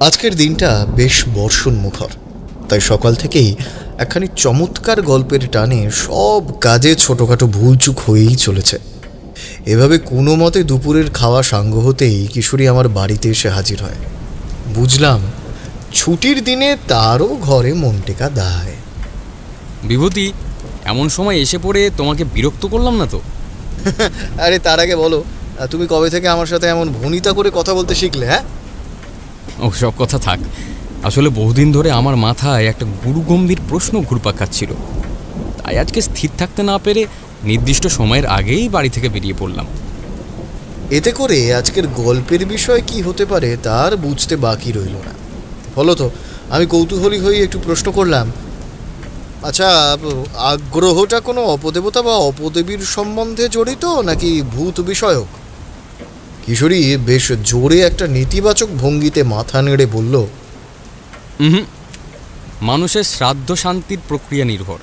আজকের দিনটা বেশ বর্ষণমুখর, তাই সকাল থেকেই একখানি চমৎকার গল্পের টানে সব কাজে ছোটোখাটো ভুলচুক হয়েই চলেছে। এভাবে কোনো মতে দুপুরের খাওয়া সাঙ্গ হতেই কিশোরী আমার বাড়িতে এসে হাজির হয়। বুঝলাম ছুটির দিনে তারও ঘরে মন টেকা দায়। বিভূতি, এমন সময় এসে পড়ে তোমাকে বিরক্ত করলাম না তো? আরে তার আগে বলো, তুমি কবে থেকে আমার সাথে এমন ভনিতা করে কথা বলতে শিখলে? হ্যাঁ, ও সব কথা থাক। আসলে বহুদিন ধরে আমার মাথায় একটা গুরুগম্ভীর প্রশ্ন ঘুরপাক খাচ্ছিল, তাই আজকে স্থির থাকতে না পেরে নির্দিষ্ট সময়ের আগেই বাড়ি থেকে বেরিয়ে পড়লাম। এতে করে আজকের গল্পের বিষয় কি হতে পারে তার বুঝতে বাকি রইল না। ফলত আমি কৌতূহলী হয়ে একটু প্রশ্ন করলাম, আচ্ছা, আগ্রহটা কোনো অপদেবতা বা অপদেবীর সম্বন্ধে জড়িত নাকি ভূত বিষয়ক? কিশোরী বেশ জোরে একটা নেতিবাচক ভঙ্গিতে মাথা নেড়ে বলল, মানুষের শ্রাদ্ধ শান্তির প্রক্রিয়া নির্ভর।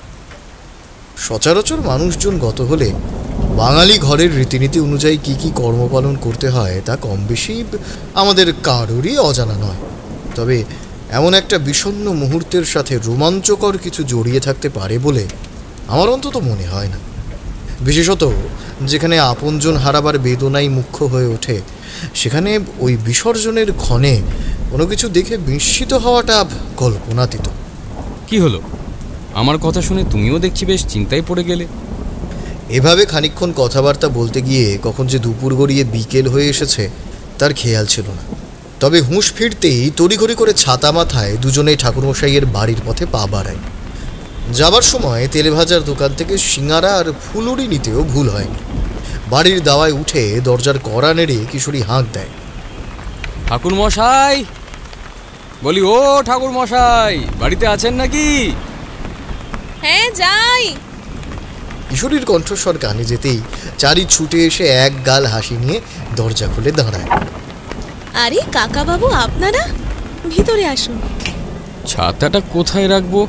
সচরাচর মানুষজন গত হলে বাঙালি ঘরের রীতিনীতি অনুযায়ী কি কি কর্মপালন করতে হয় তা কম বেশি আমাদের কারোরই অজানা নয়। তবে এমন একটা বিষণ্ণ মুহূর্তের সাথে রোমাঞ্চকর কিছু জড়িয়ে থাকতে পারে বলে আমার অন্তত মনে হয় না। বিশেষত যেখানে আপনজন হারাবার বেদনাই মুখ্য হয়ে ওঠে, সেখানে ওই বিসর্জনের ক্ষণে কোনো কিছু দেখে বিস্মিত হওয়াটা কল্পনাতীত। কি হলো? আমার কথা শুনে তুমিও দেখছি বেশ চিন্তায় পড়ে গেলে। এভাবে খানিকক্ষণ কথাবার্তা বলতে গিয়ে কখন যে দুপুর গড়িয়ে বিকেল হয়ে এসেছে তার খেয়াল ছিল না। তবে হুঁশ ফিরতেই তড়িঘড়ি করে ছাতা মাথায় দুজনেই ঠাকুরমশাইয়ের বাড়ির পথে পা বাড়ায়। যাবার সময় তেলে ভাজার দোকান থেকে সিঙারা আর ফুলুরি নিতেও ভুল হয়নি। বাড়ির দাওয়ায় উঠে দরজার কড়া নেড়ে কিশোরী হাঁক দেয়, ঠাকুরমশাই! বলি, ও ঠাকুরমশাই, বাড়িতে আছেন নাকি? হ্যাঁ, যাই। কিশোরীর কণ্ঠস্বর কানে যেতেই চারি ছুটে এসে এক গাল হাসি নিয়ে দরজা খুলে দাঁড়ায়। আরে কাকা বাবু, আপনারা ভিতরে আসুন। ছাতাটা কোথায় রাখবো?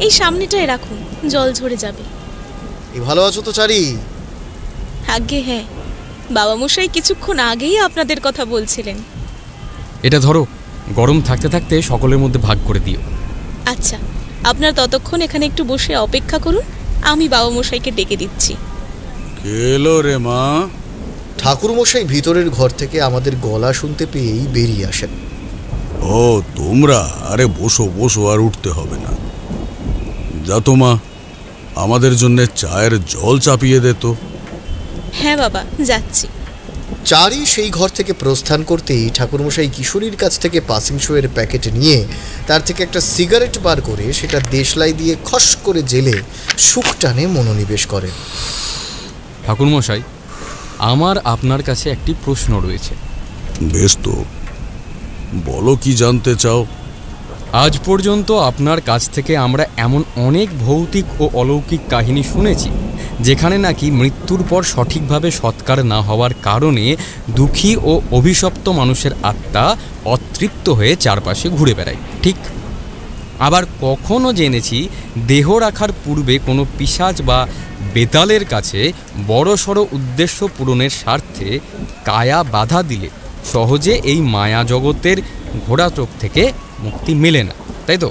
এই সামনেটায় রাখুন, জল ঝরে যাবে। এ ভালো আছো তো চারি? আজ্ঞে হ্যাঁ, বাবা মশাই কিছুক্ষণ আগেই আপনাদের কথা বলছিলেন। এটা ধরো, গরম থাকতে থাকতে সকলের মধ্যে ভাগ করে দিও। আচ্ছা, আপনার ততক্ষণ এখানে একটু বসে অপেক্ষা করুন, আমি বাবা মশাইকে ডেকে দিচ্ছি। এলো রে মা। ঠাকুরমশাই ভিতরের ঘর থেকে আমাদের গলা শুনতে পেয়েই বেরিয়ে আসেন। ও তোমরা? আরে বসো বসো, আর উঠতে হবে না। যা তো মা, আমাদের জন্য চায়ের জল চাপিয়ে দে তো। হ্যাঁ বাবা, যাচ্ছি। চারি সেই ঘর থেকে প্রস্থান করতেই ঠাকুরমশাই কিশোরীর কাছ থেকে পাসিং শোয়ের প্যাকেট নিয়ে তার থেকে একটা সিগারেট বার করে সেটা দেশলাই দিয়ে খস করে জেলে সুখ টানে মনোনিবেশ করেন। ঠাকুরমশাই, আমার আপনার কাছে একটি প্রশ্ন রয়েছে। বেশ তো, বলো কি জানতে চাও। আজ পর্যন্ত আপনার কাছ থেকে আমরা এমন অনেক ভৌতিক ও অলৌকিক কাহিনী শুনেছি যেখানে নাকি মৃত্যুর পর সঠিকভাবে সৎকার না হওয়ার কারণে দুঃখী ও অভিশপ্ত মানুষের আত্মা অতৃপ্ত হয়ে চারপাশে ঘুরে বেড়ায়, ঠিক? আবার কখনো জেনেছি দেহ রাখার পূর্বে কোনো পিশাচ বা বেতালের কাছে বড়সড় উদ্দেশ্য পূরণের স্বার্থে কায়া বাধা দিলে সহজে এই মায়া জগতের ঘোড়াচোখ থেকে মুক্তি মেলে না, তাই তো?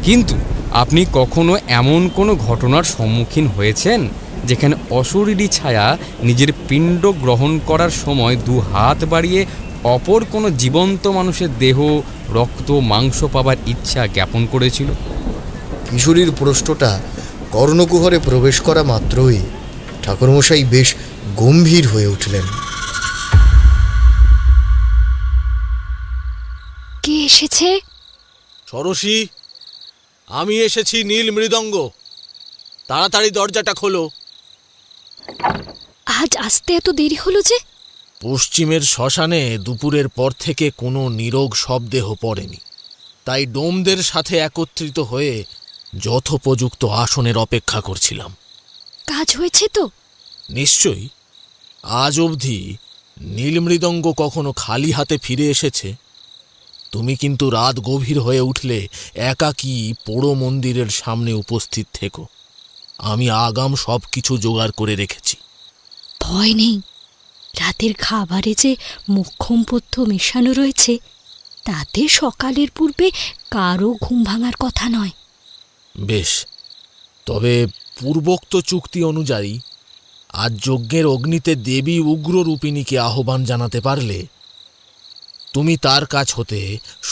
কিন্তু আপনি কখনো এমন কোনো ঘটনার সম্মুখীন হয়েছেন যেখানে অশরীরী ছায়া নিজের পিণ্ড গ্রহণ করার সময় দু হাত বাড়িয়ে অপর কোনো জীবন্ত মানুষের দেহ, রক্ত, মাংস পাবার ইচ্ছা জ্ঞাপন করেছিল? কিশোরীর প্রশ্নটা কর্ণকুহরে প্রবেশ করা মাত্রই ঠাকুরমশাই বেশ গম্ভীর হয়ে উঠলেন। কে এসেছে? সরসী, আমি এসেছি। নীল মৃদঙ্গ, তাড়াতাড়ি দরজাটা খোলো। আজ আসতে এত দেরি হলো যে? পশ্চিমের শ্মশানে দুপুরের পর থেকে কোনো নীরব শবদেহ পড়েনি, তাই ডোমদের সাথে একত্রিত হয়ে যথোপযুক্ত আসনের অপেক্ষা করছিলাম। কাজ হয়েছে তো? নিশ্চয়ই। আজ অবধি নীল মৃদঙ্গ কখনো খালি হাতে ফিরে এসেছে? তুমি কিন্তু রাত গভীর হয়ে উঠলে একাকী পোড়ো মন্দিরের সামনে উপস্থিত থেকো। আমি আগাম সব কিছু জোগাড় করে রেখেছি। ভয় নেই, রাতের খাবারে যে মোক্ষম পথ্য মেশানো রয়েছে তাতে সকালের পূর্বে কারো ঘুম ভাঙার কথা নয়। বেশ, তবে পূর্বোক্ত চুক্তি অনুযায়ী আজ যজ্ঞের অগ্নিতে দেবী উগ্ররূপিণীকে আহ্বান জানাতে পারলে তুমি তার কাছ হতে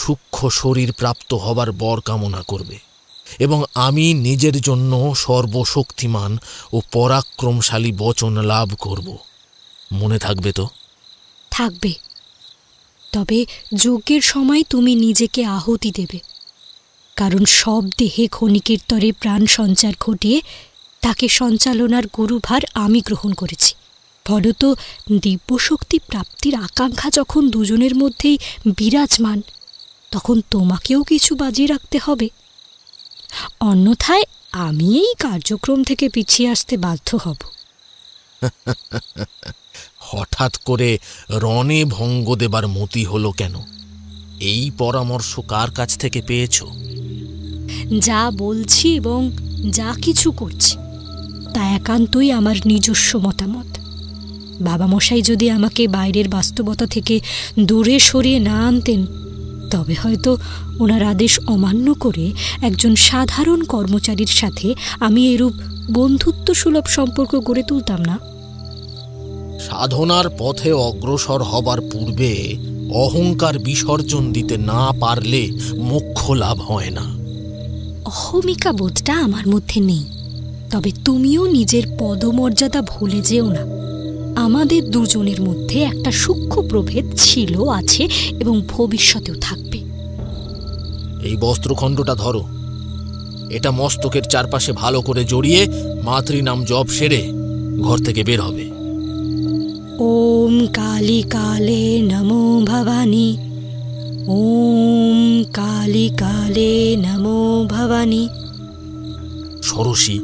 সূক্ষ্ম শরীর প্রাপ্ত হবার বর কামনা করবে, এবং আমি নিজের জন্য সর্বশক্তিমান ও পরাক্রমশালী বচন লাভ করব। মনে থাকবে তো? থাকবে। তবে যজ্ঞের সময় তুমি নিজেকে আহুতি দেবে, কারণ সব দেহে ক্ষণিকের তরে প্রাণ সঞ্চার ঘটিয়ে তাকে সঞ্চালনার গুরুভার আমি গ্রহণ করেছি। ফলত দিব্যশক্তি প্রাপ্তির আকাঙ্ক্ষা যখন দুজনের মধ্যেই বিরাজমান, তখন তোমাকেও কিছু বাজিয়ে রাখতে হবে। অন্যথায় আমি এই কার্যক্রম থেকে পিছিয়ে আসতে বাধ্য হব। হঠাৎ করে রণে ভঙ্গ দেবার মতি হলো কেন? এই পরামর্শ কার কাছ থেকে পেয়েছ? যা বলছি এবং যা কিছু করছি তা একান্তই আমার নিজস্ব মতামত। বাবামশাই যদি আমাকে বাইরের বাস্তবতা থেকে দূরে সরিয়ে না আনতেন, তবে হয়তো ওনার আদেশ অমান্য করে একজন সাধারণ কর্মচারীর সাথে আমি এরূপ বন্ধুত্ব সুলভ সম্পর্ক গড়ে তুলতাম না। সাধনার পথে অগ্রসর হবার পূর্বে অহংকার বিসর্জন দিতে না পারলে মোক্ষ লাভ হয় না। অহমিকা বোধটা আমার মধ্যে নেই, তবে তুমিও নিজের পদমর্যাদা ভুলে যেও না। আমাদের দুজনের মধ্যে একটা সূক্ষ্ম প্রভেদ ছিল, আছে এবং ভবিষ্যতেও থাকবে। এই বস্ত্রখণ্ডটা ধরো, এটা মস্তকের চারপাশে ভালো করে জড়িয়ে মাতৃনাম জপ সেরে ঘর থেকে বের হবে। ওম কালী কালে নমো ভবানী, ওম কালী কালে নমো ভবানী। ষোড়শী,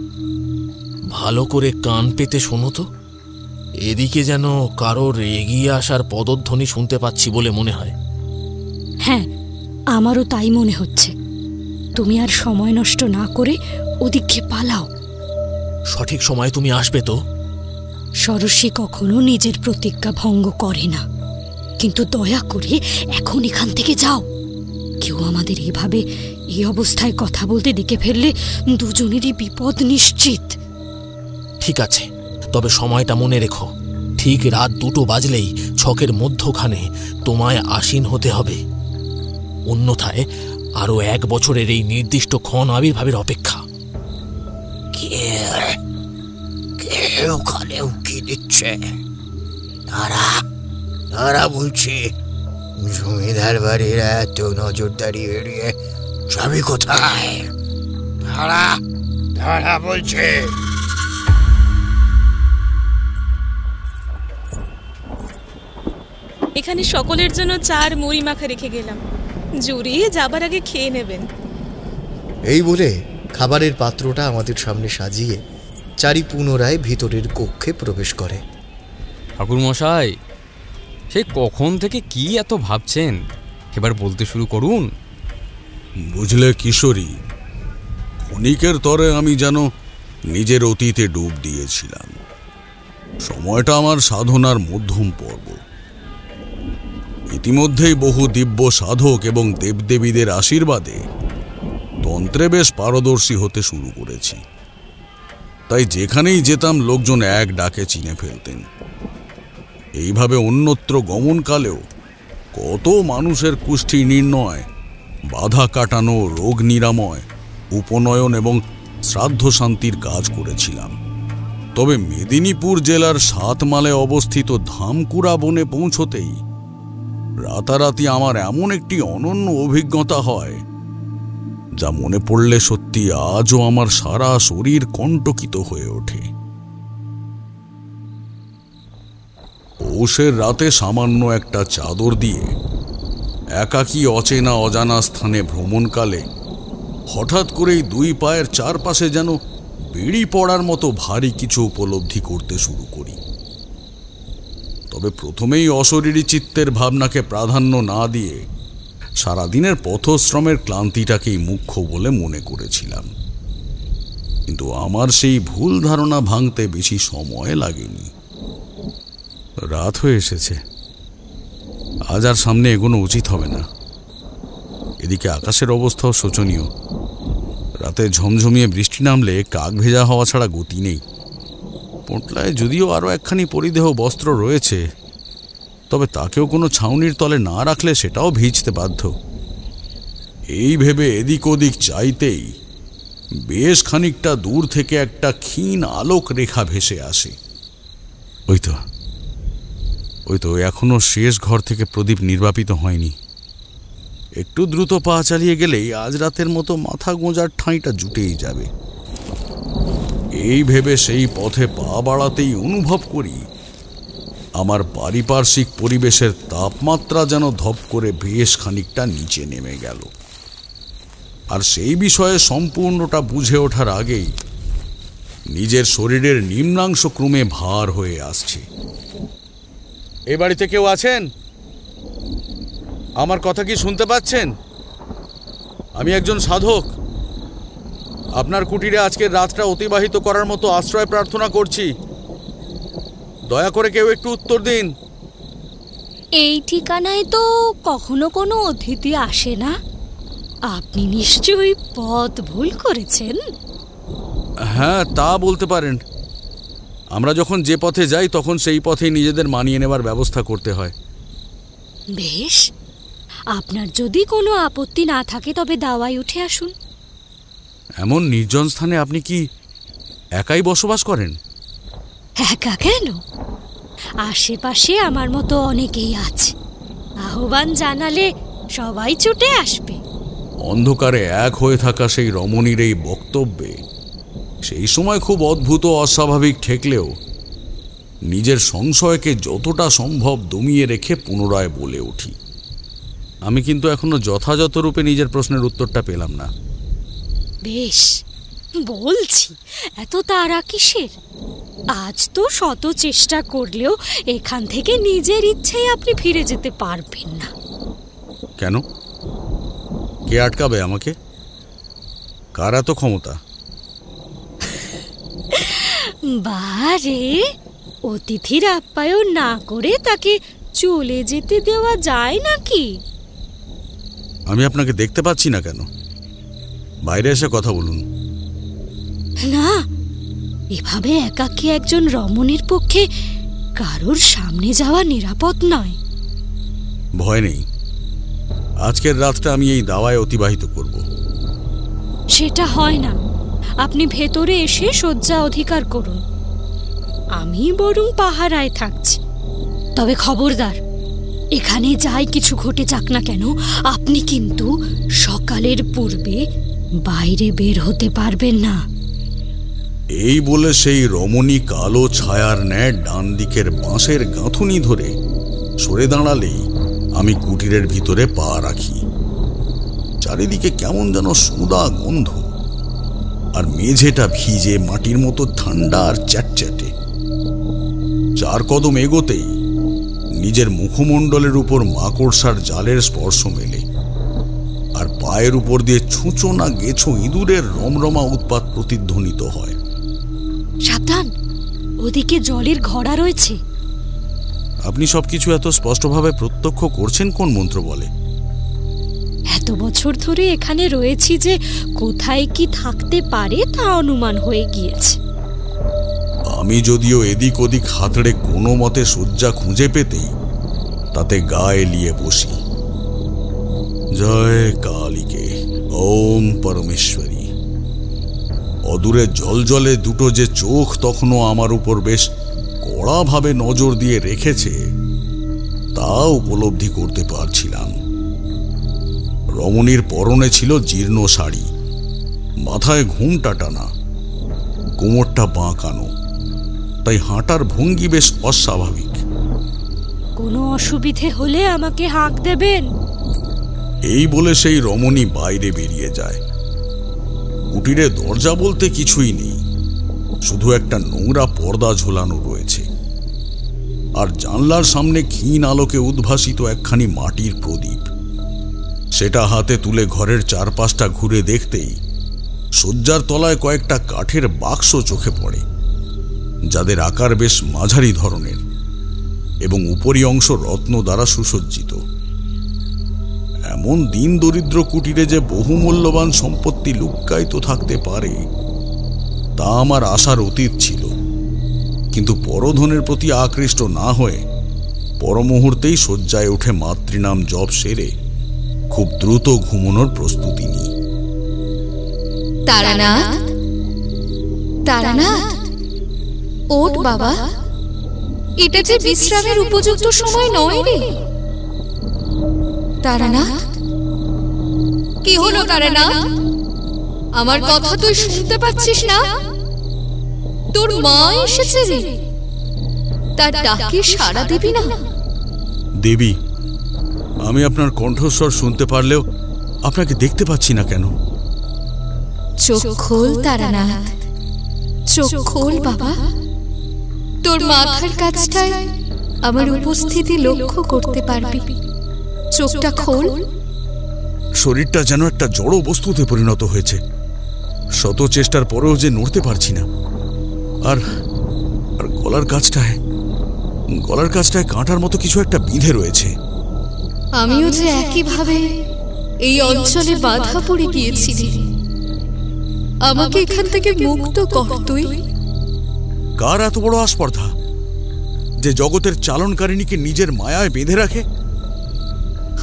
ভালো করে কান পেতে শোনো তো। এদিকে যেন কারোর এগিয়ে আসার পদধ্বনি শুনতে পাচ্ছি বলে মনে হয়। হ্যাঁ, আমারও তাই মনে হচ্ছে। তুমি আর সময় নষ্ট না করে ওদিকে পালাও। সঠিক সময় তুমি আসবে তো? ষোড়শী কখনো নিজের প্রতিজ্ঞা ভঙ্গ করে না, কিন্তু দয়া করে এখন এখান থেকে যাও। কেউ আমাদের এভাবে এই অবস্থায় কথা বলতে দেখে ফেললে দুজনেরই বিপদ নিশ্চিত। ঠিক আছে, তবে সময়টা মনে রেখো। ঠিক রাত 2টো বাজলেই ছকের মধ্যখানে তোমায় আসীন হতে হবে। অন্যথায় আরো 1 বছরের এই নির্দিষ্ট ক্ষণ আবির্ভাবের অপেক্ষা। কেউ কানে উকি দিচ্ছে। তারা বলছে জমিদার বাড়ির এত নজরদারি এড়িয়ে চাবি কোথায়? তারা বলছে। এখানে সকলের জন্য 4 মুড়ি মাখা রেখে গেলাম, জুড়িয়ে যাবার আগে খেয়ে নেবেন। এই বলে খাবারের পাত্রটা আমাদের সামনে সাজিয়ে চারি পুনরায় ভিতরের কক্ষে প্রবেশ করে। ঠাকুরমশাই, সেই কখন থেকে কি এত ভাবছেন? এবার বলতে শুরু করুন। বুঝলে কিশোরী, ক্ষণিকের তরে আমি যেন নিজের অতীতে ডুব দিয়েছিলাম। সময়টা আমার সাধনার মধ্যম পর্ব। ইতিমধ্যেই বহু দিব্য সাধক এবং দেবদেবীদের আশীর্বাদে তন্ত্রে বেশ পারদর্শী হতে শুরু করেছি। তাই যেখানেই যেতাম লোকজন এক ডাকে চিনে ফেলতেন। এইভাবে অন্যত্র গমনকালেও কত মানুষের কুষ্ঠি নির্ণয়, বাধা কাটানো, রোগ নিরাময়, উপনয়ন এবং শ্রাদ্ধ শান্তির কাজ করেছিলাম। তবে মেদিনীপুর জেলার 7 মাইলে অবস্থিত ধামকুড়া বনে পৌঁছতেই রাতারাতি আমার এমন একটি অনন্য অভিজ্ঞতা হয়, যা মনে পড়লে সত্যি আজও আমার সারা শরীর কণ্টকিত হয়ে ওঠে। পৌষের রাতে সামান্য একটা চাদর দিয়ে একাকী অচেনা অজানা স্থানে ভ্রমণকালে হঠাৎ করেই 2 পায়ের চারপাশে যেন বেড়ি পড়ার মতো ভারী কিছু উপলব্ধি করতে শুরু করি। তবে প্রথমেই অশরীরী চিত্তের ভাবনাকে প্রাধান্য না দিয়ে সারাদিনের পথশ্রমের ক্লান্তিটাকেই মুখ্য বলে মনে করেছিলাম। কিন্তু আমার সেই ভুল ধারণা ভাঙতে বেশি সময় লাগেনি। রাত হয়ে এসেছে, আজ আর সামনে এগোনো উচিত হবে না। এদিকে আকাশের অবস্থাও শোচনীয়। রাতে ঝমঝমিয়ে বৃষ্টি নামলে কাক ভেজা হওয়া ছাড়া গতি নেই। পোঁটলায় যদিও আরও একখানি পরিধেয় বস্ত্র রয়েছে, তবে তাকেও কোনো ছাউনির তলে না রাখলে সেটাও ভিজতে বাধ্য। এই ভেবে এদিক ওদিক চাইতেই বেশ খানিকটা দূর থেকে একটা ক্ষীণ আলোক রেখা ভেসে আসে। ওই তো এখনো শেষ ঘর থেকে প্রদীপ নির্বাপিত হয়নি। একটু দ্রুত পা চালিয়ে গেলেই আজ রাতের মতো মাথা গোঁজার ঠাঁইটা জুটেই যাবে। এই ভেবে সেই পথে পা বাড়াতেই অনুভব করি আমার পারিপার্শ্বিক পরিবেশের তাপমাত্রা যেন ধপ করে বেশ খানিকটা নিচে নেমে গেল। আর সেই বিষয়ে সম্পূর্ণটা বুঝে ওঠার আগেই নিজের শরীরের নিম্নাংশ ক্রমে ভার হয়ে আসছে। এ বাড়িতে কেউ আছেন? আমার কথা কি শুনতে পাচ্ছেন? আমি একজন সাধক। আপনার কুটিরে আজকের রাতটা অতিবাহিত করার মতো আশ্রয় প্রার্থনা করছি। দয়া করে কেউ একটু উত্তর দিন। এই ঠিকানায় তো কখনো কোনো অতিথি আসে না। আপনি নিশ্চয়ই পথ ভুল করেছেন। হ্যাঁ, তা বলতে পারেন। আমরা যখন যে পথে যাই তখন সেই পথেই নিজেদের মানিয়ে নেবার ব্যবস্থা করতে হয়। বেশ, আপনার যদি কোনো আপত্তি না থাকে তবে দাওয়ায় উঠে আসুন। এমন নির্জন স্থানে আপনি কি একাই বসবাস করেন? একা কেন? আশেপাশে আমার মতো অনেকেই আছে। আহ্বান জানালে সবাই ছুটে আসবে। অন্ধকারে এক হয়ে থাকা সেই রমণীর এই বক্তব্যে সেই সময় খুব অদ্ভুত অস্বাভাবিক ঠেকলেও নিজের সংশয়কে যতটা সম্ভব দমিয়ে রেখে পুনরায় বলে উঠি, আমি কিন্তু এখনো যথাযথ রূপে নিজের প্রশ্নের উত্তরটা পেলাম না। বেশ, বলছি, এত তাড়া কিসের? আজ তো শত চেষ্টা করলেও এখান থেকে নিজের ইচ্ছেই আপনি ফিরে যেতে পারবেন না। কেন? কে আটকাবে আমাকে? কার এত ক্ষমতা? বারে, অতিথির আপ্যায়ন না করে তাকে চলে যেতে দেওয়া যায় নাকি? আমি আপনাকে দেখতে পাচ্ছি না কেন? বাইরে এসে কথা বলুন। না, এভাবে একাকী একজন রমণীর পক্ষে কারোর সামনে যাওয়া নিরাপদ নয়। ভয় নেই, আজকের রাতটা আমি এই দাওয়ায় অতিবাহিত করব। সেটা হয় না। আপনি ভেতরে এসে শয্যা অধিকার করুন, আমি বরং পাহারায় থাকছি। তবে খবরদার, এখানে যাই কিছু ঘটে যাক না কেন, আপনি কিন্তু সকালের পূর্বে বাইরে বের হতে পারবেন না। এই বলে সেই রমণী কালো ছায়ার ন্যায় ডান দিকের বাঁশের গাঁথুনি ধরে সরে দাঁড়ালেই আমি কুটিরের ভিতরে পা রাখি। চারিদিকে কেমন যেন সোঁদা গন্ধ, আর মেঝেটা ভিজে মাটির মতো ঠান্ডা আর চ্যাটচ্যাটে। 4 কদম এগোতেই নিজের মুখমণ্ডলের উপর মাকড়সার জালের স্পর্শ মেলে, আর পায়ের উপর দিয়ে ছুঁচো না গেছো ইঁদুরের রমরমা উৎপাত প্রতিধ্বনিত হয়। সাবধান, ওদিকে জলের ঘড়া রয়েছে। আপনি সবকিছু এত স্পষ্টভাবে প্রত্যক্ষ করছেন কোন মন্ত্র বলে? এত বছর ধরে এখানে রয়েছি যে কোথায় কি থাকতে পারে তা অনুমান হয়ে গিয়েছে। আমি যদিও এদিক ওদিক হাতড়ে কোনো মতে শয্যা খুঁজে পেতেই তাতে গা এলিয়ে বসি। জয় কালীকে, ওম পরমেশ্বরী। অদূরে জলজলে দুটো যে চোখ তখনও আমার উপর বেশ কড়াভাবে নজর দিয়ে রেখেছে তা উপলব্ধি করতে পারছিলাম। রমণীর পরনে ছিল জীর্ণ শাড়ি, মাথায় ঘুমটা টানা, কোমরটা বাঁকানো, তাই হাঁটার ভঙ্গি বেশ অস্বাভাবিক। কোনো অসুবিধে হলে আমাকে হাঁক দেবেন। এই বলে সেই রমণী বাইরে বেরিয়ে যায়। কুটিরে দরজা বলতে কিছুই নেই, শুধু একটা নোংরা পর্দা ঝোলানো রয়েছে, আর জানলার সামনে ক্ষীণ আলোকে উদ্ভাসিত একখানি মাটির প্রদীপ। সেটা হাতে তুলে ঘরের চারপাশটা ঘুরে দেখতেই শয্যার তলায় কয়েকটা কাঠের বাক্স চোখে পড়ে, যাদের আকার বেশ মাঝারি ধরনের এবং উপরি অংশ রত্ন দ্বারা সুসজ্জিত। এমন দিন দরিদ্র কুটিরে যে বহু মূল্যবান সম্পত্তি লুক্কায়িত থাকতে পারে তা আমার আশার অতীত ছিল, কিন্তু পরধনের প্রতি আকৃষ্ট না হয়ে পরমুহূর্তেই শয্যায় উঠে মাতৃনাম জপ সেরে খুব দ্রুত ঘুমানোর প্রস্তুতি নিই। তারানাথ, তারানাথ, ওঠ বাবা, এটা যে বিশ্রামের উপযুক্ত সময় নয় রে। তারানাথ, কি হলো তারানাথ? আমার কথা তুই শুনতে পাচ্ছিস না? তোর মা এসেছে রে, তার ডাকে সাড়া দিবি না? দেবী, আমি আপনার কণ্ঠস্বর শুনতে পারলেও আপনাকে দেখতে পাচ্ছি না কেন? চোখ খোল তারানাথ, চোখ খোল বাবা। তোর মাথার কাছটায় আমার উপস্থিতি লক্ষ্য করতে পারবি। চোখটা খোল। শরীরটা যেন একটা জড় বস্তুতে পরিণত হয়েছে। শত চেষ্টার পরেও যে নড়তে পারছি না। আর গলার কাছটায় কাঁটার মতো কিছু একটা বিঁধে রয়েছে। আমিও যে একইভাবে এই অঞ্চলে বাধা পড়ে গিয়েছি। আমাকে এখান থেকে মুক্ত কর তুই। কার এত বড় আস্পর্ধা যে জগতের চালনকারিণীকে নিজের মায়ায় বেঁধে রাখে?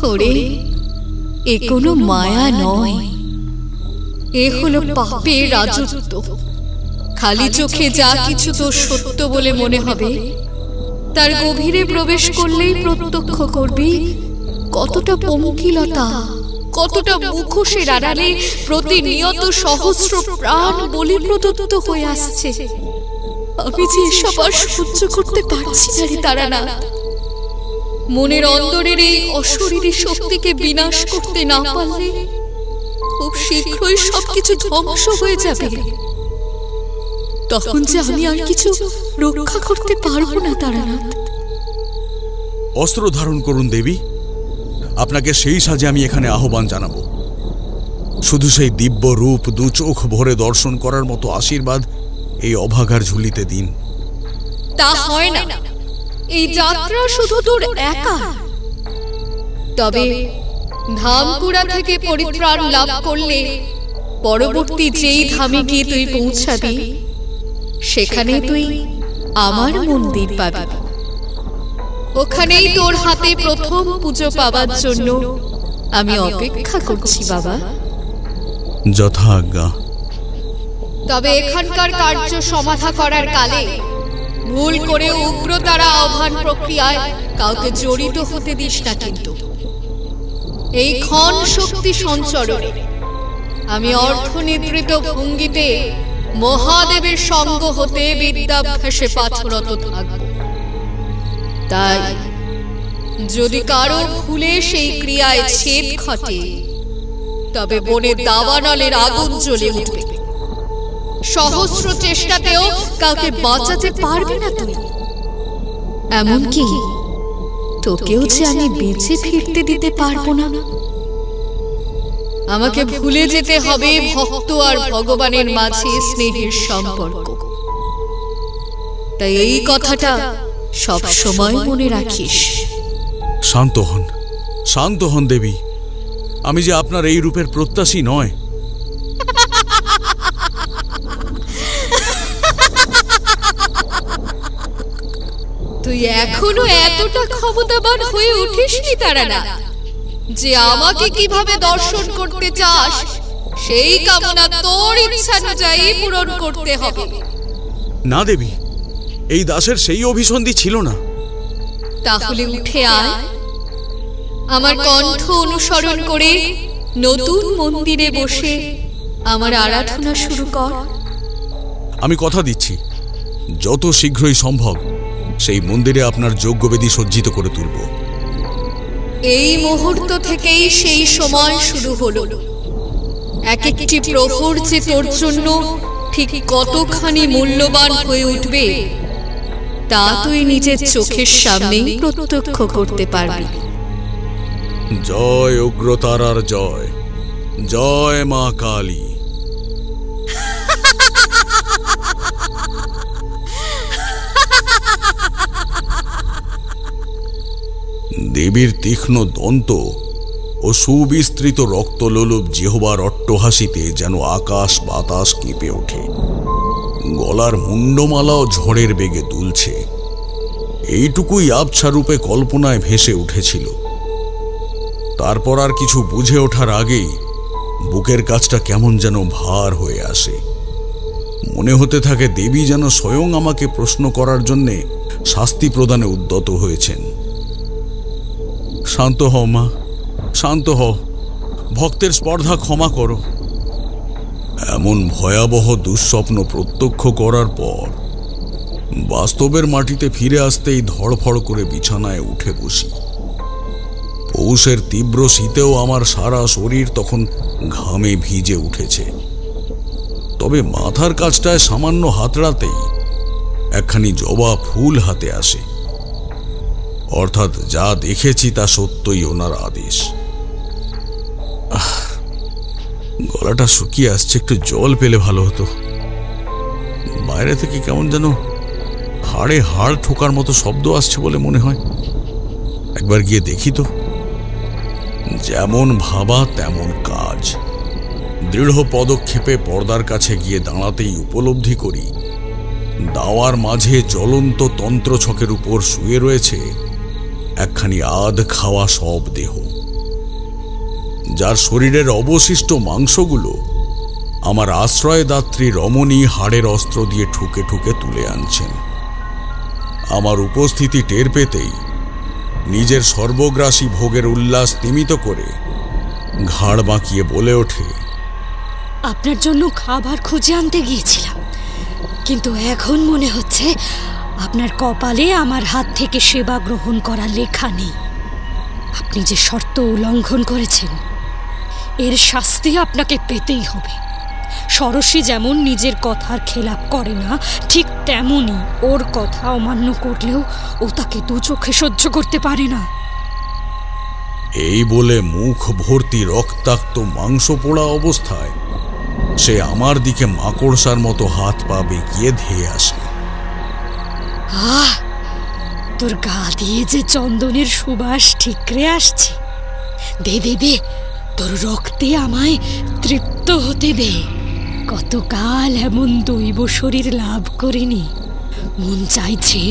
ওরে, এ কোনো মায়া নয়, এ হলো পাপের রাজত্ব। খালি চোখে যা কিছু তোর সত্য বলে মনে হবে, তার গভীরে প্রবেশ করলেই প্রত্যক্ষ করবি কতটা পঙ্কিলতা, কতটা মুখোশের আড়ালে প্রতিনিয়ত সহস্র প্রাণ বলি প্রদত্ত হয়ে আসছে। আমি যে এসব আর সহ্য করতে পারছি না রে তারানাথ। মনের অন্তরের এই অশরীরী শক্তিকে বিনাশ করতে না পারলে খুব শীঘ্রই সবকিছু ধ্বংস হয়ে যাবে। তখন যে আমি আর কিছু রক্ষা করতে পারবো না তারানাথ। অস্ত্র ধারণ করুন দেবী, আপনাকে সেই সাজে আমি এখানে আহ্বান জানাবো। শুধু সেই দিব্য রূপ দু চোখ ভরে দর্শন করার মতো আশীর্বাদ এই অভাগার ঝুলিতে দিন। তা হয় না, এই যাত্রা শুধু তোর একা। তবে ধামপুরা থেকে পরিত্রাণ লাভ করলে পরবর্তী যেই ধামে গিয়ে তুই পৌঁছাবি, সেখানে তুই আমার মন্দির পাবি। ওখানেই তোর হাতে প্রথম পুজো পাবার জন্য আমি অপেক্ষা করছি বাবা। যথা আজ্ঞা। তবে এখানকার কার্য সমাধা করার কালে ভুল করে উগ্রতারা আহ্বান প্রক্রিয়ায় কাউকে জড়িত হতে দিস না। কিন্তু এই ক্ষণ শক্তি সঞ্চরণে আমি অর্থনিদ্রিত ভঙ্গিতে মহাদেবের সঙ্গ হতে বিদ্যাভ্যাসে পাথরত থাকব। তাই যদি কারো ভুলে সেই ক্রিয়ায় ছেদ ঘটে, তবে বনে দাবানলের আগুন জ্বলে উঠবে। সহস্র চেষ্টাতেও কাউকে বাঁচাতে পারবে না তুই। এমনকি তোকেও যে আমি বেঁচে ফিরতে দিতে পারবো না। আমাকে ভুলে যেতে হবে ভক্ত আর ভগবানের মাঝে স্নেহের সম্পর্ক। তাই এই কথাটা সব সময় মনে রাখিস। শান্ত হন দেবী, আমি যে আপনার এই রূপের প্রত্যাশী নয়। তুই এখনো এতটা ক্ষমতাবান হয়ে উঠিসনি তারানাথ, যে আমাকে কিভাবে দর্শন করতে চাস সেই কামনা তোর ইচ্ছানুযায়ী পূরণ করতে হবে। না দেবী, এই দাসের সেই অভিসন্ধি ছিল না। তাহলে উঠে আয়, আমার কণ্ঠ অনুসরণ করে নতুন মন্দিরে বসে আমার আরাধনা শুরু কর। আমি কথা দিচ্ছি, যত শীঘ্রই সম্ভব সেই মন্দিরে আপনার যজ্ঞবেদী সজ্জিত করে তুলব। এই মুহূর্ত থেকেই সেই সময় শুরু হলো। এক একটি প্রহর যে তোর জন্য ঠিক কতখানি মূল্যবান হয়ে উঠবে তা তুই নিজের চোখের সামনেই প্রত্যক্ষ করতে পারবি। জয় উগ্রতারার জয়, জয় মা কালী। দেবীর তীক্ষ্ণ দন্ত ও সুবিস্তৃত রক্তলোলুপ জিহ্বার অট্টহাসিতে যেন আকাশ বাতাস কেঁপে ওঠে। গলার মুন্ডমালাও ঝড়ের বেগে দুলছে। এইটুকুই আবছা রূপে কল্পনায় ভেসে উঠেছিল। তারপর আর কিছু বুঝে ওঠার আগেই বুকের কাছটা কেমন যেন ভার হয়ে আসে। মনে হতে থাকে দেবী যেন স্বয়ং আমাকে প্রশ্ন করার জন্যে শাস্তি প্রদানে উদ্যত হয়েছেন। শান্ত হও মা, শান্ত হও, ভক্তের স্পর্ধা ক্ষমা করো। এমন ভয়াবহ দুঃস্বপ্ন প্রত্যক্ষ করার পর বাস্তবের মাটিতে ফিরে আসতেই ধড়ফড় করে বিছানায় উঠে বসি। পৌষের তীব্র শীতেও আমার সারা শরীর তখন ঘামে ভিজে উঠেছে। তবে মাথার কাছটায় সামান্য হাতড়াতেই একখানি জবা ফুল হাতে আসে। অর্থাৎ যা দেখেছি তা সত্যই ওনার আদেশ। গলাটা শুকিয়ে আসছে, একটু জল পেলে ভালো হতো। বাইরে থেকে কেমন যেন হাড়ে হাড় ঠোকার মতো শব্দ আসছে বলে মনে হয়। একবার গিয়ে দেখি তো। যেমন ভাবা তেমন কাজ। দৃঢ় পদক্ষেপে পর্দার কাছে গিয়ে দাঁড়াতেই উপলব্ধি করি দাওয়ার মাঝে জ্বলন্ত তন্ত্রছকের উপর শুয়ে রয়েছে একখানি আধ খাওয়া সব দেহ, যার শরীরের অবশিষ্ট মাংসগুলো আমার আশ্রয়দাত্রী রমণী হাড়ের অস্ত্র দিয়ে ঠুকে ঠুকে তুলে আনছেন। আমার উপস্থিতি টের পেতেই নিজের সর্বগ্রাসী ভোগের উল্লাস স্তিমিত করে ঘাড় বাঁকিয়ে বলে ওঠে, আপনার জন্য খাবার খুঁজে আনতে গিয়েছিলাম, কিন্তু এখন মনে হচ্ছে আপনার কপালে আমার হাত থেকে সেবা গ্রহণ করার লেখা নেই। আপনি যে শর্ত উল্লঙ্ঘন করেছেন এর শাস্তি আপনাকে পেতেই হবে। ষড়শী যেমন নিজের কথার খেলাপ করে না, ঠিক তেমনি ওর কথা অমান্য করলেও ও তাকে দু চোখে সহ্য করতে পারে না। এই বলে মুখ ভর্তি রক্তাক্ত মাংস পোড়া অবস্থায় সে আমার দিকে মাকড়সার মতো হাত পা বেঁকিয়ে ধেয়ে আসে। আহ, তোর গা দিয়ে যে চন্দনের সুবাস ঠিকরে আসছে। দে দে দে, তোর রক্তে আমায় তৃপ্ত হতে দে। কতকাল এমন দৈব শরীর লাভ করিনি। মন চাইছে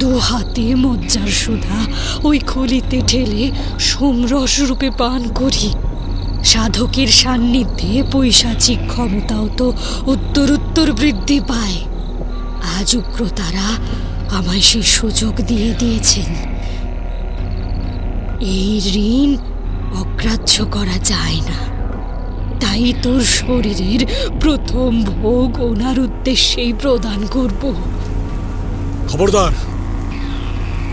দু হাতে মজ্জার সুধা ওই খলিতে ঠেলে সোমরস রূপে পান করি। সাধকের সান্নিধ্যে পৈশাচিক ক্ষমতাও তো উত্তরোত্তর বৃদ্ধি পায়। আজ উগ্রতারা আমায় সেই সুযোগ দিয়ে দিয়েছেন। এই ঋণ অগ্রাহ্য করা যায় না। তাই তোর শরীরের প্রথম ভোগ ওনার উদ্দেশ্যেই প্রদান করব। খবরদার,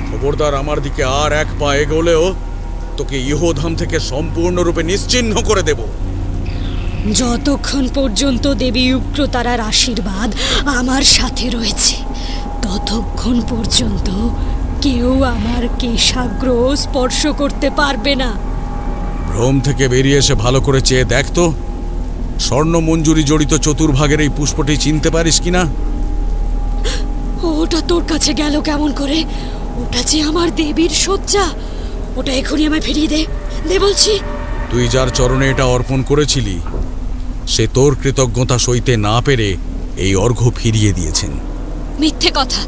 খবরদার, আমার দিকে আর এক পা এগোলেও তোকে ইহধাম থেকে সম্পূর্ণরূপে নিশ্চিহ্ন করে দেব। যতক্ষণ পর্যন্ত দেবী উগ্রতারার আশীর্বাদ আমার সাথে রয়েছে ততক্ষণ পর্যন্ত কেউ আমার কেশাগ্র স্পর্শ করতে পারবে না। ভ্রম থেকে বেরিয়ে এসে ভালো করে চেয়ে দেখ তো, স্বর্ণ মঞ্জুরি জড়িত চতুর্ভাগের এই পুষ্পটি চিনতে পারিস কিনা? ওটা তোর কাছে গেল কেমন করে? ওটা যে আমার দেবীর শয্যা। ওটা এখনই আমায় ফিরিয়ে দে, দে বলছি। তুই যার চরণে এটা অর্পণ করেছিলি সে তোর কৃতজ্ঞতা সইতে না পেরে এই অর্ঘ্য ফিরিয়ে দিয়েছেন। মিথ্যে কথা।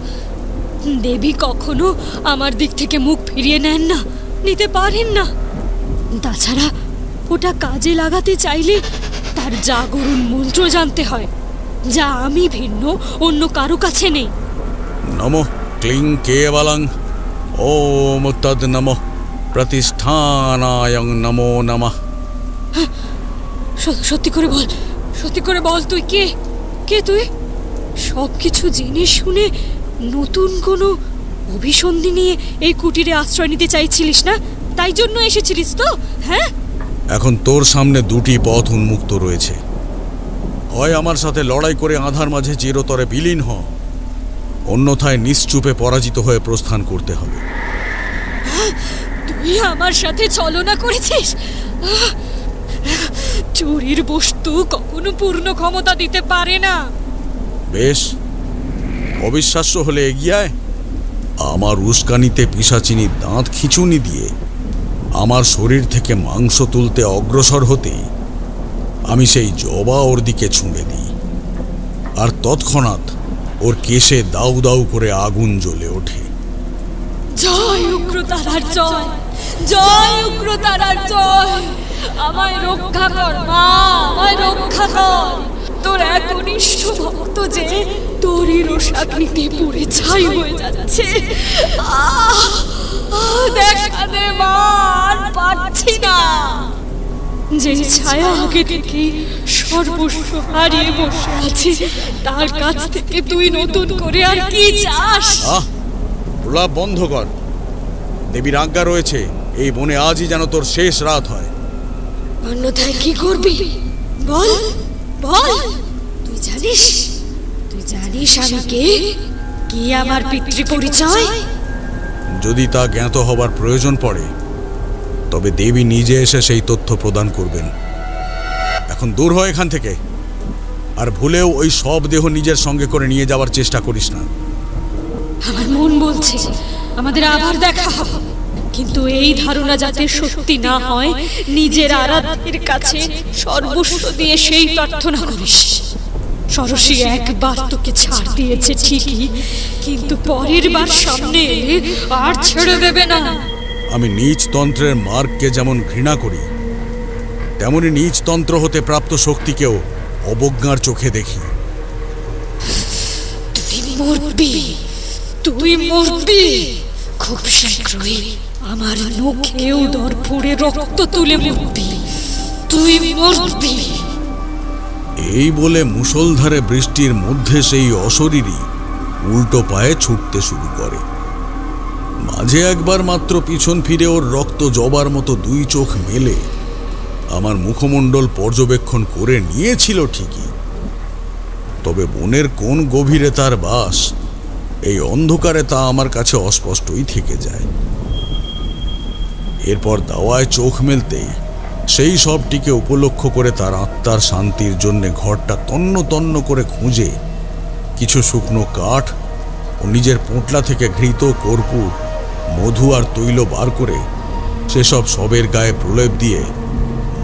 দেবী কখনো আমার দিক থেকে মুখ ফিরিয়ে নেন না, নিতে পারেন না। তাছাড়া ওটা কাজে লাগাতে চাইলে তার জাগরণ মন্ত্র জানতে হয়, যা আমি ভিন্ন অন্য কারো কাছে নেই। নমঃ ক্লিং কেবলং ওম তদ নমঃ প্রতিষ্ঠানায়ং নমো নমঃ। সত্যি করে বল, সত্যি করে বল, তুই কে? কে তুই? সব কিছু জেনে শুনে নতুন কোনো অভিসন্ধি নিয়ে এই কুটিরে আশ্রয় নিতে চাইছিলিস না? তাই জন্য এসেছিলিস তো? হ্যাঁ, এখন তোর সামনে দুটি পথ উন্মুক্ত রয়েছে। হয় আমার সাথে লড়াই করে আধার মাঝে চিরতরে বিলীন হ, অন্যথায় নিশ্চুপে পরাজিত হয়ে প্রস্থান করতে হবে। তুই আমার সাথে ছলনা করেছিস। চুরির বস্তু কখনো পূর্ণ ক্ষমতা দিতে পারে না। বেশ, অবিশ্বাস্য হলে এগিয়ে আয়। আমার উস্কানিতে পিশাচিনী দাঁত খিঁচুনি দিয়ে আমার শরীর থেকে মাংস তুলতে অগ্রসর হতেই আমি সেই জবা ওর দিকে ছুঁড়ে দিই, আর তৎক্ষণাৎ ওর কেশে দাউ দাউ করে আগুন জ্বলে ওঠে। জয় উগ্রতারার জয়, জয় উগ্রতারার জয়। আমায় রক্ষা কর মা, আমায় রক্ষা কর। তোর এক অনিষ্ট ভক্ত যে তোরই রোষাগ্নিতে পুড়ে ছাই হয়ে যাচ্ছে। দেখা দে মা, আর পারছি না। যে ছায়া আগে থেকে সর্বস্ব হারিয়ে বসে আছে, তার কাছ থেকে তুই নতুন করে আর কি চাস? প্রলাপ বন্ধ কর। দেবীর আজ্ঞা রয়েছে এই বনে আজই যেন তোর শেষ রাত হয়। অন্যথায় কি করবি বল বল। তুই জানিস আমি কে, কি আমার পিতৃ পরিচয়? যদি তা জ্ঞাত হবার প্রয়োজন পড়ে তবে দেবী নিজে এসে সেই তথ্য প্রদান করবেন। এখন দূর হয় এখান থেকে, আর ভুলেও ওই সব দেহ নিজের সঙ্গে করে নিয়ে যাওয়ার চেষ্টা করিস না। আমার মন বলছে আমাদের আবার দেখা হবে, কিন্তু এই ধারণা যাতে সত্যি না হয়, নিজের আরাধ্যের কাছে সর্বস্ব দিয়ে সেই প্রার্থনা করিস। ষোড়শী একবার তোকে ছাড় দিয়েছে ঠিকই, কিন্তু পরের বার সামনে এলে আর ছেড়ে দেবে না। আমি নিজ তন্ত্রের মার্গকে যেমন ঘৃণা করি, তেমনি নিজ তন্ত্র হতে প্রাপ্ত শক্তিকেও অবজ্ঞার চোখে দেখি। তুই মরবি খুব শীঘ্রই। আমার মুখে উদর পুড়ে রক্ত তুলে মরবি, তুই মরবি। এই বলে মুষলধারে বৃষ্টির মধ্যে সেই অশরীরী উল্টো পায়ে ছুটতে শুরু করে। মাঝে একবার মাত্র পিছন ফিরে ওর রক্ত জবার মতো দুই চোখ মেলে আমার মুখমণ্ডল পর্যবেক্ষণ করে নিয়েছিল ঠিকই, তবে বনের কোন গভীরে তার বাস, এই অন্ধকারে তা আমার কাছে অস্পষ্টই থেকে যায়। এরপর দাওয়ায় চোখ মেলতেই সেই সবটিকে উপলক্ষ করে তার আত্মার শান্তির জন্য ঘরটা তন্ন তন্ন করে খুঁজে কিছু শুকনো কাঠ ও নিজের পোঁটলা থেকে ঘৃত, কর্পূর, মধু আর তৈল বার করে সেসব সবের গায়ে প্রলেপ দিয়ে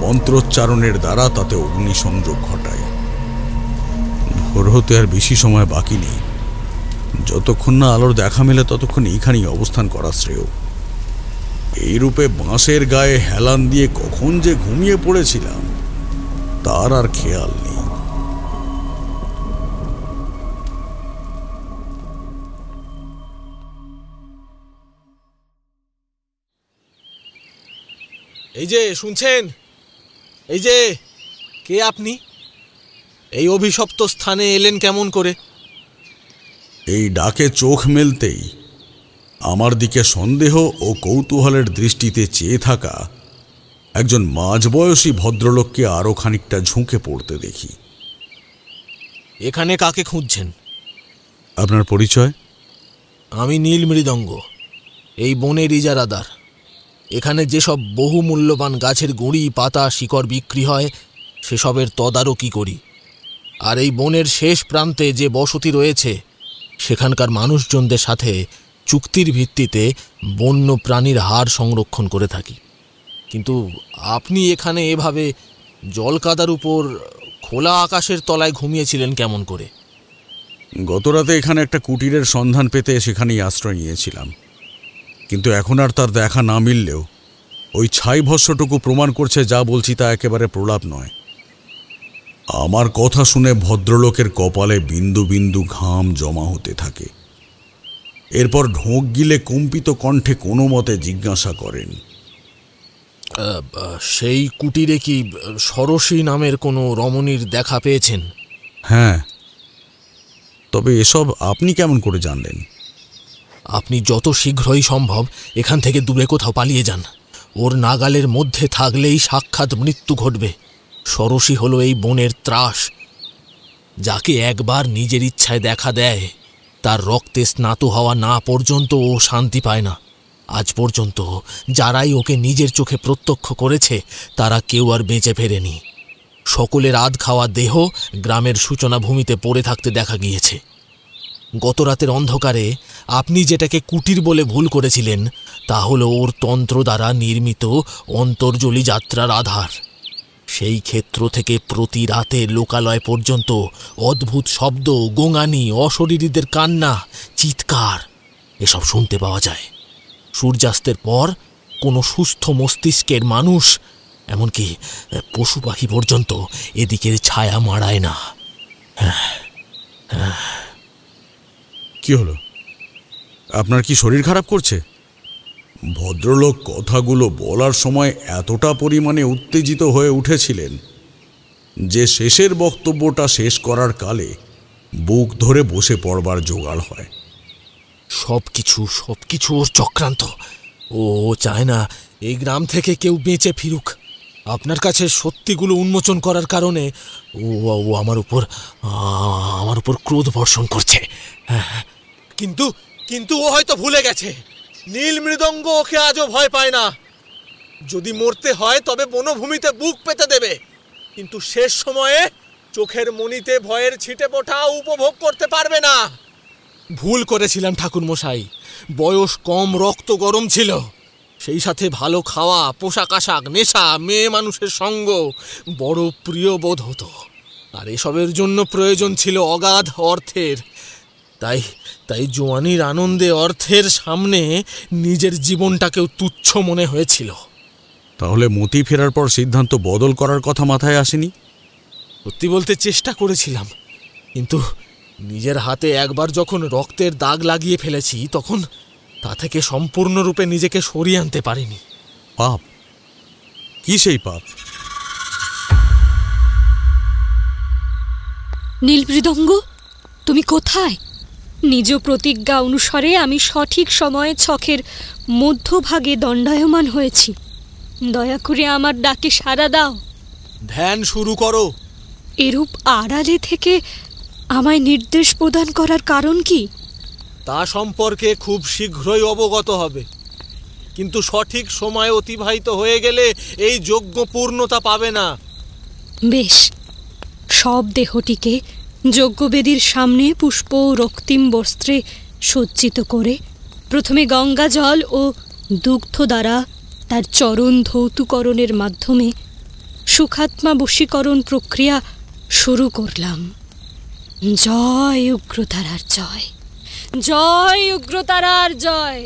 মন্ত্রোচ্চারণের দ্বারা তাতে অগ্নিসংযোগ ঘটায়। ভোর হতে আর বেশি সময় বাকি নেই। যতক্ষণ না আলোর দেখা মেলে ততক্ষণ এইখানেই অবস্থান করা শ্রেয়। এইরূপে বাঁশের গায়ে হেলান দিয়ে কখন যে ঘুমিয়ে পড়েছিলাম তার আর খেয়াল নেই। এই যে শুনছেন, এই যে কে আপনি? এই অভিশপ্ত স্থানে এলেন কেমন করে? এই ডাকে চোখ মেলতেই আমার দিকে সন্দেহ ও কৌতূহলের দৃষ্টিতে চেয়ে থাকা একজন মাঝবয়সী ভদ্রলোককে আরো খানিকটা ঝুঁকে পড়তে দেখি। এখানে কাকে খুঁজছেন? আপনার পরিচয়? আমি নীল মৃদঙ্গ, এই বনের ইজারাদার। এখানে যেসব বহু মূল্যবান গাছের গুঁড়ি, পাতা, শিকড় বিক্রি হয় সেসবের তদারকি করি। আর এই বনের শেষ প্রান্তে যে বসতি রয়েছে সেখানকার মানুষজনদের সাথে চুক্তির ভিত্তিতে বন্য প্রাণীর হাড় সংরক্ষণ করে থাকি। কিন্তু আপনি এখানে এভাবে জলকাদার উপর খোলা আকাশের তলায় ঘুমিয়েছিলেন কেমন করে? গতরাতে এখানে একটা কুটিরের সন্ধান পেতে সেখানেই আশ্রয় নিয়েছিলাম, কিন্তু এখন আর তার দেখা না মিললেও ওই ছাই ভস্যটুকু প্রমাণ করছে যা বলছি তা একেবারে প্রলাপ নয়। আমার কথা শুনে ভদ্রলোকের কপালে বিন্দু বিন্দু ঘাম জমা হতে থাকে। এরপর ঢোক গিলে কম্পিত কণ্ঠে কোনো মতে জিজ্ঞাসা করেন, সেই কুটিরে কি ষোড়শী নামের কোনো রমণীর দেখা পেয়েছেন? হ্যাঁ, তবে এসব আপনি কেমন করে জানলেন? আপনি যত শীঘ্রই সম্ভব এখান থেকে দূরে কোথাও পালিয়ে যান। ওর নাগালের মধ্যে থাকলেই সাক্ষাৎ মৃত্যু ঘটবে। ষোড়শী হলো এই বনের ত্রাস। যাকে একবার নিজের ইচ্ছায় দেখা দেয় তার রক্তে স্নাত হওয়া না পর্যন্ত ও শান্তি পায় না। আজ পর্যন্ত যারাই ওকে নিজের চোখে প্রত্যক্ষ করেছে তারা কেউ আর বেঁচে ফেরেনি। সকলের আধ খাওয়া দেহ গ্রামের সূচনা ভূমিতে পড়ে থাকতে দেখা গিয়েছে। গত রাতের অন্ধকারে আপনি যেটাকে কুটির বলে ভুল করেছিলেন তা হলো ওর তন্ত্র দ্বারা নির্মিত অন্তর্জলী যাত্রার আধার। সেই ক্ষেত্র থেকে প্রতি রাতে লোকালয় পর্যন্ত অদ্ভুত শব্দ, গোঙানি, অশরীরীদের কান্না, চিৎকার এসব শুনতে পাওয়া যায়। সূর্যাস্তের পর কোনো সুস্থ মস্তিষ্কের মানুষ, এমনকি পশু পাখি পর্যন্ত এদিকের ছায়া মাড়ায় না। কি হলো? আপনার কি শরীর খারাপ করছে? ভদ্রলোক কথাগুলো বলার সময় এতটা পরিমাণে উত্তেজিত হয়ে উঠেছিলেন যে শেষের বক্তব্যটা শেষ করার কালে বুক ধরে বসে পড়বার জোগাড় হয়। সবকিছু ওর চক্রান্ত। ও চায় না এই গ্রাম থেকে কেউ বেঁচে ফিরুক। আপনার কাছে সত্যিগুলো উন্মোচন করার কারণে ও আমার উপর ক্রোধ বর্ষণ করছে। কিন্তু ও হয়তো ভুলে গেছে নীল মৃদঙ্গ ওকে আজও ভয় পায় না। যদি মরতে হয় তবে বনভূমিতে বুক পেতে দেবে, কিন্তু শেষ সময়ে চোখের মণিতে ভয়ের ছিটে ফোঁটা উপভোগ করতে পারবে না। ভুল করেছিলাম ঠাকুর মশাই। বয়স কম, রক্ত গরম ছিল, সেই সাথে ভালো খাওয়া, পোশাক আশাক, নেশা, মেয়ে মানুষের সঙ্গ বড় প্রিয় বোধ হতো। আর এসবের জন্য প্রয়োজন ছিল অগাধ অর্থের। তাই জোয়ানির আনন্দে অর্থের সামনে নিজের জীবনটাকেও তুচ্ছ মনে হয়েছিল। তাহলে মতি ফেরার পর সিদ্ধান্ত বদল করার কথা মাথায় আসেনি? সত্যি বলতে চেষ্টা করেছিলাম, কিন্তু নিজের হাতে একবার যখন রক্তের দাগ লাগিয়ে ফেলেছি তখন তা থেকে সম্পূর্ণরূপে নিজেকে সরিয়ে আনতে পারিনি। পাপ? কি সেই পাপ? নীলমৃদঙ্গ, তুমি কোথায়? নিজ প্রতিজ্ঞা অনুসারে আমি সঠিক সময়ে ছকের মধ্যভাগে দণ্ডায়মান হয়েছি। দয়া করে আমার ডাকে সাড়া দাও। ধ্যান শুরু করো। এরূপ আড়ালে থেকে আমায় নির্দেশ প্রদান করার কারণ কি? তা সম্পর্কে খুব শীঘ্রই অবগত হবে, কিন্তু সঠিক সময় অতিবাহিত হয়ে গেলে এই যজ্ঞ পূর্ণতা পাবে না। বেশ, সব দেহটিকে যজ্ঞবেদীর সামনে পুষ্প ও রক্তিম বস্ত্রে সজ্জিত করে প্রথমে গঙ্গা জল ও দুগ্ধ দ্বারা তার চরণ ধৌতুকরণের মাধ্যমে সুখাত্মা বশীকরণ প্রক্রিয়া শুরু করলাম। জয় উগ্রতারার জয়, জয় উগ্রতারার জয়।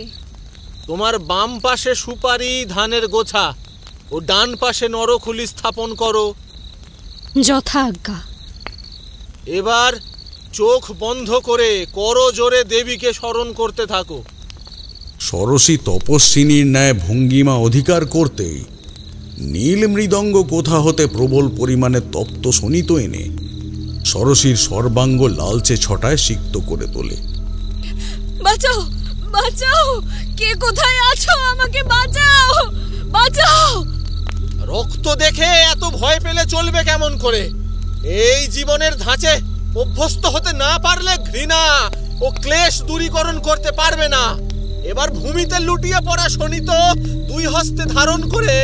তোমার বাম পাশে সুপারি ধানের গোছা ও ডান পাশে নরখুলি স্থাপন করো। যথা আজ্ঞা। এবার চোখ বন্ধ করে করজোরে দেবীকে স্মরণ করতে থাকো। ষোড়শী তপস্বিনীর ন্যায় ভঙ্গিমা অধিকার করতেই নীল মৃদঙ্গ কোথা হতে প্রবল পরিমাণে তপ্ত শোণিত এনে ষোড়শীর সর্বাঙ্গ লালচে ছটায় সিক্ত করে তোলে। বাঁচাও, বাঁচাও, কে কোথায় আছো? আমাকে বাঁচাও, বাঁচাও। রক্ত দেখে এত ভয় পেলে চলবে কেমন করে? এই জীবনের ধাঁচে অভ্যস্ত হতে না পারলে ঘৃণা ও ক্লেশ দূরীকরণ করতে পারবে না। এবার ভূমিতে লুটিয়ে পড়া শোণিত দুই হস্তে ধারণ করে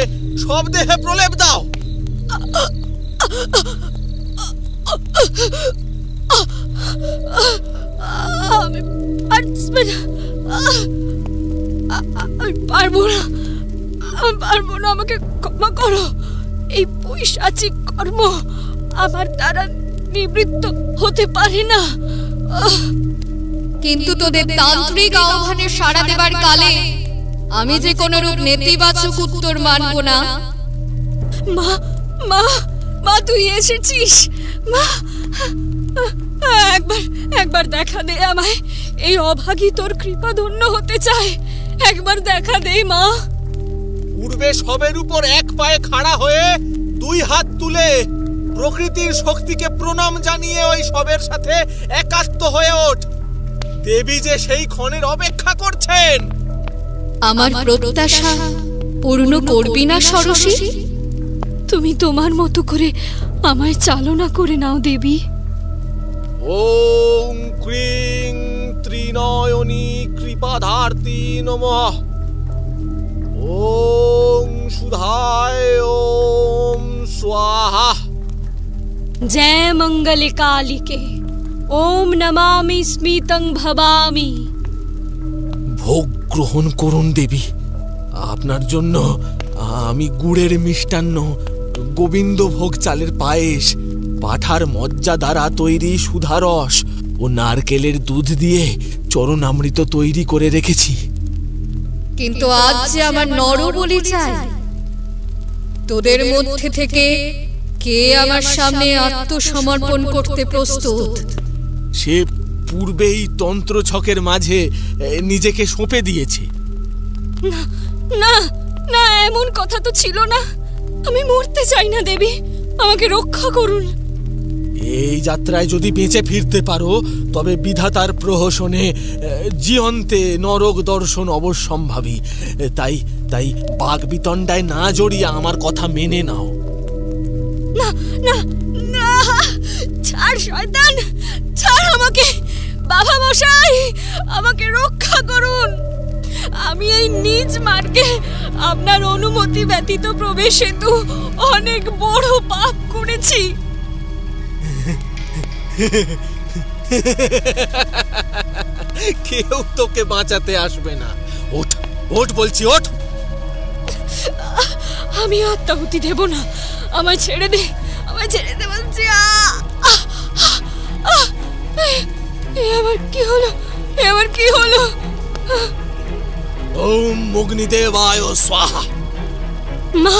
সব দেহে প্রলেপ দাও। আমি পারবো না, আমাকে ক্ষমা করো। এই পৈশাচিক কর্ম আমার দ্বারা নিবৃত্ত হতে পারে না। কিন্তু তোদের তান্ত্রিক আহ্বানে সাড়া দেবার কালে আমি যে কোনো রূপ নেতিবাচক উত্তর মানব না। মা, মা, মা, তুই এসেছিস? মা, একবার দেখা দে আমায়। এই অভাগী তোর কৃপা ধন্য হতে চায়। একবার দেখা দে মা। পূর্বে সবের উপর এক পায়ে খাড়া হয়ে দুই হাত তুলে প্রকৃতির শক্তিকে প্রণাম জানিয়ে ওই সবের সাথে একাত্ম হয়ে ওঠ। দেবী যে সেই ক্ষণের অপেক্ষা করছেন। আমার প্রত্যাশা পূর্ণ করবি না ষোড়শী? তুমি তোমার মতো করে আমায় চালনা করে নাও দেবী। ওম ক্রিং ত্রিনয়নী কৃপাধার্তি নমঃ। ওম সুধায় ওম স্বাহা। जय मंगल कालिके ওম নমামি স্মিতং ভবামি। ভোগ গ্রহণ করুন দেবী। আপনার জন্য আমি গুড়ের মিষ্টান্ন, গোবিন্দভোগ চালের পায়েস, পাঠার মজ্জা দ্বারা তৈরি সুধারস ও নারকেলের দুধ দিয়ে চরণামৃত তৈরি করে রেখেছি। কিন্তু আজ যে আমার নরবলি চাই। তোদের মধ্যে থেকে কে আমার সামনে আত্মসমর্পণ করতে প্রস্তুত? সে পূর্বেই তন্ত্র ছকের মাঝে নিজেকে সঁপে দিয়েছে। না না না, এমন কথা তো ছিল না। আমি মরতে চাই না দেবী, আমাকে রক্ষা করুন। এই যাত্রায় যদি বেঁচে ফিরতে পারো তবে বিধাতার প্রহসনে জীবন্তে নরক দর্শন অবশ্যম্ভাবী। তাই তাই বাঘ বিতণ্ডায় না জড়িয়ে আমার কথা মেনে নাও। না না না, ছাড় শয়তান, ছাড় আমাকে। বাবা মশাই, আমাকে রক্ষা করুন। আমি এই নিজ মার্গে আপনার অনুমতি ব্যতীত প্রবেশে তো অনেক বড় পাপ করেছি। কেউ তোকে বাঁচাতে আসবে না। ওঠ ওঠ বলছি, ওঠ। আমি আত্মাহুতি দেব না, আমায় ছেড়ে দে, আমায় ছেড়ে দে বলছি। এবার কি হলো, এবার কি হলো? ওম অগ্নিদেবায় স্বাহা। মা,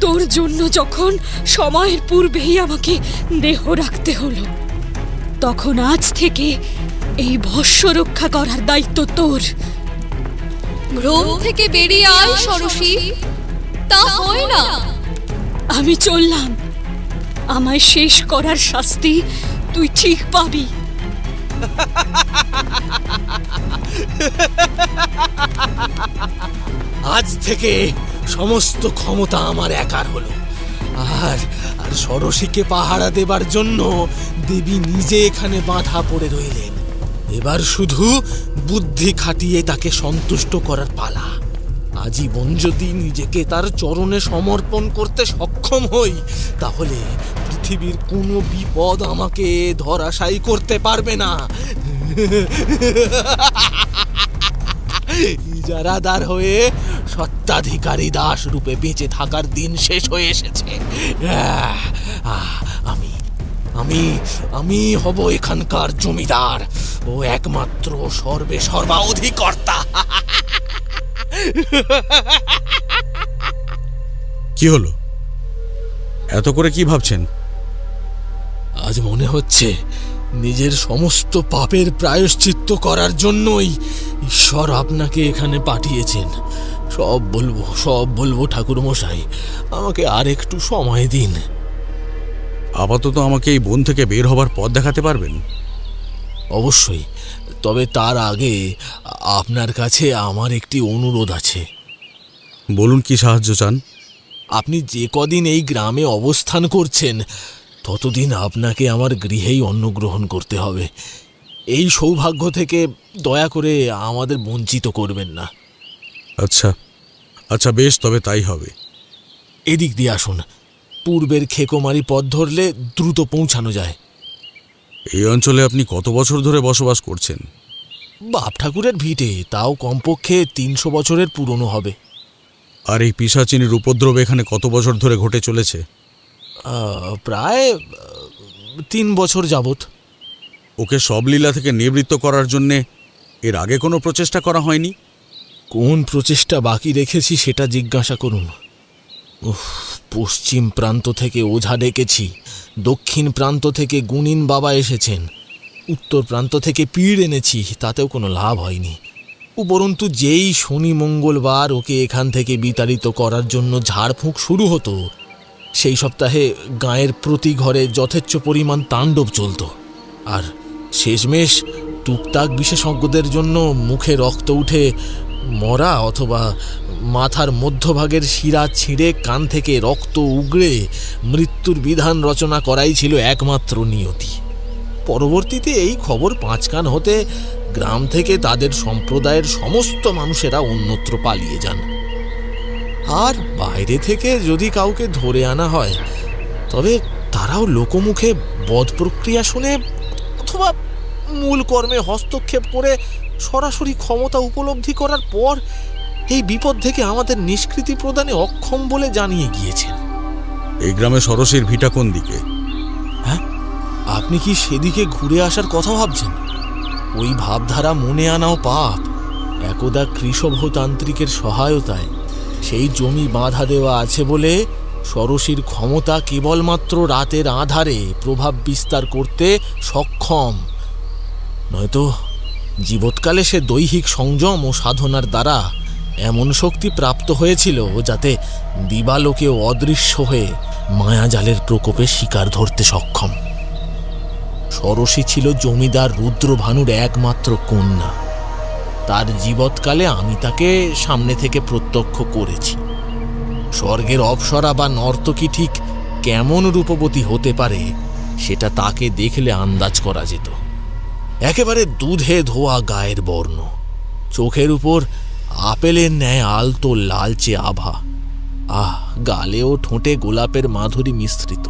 তোর জন্য যখন সময়ের পূর্বেই আমাকে দেহ রাখতে হলো, তখন আজ থেকে এই ভস্য রক্ষা করার দায়িত্ব তোর। ভ্রম থেকে বেরিয়ে আয় ষোড়শী, তা হয় না। আমি চললাম, আমায় শেষ করার শাস্তি তুই ঠিক পাবি। আজ থেকে সমস্ত ক্ষমতা আমার একার হলো। আর আর ষোড়শীকে পাহারা দেবার জন্য দেবী নিজে এখানে বাঁধা পড়ে রইলেন। এবার শুধু বুদ্ধি খাটিয়ে তাকে সন্তুষ্ট করার পালা। আজীবন যদি নিজেকে তার চরণে সমর্পণ করতে সক্ষম হই, তাহলে পৃথিবীর কোনো বিপদ আমাকে ধরাশায়ী করতে পারবে না। ইজারাদার হয়ে সত্ত্বাধিকারী দাস রূপে বেঁচে থাকার দিন শেষ হয়ে এসেছে। আমি আমি আমি হব এখানকার জমিদার ও একমাত্র সর্বে সর্বাধিকর্তা। কি হলো? এত করে কি ভাবছেন? আজ মনে হচ্ছে নিজের সমস্ত পাপের প্রায়শ্চিত্ত করার জন্যই ঈশ্বর আপনাকে এখানে পাঠিয়েছেন। সব বলবো ঠাকুর মশাই, আমাকে আর একটু সময় দিন। আপাতত আমাকে এই বন থেকে বের হবার পথ দেখাতে পারবেন? অবশ্যই, তবে তার আগে আপনার কাছে আমার একটি অনুরোধ আছে। বলুন, কি সাহায্য চান? আপনি যে কদিন এই গ্রামে অবস্থান করছেন ততদিন আপনাকে আমার গৃহেই অন্ন গ্রহণ করতে হবে। এই সৌভাগ্য থেকে দয়া করে আমাদের বঞ্চিত করবেন না। আচ্ছা আচ্ছা, বেশ, তবে তাই হবে। এদিক দিয়ে আসুন, পূর্বের খেকোমারি পথ ধরলে দ্রুত পৌঁছানো যায়। এই অঞ্চলে আপনি কত বছর ধরে বসবাস করছেন? বাপ ঠাকুরের ভিটে, তাও কমপক্ষে 300 বছরের পুরনো হবে। আর এই পিশাচিনীর উপদ্রব এখানে কত বছর ধরে ঘটে চলেছে? প্রায় 3 বছর যাবত। ওকে সব লীলা থেকে নিবৃত্ত করার জন্যে এর আগে কোনো প্রচেষ্টা করা হয়নি? কোন প্রচেষ্টা বাকি রেখেছি সেটা জিজ্ঞাসা করুন। পশ্চিম প্রান্ত থেকে ওঝা ডেকেছি, দক্ষিণ প্রান্ত থেকে গুণিন বাবা এসেছেন, উত্তর প্রান্ত থেকে পীড় এনেছি, তাতেও কোনো লাভ হয়নি। উপরন্তু যেই শনি মঙ্গলবার ওকে এখান থেকে বিতাড়িত করার জন্য ঝাড়ফুঁক শুরু হতো, সেই সপ্তাহে গাঁয়ের প্রতি ঘরে যথেচ্ছ পরিমাণ তাণ্ডব চলত। আর শেষমেশ টুকটাক বিশেষজ্ঞদের জন্য মুখে রক্ত উঠে মরা অথবা মাথার মধ্যভাগের শিরা ছিঁড়ে কান থেকে রক্ত উগড়ে মৃত্যুর বিধান রচনা করাই ছিল একমাত্র নিয়তি। পরবর্তীতে এই খবর 5 কান হতে গ্রাম থেকে তাদের সম্প্রদায়ের সমস্ত মানুষেরা অন্যত্র পালিয়ে যান। আর বাইরে থেকে যদি কাউকে ধরে আনা হয়, তবে তারাও লোকমুখে বধ প্রক্রিয়া শুনে অথবা মূল কর্মে হস্তক্ষেপ করে সরাসরি ক্ষমতা উপলব্ধি করার পর এই বিপদ থেকে আমাদের নিষ্কৃতি প্রদানে অক্ষম বলে জানিয়ে গিয়েছেন। এই গ্রামে ষোড়শীর ভিটা কোন দিকে? হ্যাঁ, আপনি কি সেদিকে ঘুরে আসার কথা ভাবছেন? ওই ভাবধারা মনে আনাও পাপ। একদা কৃষভতান্ত্রিকের সহায়তায় সেই জমি বাঁধা দেওয়া আছে বলে ষোড়শীর ক্ষমতা কেবলমাত্র রাতের আঁধারে প্রভাব বিস্তার করতে সক্ষম। নয়তো জীবৎকালে সে দৈহিক সংযম ও সাধনার দ্বারা এমন শক্তি প্রাপ্ত হয়েছিল যাতে দিবালোকেও অদৃশ্য হয়ে মায়াজালের প্রকোপে শিকার ধরতে সক্ষম। ষোড়শী ছিল জমিদার রুদ্রভানুর একমাত্র কন্যা। তার জীবৎকালে আমি তাকে সামনে থেকে প্রত্যক্ষ করেছি। স্বর্গের অপ্সরা বা নর্তকী ঠিক কেমন রূপবতী হতে পারে সেটা তাকে দেখলে আন্দাজ করা যেত। একেবারে দুধে ধোয়া গায়ের বর্ণ, চোখের উপর আপেলের ন্যায় আলতো লালচে আভা, গালে ও ঠোঁটে গোলাপের মাধুরী মিশ্রিত,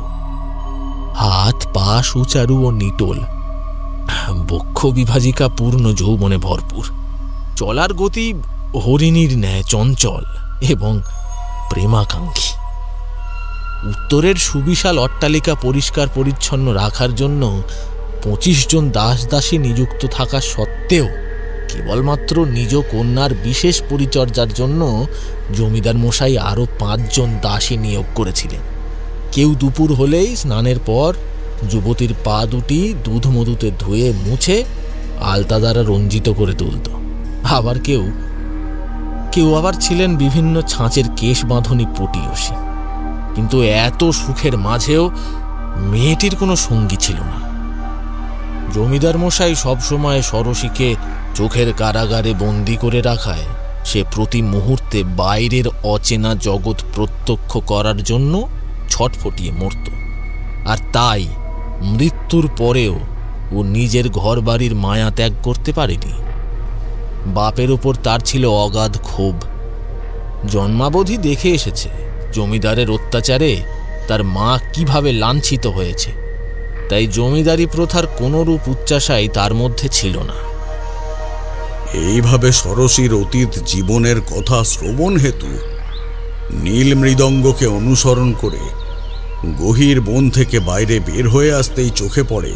হাত পা সুচারু ও নিটোল, বক্ষ বিভাজিকা পূর্ণ যৌবনে ভরপুর, চলার গতি হরিণীর ন্যায় চঞ্চল এবং প্রেমাকাঙ্ক্ষী। উত্তরের সুবিশাল অট্টালিকা পরিষ্কার পরিচ্ছন্ন রাখার জন্য 25 জন দাস দাসী নিযুক্ত থাকা সত্ত্বেও কেবলমাত্র নিজ কন্যার বিশেষ পরিচর্যার জন্য জমিদার মশাই আরও 5 জন দাসী নিয়োগ করেছিলেন। কেউ দুপুর হলেই স্নানের পর যুবতীর পা দুটি দুধ মধুতে ধুয়ে মুছে আলতা দ্বারা রঞ্জিত করে তুলত। আবার কেউ আবার ছিলেন বিভিন্ন ছাঁচের কেশ বাঁধনি পটিয়সী। কিন্তু এত সুখের মাঝেও মেয়েটির কোনো সঙ্গী ছিল না। জমিদার মশাই সবসময় ষোড়শীকে চোখের কারাগারে বন্দি করে রাখায় সে প্রতি মুহূর্তে বাইরের অচেনা জগৎ প্রত্যক্ষ করার জন্য ছটফটিয়ে মরত। আর তাই মৃত্যুর পরেও ও নিজের ঘর বাড়ির মায়া ত্যাগ করতে পারেনি। বাপের উপর তার ছিল অগাধ ক্ষোভ। জন্মাবধি দেখে এসেছে জমিদারের অত্যাচারে তার মা কিভাবে লাঞ্ছিত হয়েছে, তাই জমিদারি প্রথার কোনরূপ উচ্চাশাই তার মধ্যে ছিল না। এইভাবে ষোড়শীর অতীত জীবনের কথা শ্রবণ হেতু নীল মৃদঙ্গকে অনুসরণ করে গহীর বন থেকে বাইরে বের হয়ে আসতেই চোখে পড়ে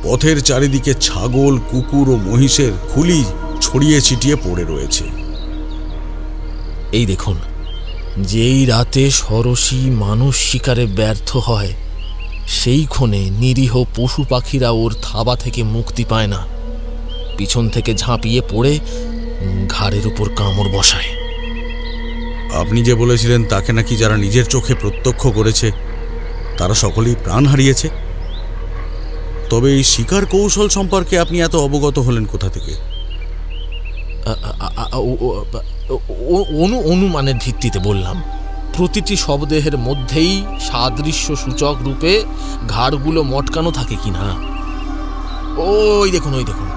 পথের চারিদিকে ছাগল, কুকুর ও মহিষের খুলি ছড়িয়ে ছিটিয়ে পড়ে রয়েছে। এই দেখুন, যেই রাতে ষোড়শী মানুষ শিকারে ব্যর্থ হয় সেই ক্ষণে নিরীহ পশু পাখিরা ওর থাবা থেকে মুক্তি পায় না, পিছন থেকে ঝাঁপিয়ে পড়ে ঘাড়ের উপর কামড় বসায়। আপনি যে বলেছিলেন তাকে নাকি যারা নিজের চোখে প্রত্যক্ষ করেছে তারা সকলেই প্রাণ হারিয়েছে, তবে এই শিকার কৌশল সম্পর্কে আপনি এত অবগত হলেন কোথা থেকে? অনুমানের ভিত্তিতে বললাম। প্রতিটি শবদেহের মধ্যেই সাদৃশ্য সূচক রূপে ঘাড়গুলো মটকানো থাকে কিনা। ওই দেখুন,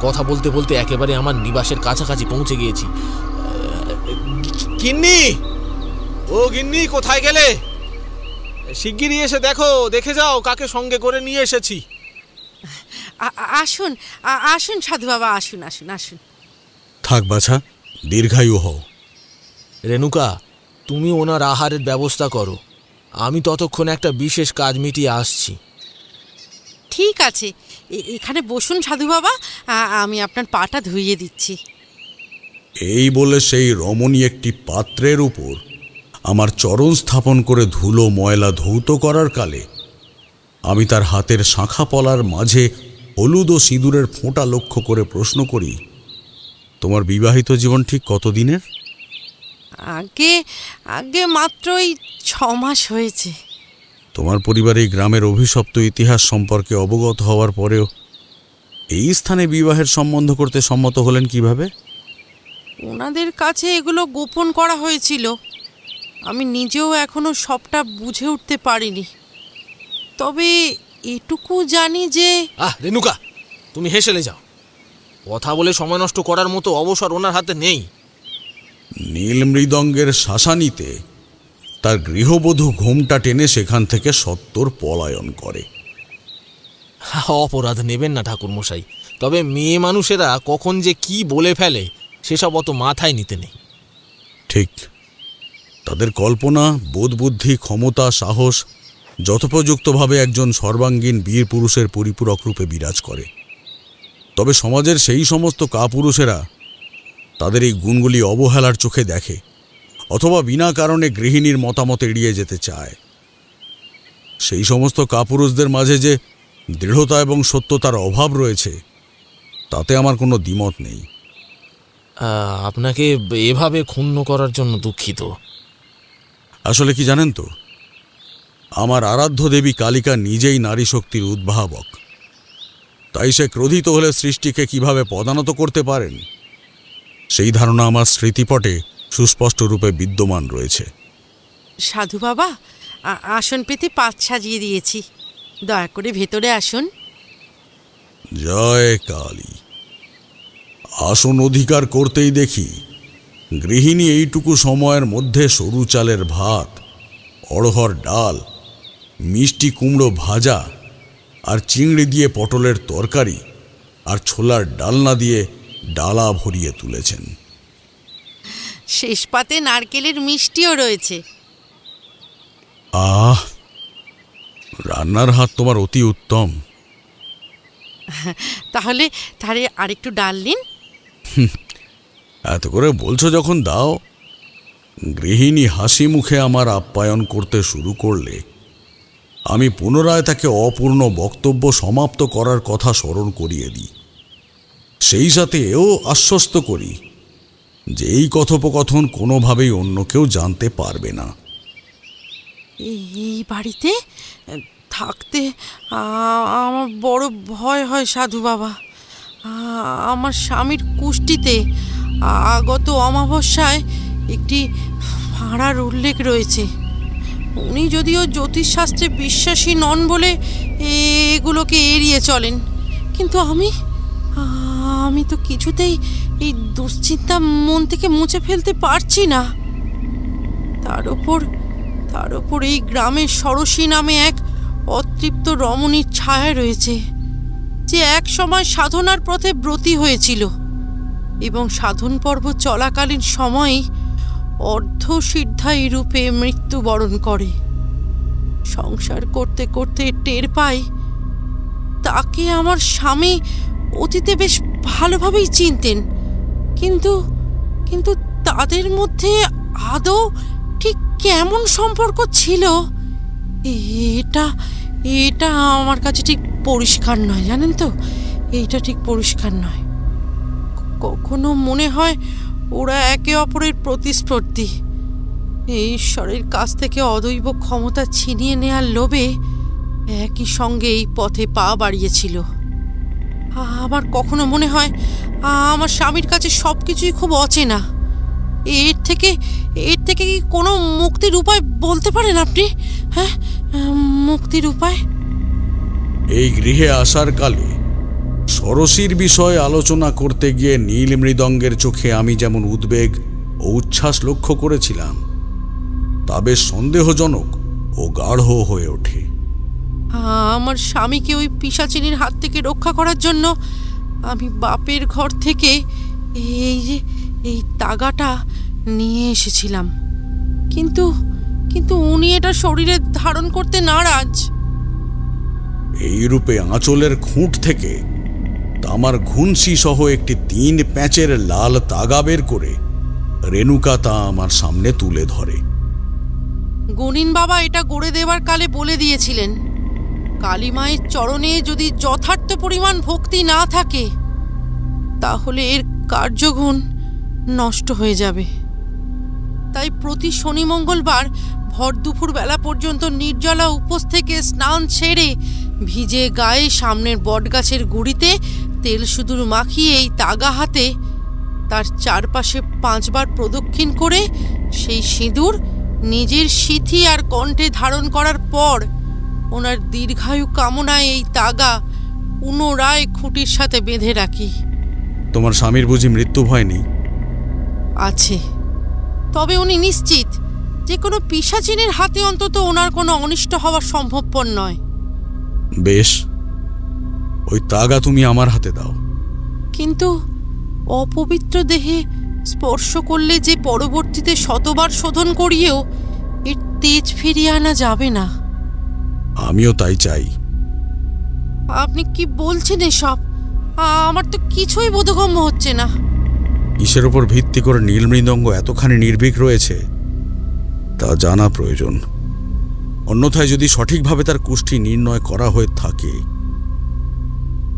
কথা বলতে বলতে একেবারে আমার নিবাসের কাছাকাছি পৌঁছে গিয়েছি। গিন্নি, ও গিন্নি, কোথায় গেলে? শিগগিরই এসে দেখে যাও কাকে সঙ্গে করে নিয়ে এসেছি। আসুন আসুন সাধু বাবা, আসুন আসুন আসুন। থাক বাছা, দীর্ঘায়ু হও। রেণুকা, তুমি ওনার আহারের ব্যবস্থা করো, আমি ততক্ষণ একটা বিশেষ কাজ মিটিয়ে আসছি। ঠিক আছে, এখানে বসুন সাধু বাবা, আমি আপনার পাটা ধুইয়ে দিচ্ছি। এই বলে সেই রমণী একটি পাত্রের উপর আমার চরণ স্থাপন করে ধুলো ময়লা ধৌত করার কালে আমি তার হাতের শাঁখা পলার মাঝে হলুদ ও সিঁদুরের ফোঁটা লক্ষ্য করে প্রশ্ন করি, তোমার বিবাহিত জীবন ঠিক কতদিনের? আগে মাত্রই 6 মাস হয়েছে। তোমার পরিবার এই গ্রামের অভিশপ্ত ইতিহাস সম্পর্কে অবগত হওয়ার পরেও এই স্থানে বিবাহের সম্বন্ধ করতে সম্মত হলেন কিভাবে? ওনাদের কাছে এগুলো গোপন করা হয়েছিল। আমি নিজেও এখনো সবটা বুঝে উঠতে পারিনি, তবে এটুকু জানি যে... রেণুকা, তুমি হেসেলে যাও। কথা বলে সময় নষ্ট করার মতো অবসর ওনার হাতে নেই। নীল মৃদঙ্গের শাসানিতে তার গৃহবধূ ঘোমটা টেনে সেখান থেকে সত্বর পলায়ন করে। অপরাধ নেবেন না ঠাকুরমশাই, তবে মেয়ে মানুষেরা কখন যে কি বলে ফেলে সেসব অত মাথায় নিতে নেই। ঠিক, তাদের কল্পনা, বোধবুদ্ধি, ক্ষমতা, সাহস যথোপযুক্তভাবে একজন সর্বাঙ্গীন বীর পুরুষের পরিপূরক রূপে বিরাজ করে। তবে সমাজের সেই সমস্ত কাপুরুষেরা তাদের এই গুণগুলি অবহেলার চোখে দেখে, অথবা বিনা কারণে গৃহিণীর মতামত এড়িয়ে যেতে চায়। সেই সমস্ত কাপুরুষদের মাঝে যে দৃঢ়তা এবং সত্যতার অভাব রয়েছে তাতে আমার কোনো দ্বিমত নেই। আপনাকে এভাবে ক্ষুণ্ণ করার জন্য দুঃখিত। আসলে কি জানেন তো, আমার আরাধ্য দেবী কালিকা নিজেই নারী শক্তির উদ্ভাবক। তাই সে ক্রোধিত হলে সৃষ্টিকে কিভাবে পদানত করতে পারেন সেই ধারণা আমার স্মৃতিপটে সুস্পষ্ট রূপে বিদ্যমান রয়েছে। সাধু বাবা, আসন পেতে পাত সাজিয়ে দিয়েছি, দয়া করে ভেতরে আসুন। জয় কালী। আসন অধিকার করতেই দেখি গৃহিণী এইটুকু সময়ের মধ্যে সরু চালের ভাত, অড়হর ডাল, মিষ্টি কুমড়ো ভাজা আর চিংড়ি দিয়ে পটলের তরকারি আর ছোলার ডালনা দিয়ে ডালা ভরিয়ে তুলেছেন। শেষ পাতে নারকেলের মিষ্টিও রয়েছে। আহ, রান্নার হাত তোমার অতি উত্তম। তাহলে আরেকটু ডাল নিন। এত করে বলছো যখন দাও। গৃহিণী হাসি মুখে আমার আপ্যায়ন করতে শুরু করলে আমি পুনরায় তাকে অপূর্ণ বক্তব্য সমাপ্ত করার কথা স্মরণ করিয়ে দিই। সেই সাথে এও আশ্বস্ত করি যে এই কথোপকথন কোনোভাবেই অন্য কেউ জানতে পারবে না। এই বাড়িতে থাকতে আমার বড় ভয় হয় সাধু বাবা। আমার স্বামীর কুষ্টিতে আগত অমাবস্যায় একটি ভাড়ার উল্লেখ রয়েছে। উনি যদিও জ্যোতিষশাস্ত্রে বিশ্বাসী নন বলে এগুলোকে এড়িয়ে চলেন, কিন্তু আমি তো কিছুতেই এই দুশ্চিন্তা মন থেকে মুছে ফেলতে পারছি না। তার উপর এই গ্রামের ষোড়শী নামে এক অতৃপ্ত রমণীর ছায়া রয়েছে, যে এক সময় সাধনার পথে ব্রতী হয়েছিল এবং সাধন পর্ব চলাকালীন সময়ই অর্ধসিদ্ধায়ী রূপে মৃত্যুবরণ করে। সংসার করতে করতে টের পাই তাকে আমার স্বামী অতীতে বেশ ভালোভাবেই চিনতেন, কিন্তু তাদের মধ্যে আদৌ ঠিক কেমন সম্পর্ক ছিল এটা আমার কাছে ঠিক পরিষ্কার নয়, জানেন তো। এইটা ঠিক পরিষ্কার নয়। কখনো মনে হয় ওরা একে অপরের প্রতিস্পর্ধী, ঈশ্বরের কাছ থেকে অদৈব ক্ষমতা ছিনিয়ে নেয়ার লোভে একই সঙ্গে এই পথে পা বাড়িয়েছিল। আবার কখনো মনে হয় আমার স্বামীর কাছে সব কিছুই খুব অচেনা। এর থেকে কি কোনো মুক্তির উপায় বলতে পারেন আপনি? হ্যাঁ, মুক্তির উপায়? এই গৃহে আসার কালে ষোড়শীর বিষয়ে আলোচনা করতে গিয়ে নীল মৃদঙ্গের চোখে আমি যেমন উদ্বেগ ও উচ্ছ্বাস লক্ষ্য করেছিলাম, তা বেশ সন্দেহজনক ও গাঢ় হয়ে ওঠে। আমার স্বামীকে ওই পিশাচিনীর হাত থেকে রক্ষা করার জন্য আমি বাপের ঘর থেকে এই তাগাটা নিয়ে এসেছিলাম, কিন্তু উনি এটা শরীরে ধারণ করতে নারাজ। এই রূপে আঁচলের খুঁট থেকে তামার ঘুনসি সহ একটি 3 প্যাঁচের লাল তাগা বের করে রেণুকা তা আমার সামনে তুলে ধরে। গণিন বাবা এটা গড়ে দেবার কালে বলে দিয়েছিলেন, কালী মায়ের চরণে যদি যথার্থ পরিমাণ ভক্তি না থাকে তাহলে এর কার্যগুণ নষ্ট হয়ে যাবে। তাই প্রতি শনি মঙ্গলবার ভর দুপুর বেলা পর্যন্ত নির্জলা উপোস থেকে স্নান সেরে ভিজে গায়ে সামনের বটগাছের গুড়িতে তেল সিঁদুর মাখিয়ে এই তাগা হাতে তার চারপাশে 5 বার প্রদক্ষিণ করে সেই সিঁদুর নিজের সিথি আর কণ্ঠে ধারণ করার পর ওনার দীর্ঘায়ু কামনায় এই তাগা পুনরায় খুঁটির সাথে বেঁধে রাখি। তোমার স্বামীর বুঝি মৃত্যু ভয় নেই? আছে, তবে উনি নিশ্চিত যে কোনো পিশাচিনীর হাতে অন্তত ওনার কোনো অনিষ্ট হওয়া সম্ভবপর নয়। বেশ, ওই তাগা তুমি আমার হাতে দাও। কিন্তু অপবিত্র দেহে স্পর্শ করলে যে পরবর্তীতে শতবার শোধন করিয়েও এর তেজ ফিরিয়ে আনা যাবে না। আমিও তাই চাই। আপনি কি বলছেন এসব? আমার তো কিছুই বোধগম্য হচ্ছে না। কিসের ওপর ভিত্তি করে নীল মৃদঙ্গ এতখানি নির্ভীক রয়েছে তা জানা প্রয়োজন। অন্যথায় যদি সঠিকভাবে তার কুষ্ঠি নির্ণয় করা হয়ে থাকে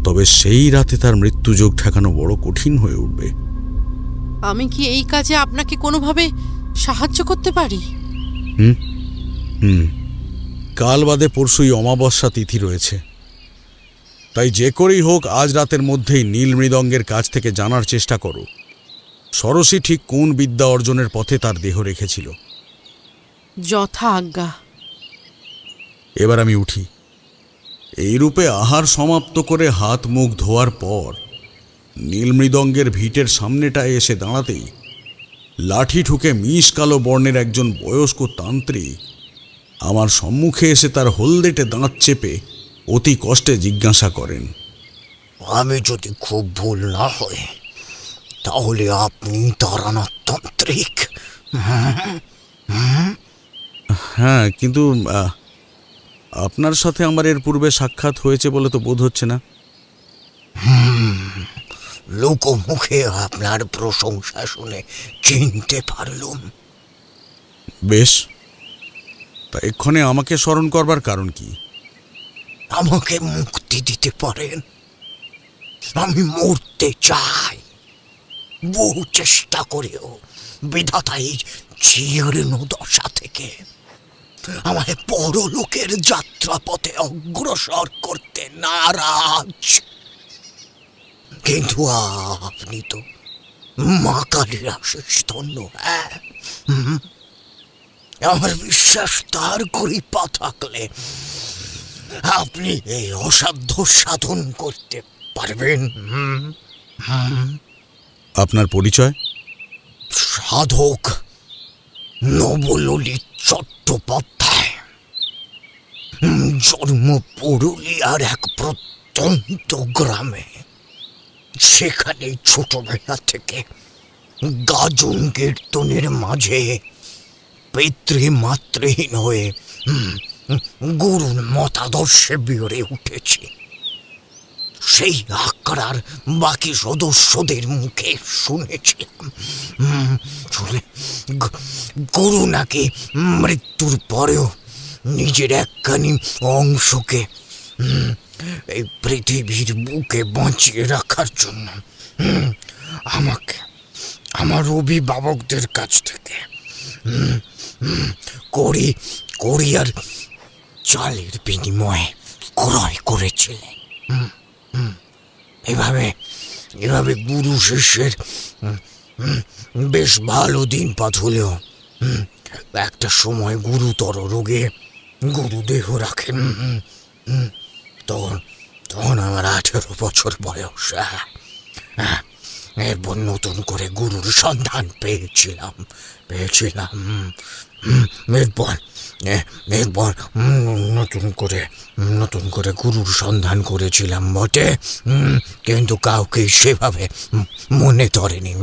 তবে সেই রাতে তার মৃত্যুযোগ ঠেকানো বড় কঠিন হয়ে উঠবে। আমি কি এই কাজে আপনাকে কোনোভাবে সাহায্য করতে পারি? কাল বাদে পরশুই অমাবস্যা তিথি রয়েছে, তাই যে করেই হোক আজ রাতের মধ্যেই নীল মৃদঙ্গের কাছ থেকে জানার চেষ্টা করো ষোড়শী ঠিক কোন বিদ্যা অর্জনের পথে তার দেহ রেখেছিল। যথা আজ্ঞা। এবার আমি উঠি। এইরূপে আহার সমাপ্ত করে হাত মুখ ধোয়ার পর নীল মৃদঙ্গের ভিটের সামনেটায় এসে দাঁড়াতেই লাঠি ঠুকে মিশ কালো বর্ণের একজন বয়স্ক তান্ত্রিক আমার সম্মুখে এসে তার হলদেটে দাঁত চেপে অতি কষ্টে জিজ্ঞাসা করেন, আমি যদি খুব ভুল না হয় তাহলে আপনি তারানাথ তান্ত্রিক? হ্যাঁ, কিন্তু আপনার সাথে আমার এর পূর্বে সাক্ষাৎ হয়েছে বলে তো বোধ হচ্ছে না। লোকমুখে আপনার প্রশংসা শুনে চিনতে পারলুম। বেশ, তা এক্ষণে আমাকে স্মরণ করবার কারণ কি? আমাকে মুক্তি দিতে পারেন? আমি মরতে চাই। বহু চেষ্টা করেও বিধাতা এই জীর্ণ দশা থেকে আমায় পরলোকের যাত্রাপথে অগ্রসর করতে নারাজ। কিন্তু আপনি তো মা কালীর আশীষ ধন্য। হ্যাঁ, আমার বিশ্বাস তার কৃপা থাকলে আপনি এই অসাধ্য সাধন করতে পারবেন। আপনার পরিচয়? সাধক নবললিত চট্টোপাধ্যায়। জন্ম পুরুলিয়ার এক প্রত্যন্ত গ্রামে। সেখানে ছোটবেলা থেকে গাজন কীর্তনের মাঝে পিতৃমাতৃহীন হয়ে গুরুর মতাদর্শে বেড়ে উঠেছি। সেই আখড়ার বাকি সদস্যদের মুখে শুনেছিলাম গুরু নাকি মৃত্যুর পরেও নিজের একখানি অংশকে এই পৃথিবীর বুকে বাঁচিয়ে রাখার জন্য আমাকে আমার অভিভাবকদের কাছ থেকে কড়ি আর চালের বিনিময়ে ক্রয় করেছিলেন। এভাবে গুরু শিষ্যের বেশ ভালো দিনপাত হলেও একটা সময় গুরুতর রোগে গুরু দেহ রাখেন। তখন আমার 18 বছর বয়স। এরপর নতুন করে গুরুর সন্ধান পেয়েছিলাম। এরপর নতুন করে গুরুর সন্ধান করেছিলাম বটে, কিন্তু কাউকে সেভাবে মনে ধরেনি।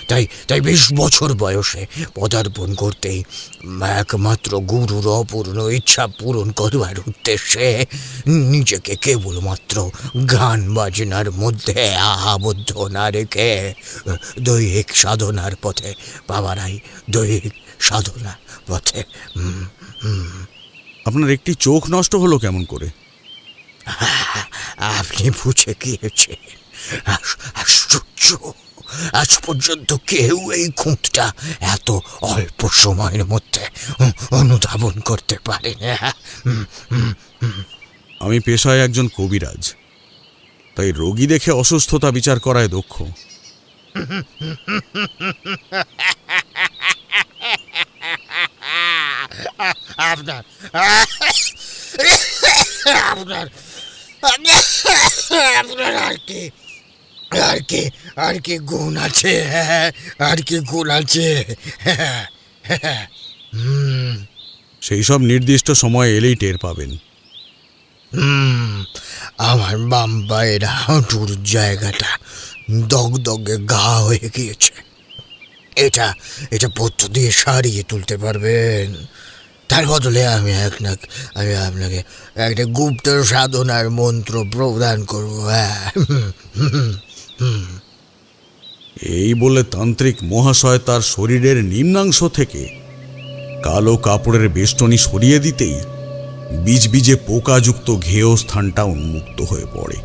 তাই 20 বছর বয়সে পদার্পণ করতেই একমাত্র গুরুর অপূর্ণ ইচ্ছা পূরণ করবার উদ্দেশ্যে নিজেকে কেবলমাত্র গান বাজনার মধ্যে আবদ্ধ না রেখে দৈহিক সাধনার পথে বাবারাই দৈহিক সাধনার পথে। আপনার একটি চোখ নষ্ট হলো কেমন করে? আপনি বুঝে গিয়েছেন। আশ্চর্য, আজ পর্যন্ত কেউ এই খুঁতটা এত অল্প সময়ের মধ্যে অনুধাবন করতে পারেনি। আমি পেশায় একজন কবিরাজ, তাই রোগী দেখে অসুস্থতা বিচার করায় দক্ষ। আপনার আর কি গুণ আছে? আর কি গুণ আছে? সেই সব নির্দিষ্ট সময় এলেই টের পাবেন। আমার বাম পায়ের হাঁটুর জায়গাটা দগদগে ঘা হয়ে গিয়েছে। এটা এটা পথ্য দিয়ে সারিয়ে তুলতে পারবেন? তার বদলে আমি আপনাকে একটা গুপ্ত সাধনার মন্ত্র প্রদান করব। এই বলে তান্ত্রিক মহাশয় তার শরীরের নিম্নাংশ থেকে কালো কাপড়ের বেষ্টনী সরিয়ে দিতেই বীজে পোকাযুক্ত ঘেয় স্থানটা উন্মুক্ত হয়ে পড়ে।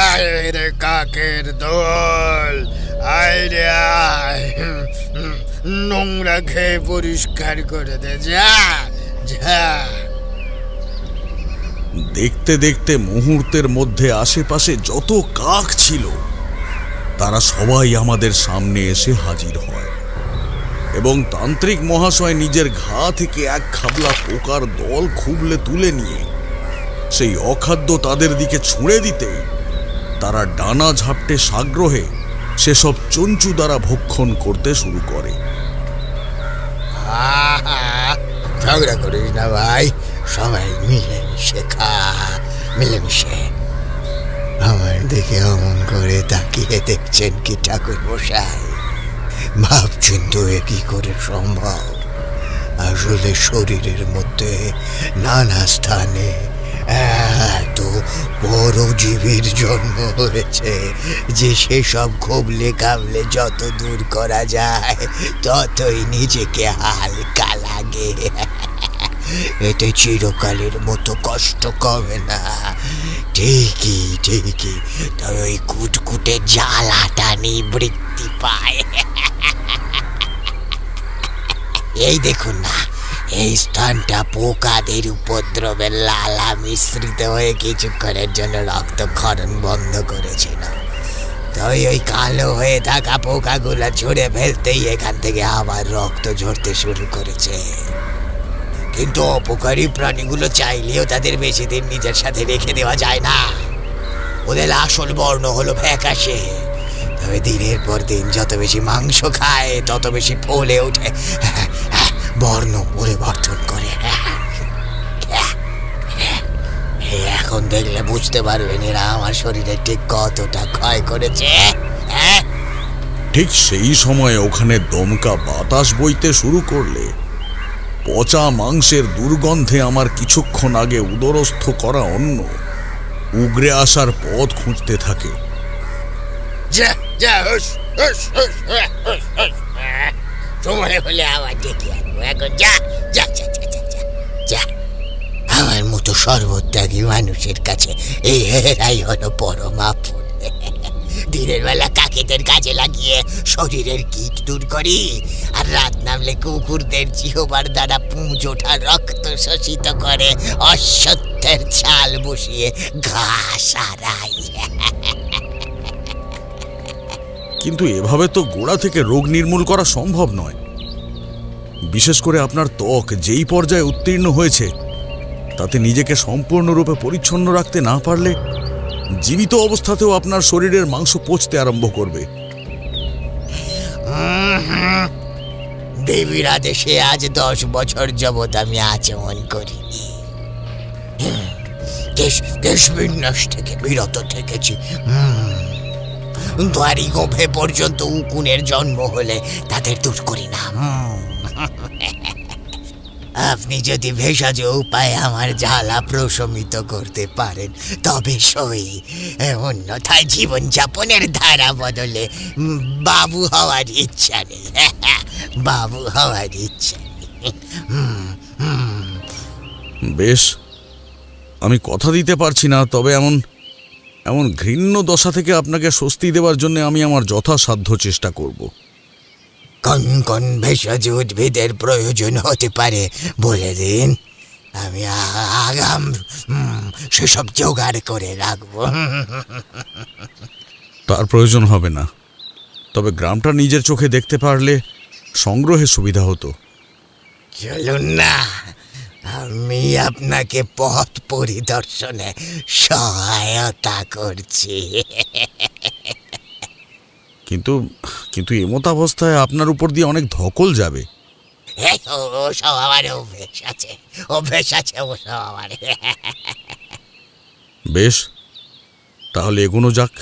আরে কাকের দল, আরে আয়, নোংরা খেয়ে পরিষ্কার করে দে, যা যা। দেখতে দেখতে মুহূর্তের মধ্যে আশেপাশে যত কাক ছিল তারা সবাই আমাদের সামনে এসে হাজির হয় এবং তান্ত্রিক মহাশয় নিজের ঘা থেকে এক খাবলা পোকার দল খুবলে তুলে নিয়ে সেই অখাদ্য তাদের দিকে ছুঁড়ে দিতে তারা ডানা ঝাপটে সাগ্রহে সেসব চঞ্চু দ্বারা ভক্ষণ করতে শুরু করে। ঝগড়া করিস না ভাই, সবাই মিলেমিশে খা, মিলেমিশে। আমার দিকে অমন করে তাকিয়ে দেখছেন কি ঠাকুর মশাই? ভাবছেন তো এ কি করে সম্ভব? আসলে শরীরের মধ্যে নানা স্থানে এত বড় জীবের জন্ম হয়েছে যে সেসব খুবলে কাবলে যত দূর করা যায় ততই নিজেকে হালকা লাগে। এতে চিরকালের মতো কষ্ট কমে না, ঠিকই, তবে ওই কুটকুটে জ্বালাটা নিবৃত্তি পায়। এই দেখুন না, এই স্থানটা পোকাদের উপদ্রবে লালা মিশ্রিত হয়ে কিছুক্ষণের জন্য রক্তক্ষরণ বন্ধ করেছিল। তবে ওই কালো হয়ে থাকা পোকাগুলো ছুঁড়ে ফেলতেই এখান থেকে আবার রক্ত ঝরতে শুরু করেছে। কিন্তু অপকারী প্রাণীগুলো চাইলেও তাদের বেশি দিন নিজের সাথে রেখে দেওয়া যায় না। ওদের আসল বর্ণ হলো ফ্যাকাশে, তবে দিনের পর দিন যত বেশি মাংস খায় তত বেশি ফলে ওঠে, বর্ণ পরিবর্তন করে। এখন দেখলে বুঝতে পারবেন এরা আমার শরীরে ঠিক কতটা ক্ষয় করেছে। ঠিক সেই সময় ওখানে দমকা বাতাস বইতে শুরু করলে পচা মাংসের দুর্গন্ধে আমার কিছুক্ষণ আগে উদরস্থ করা অন্ন উগরে আসার পথ খুঁজতে থাকে। সময় হলে আবার ডেকে আনবো, এখন যা যা যা যা। আমার মতো সর্বত্যাগী মানুষের কাছে এই হেরাই হলো পরম আপন। দিনের বেলা কাকেদের কাজে লাগিয়ে শরীরের কীট দূর করি, আর রাত নামলে কুকুরদের জিহবার দ্বারা পুঁজ ওঠা রক্ত শোষিত করে অশ্বত্থের ছাল বসিয়ে ঘাস হারাই। কিন্তু এভাবে তো গোড়া থেকে রোগ নির্মূল করা সম্ভব নয়। বিশেষ করে আপনার ত্বক যেই পর্যায়ে উত্তীর্ণ হয়েছে তাতে নিজেকে সম্পূর্ণরূপে পরিচ্ছন্ন রাখতে না পারলে জীবিত অবস্থাতেও আপনার শরীরের মাংস পচতে আরম্ভ করবে। দেবীর আদেশে আজ 10 বছর যাবৎ আমি আচমন করিনি, দেশ বিন্যাস থেকে বিরত থেকেছি। দ্বারি গোফে পর্যন্ত উকুনের জন্ম হলে তাদের দূর করি না। আপনি যদি ভেষজ উপায়ে আমার জ্বালা প্রশমিত করতে পারেন তবে সই, অন্যথায় জীবনযাপনের ধারা বদলে বাবু হওয়ার ইচ্ছা নেই, বাবু হওয়ার ইচ্ছা নেই। বেশ, আমি কথা দিতে পারছি না, তবে এমন ঘৃণ্য দশা থেকে আপনাকে স্বস্তি দেওয়ার জন্য আমি আমার যথাসাধ্য চেষ্টা করব। কোন কোন ভেষজ উদ্ভিদের প্রয়োজন হতে পারে বলে দিন, আমি আগাম সেসব জোগাড় করে রাখবো। তার প্রয়োজন হবে না, তবে গ্রামটা নিজের চোখে দেখতে পারলে সংগ্রহে সুবিধা হতো। চলুন না, আমি আপনাকে পথ পরিদর্শনে সহায়তা করছি। কিন্তু এমতাবস্থায় আপনার উপর দিয়ে অনেক ধকল যাবে। ওসব আমার অভ্যেস আছে ওসব আমার। বেশ, তাহলে এগোনো যাক।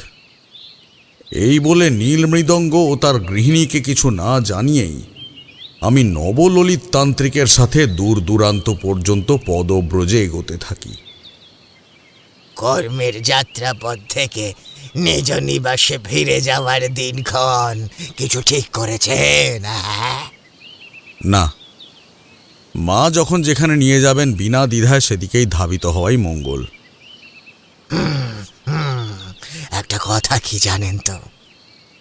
এই বলে নীল মৃদঙ্গ ও তার গৃহিণীকে কিছু না জানিয়েই আমি নবললিত তান্ত্রিকের সাথে দূর দূরান্ত পর্যন্ত পদব্রজে এগোতে থাকি। কর্মের যাত্রাপথ থেকে নিজ নিবাসে ফিরে যাওয়ার দিনক্ষণ কিছু ঠিক করেছেন? না, মা যখন যেখানে নিয়ে যাবেন বিনা দ্বিধায় সেদিকেই ধাবিত হওয়াই মঙ্গল। একটা কথা কি জানেন তো,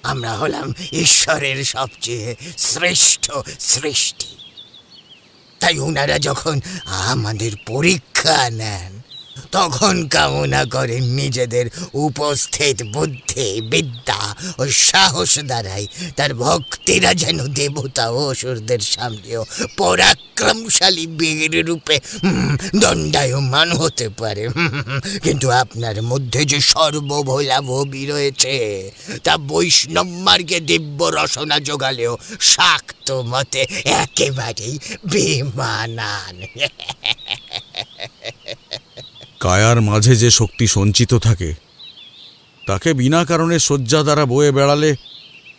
আমরা হলাম ঈশ্বরের সবচেয়ে শ্রেষ্ঠ সৃষ্টি। তাই ওনারা যখন আমাদের পরীক্ষা নেন তখন কামনা করেন নিজেদের উপস্থিত বুদ্ধি, বিদ্যা ও সাহস দ্বারাই তার ভক্তেরা যেন দেবতা ও অসুরদের সামনেও পরাক্রমশালী বীর রূপে দণ্ডায়মান হতে পারে। কিন্তু আপনার মধ্যে যে সর্বভোলা ভবি রয়েছে তা বৈষ্ণব মার্গে দিব্য রসনা জোগালেও শাক্ত মতে একেবারেই বেমানান। কায়ার মাঝে যে শক্তি সঞ্চিত থাকে তাকে বিনা কারণে শয্যা দ্বারা বয়ে বেড়ালে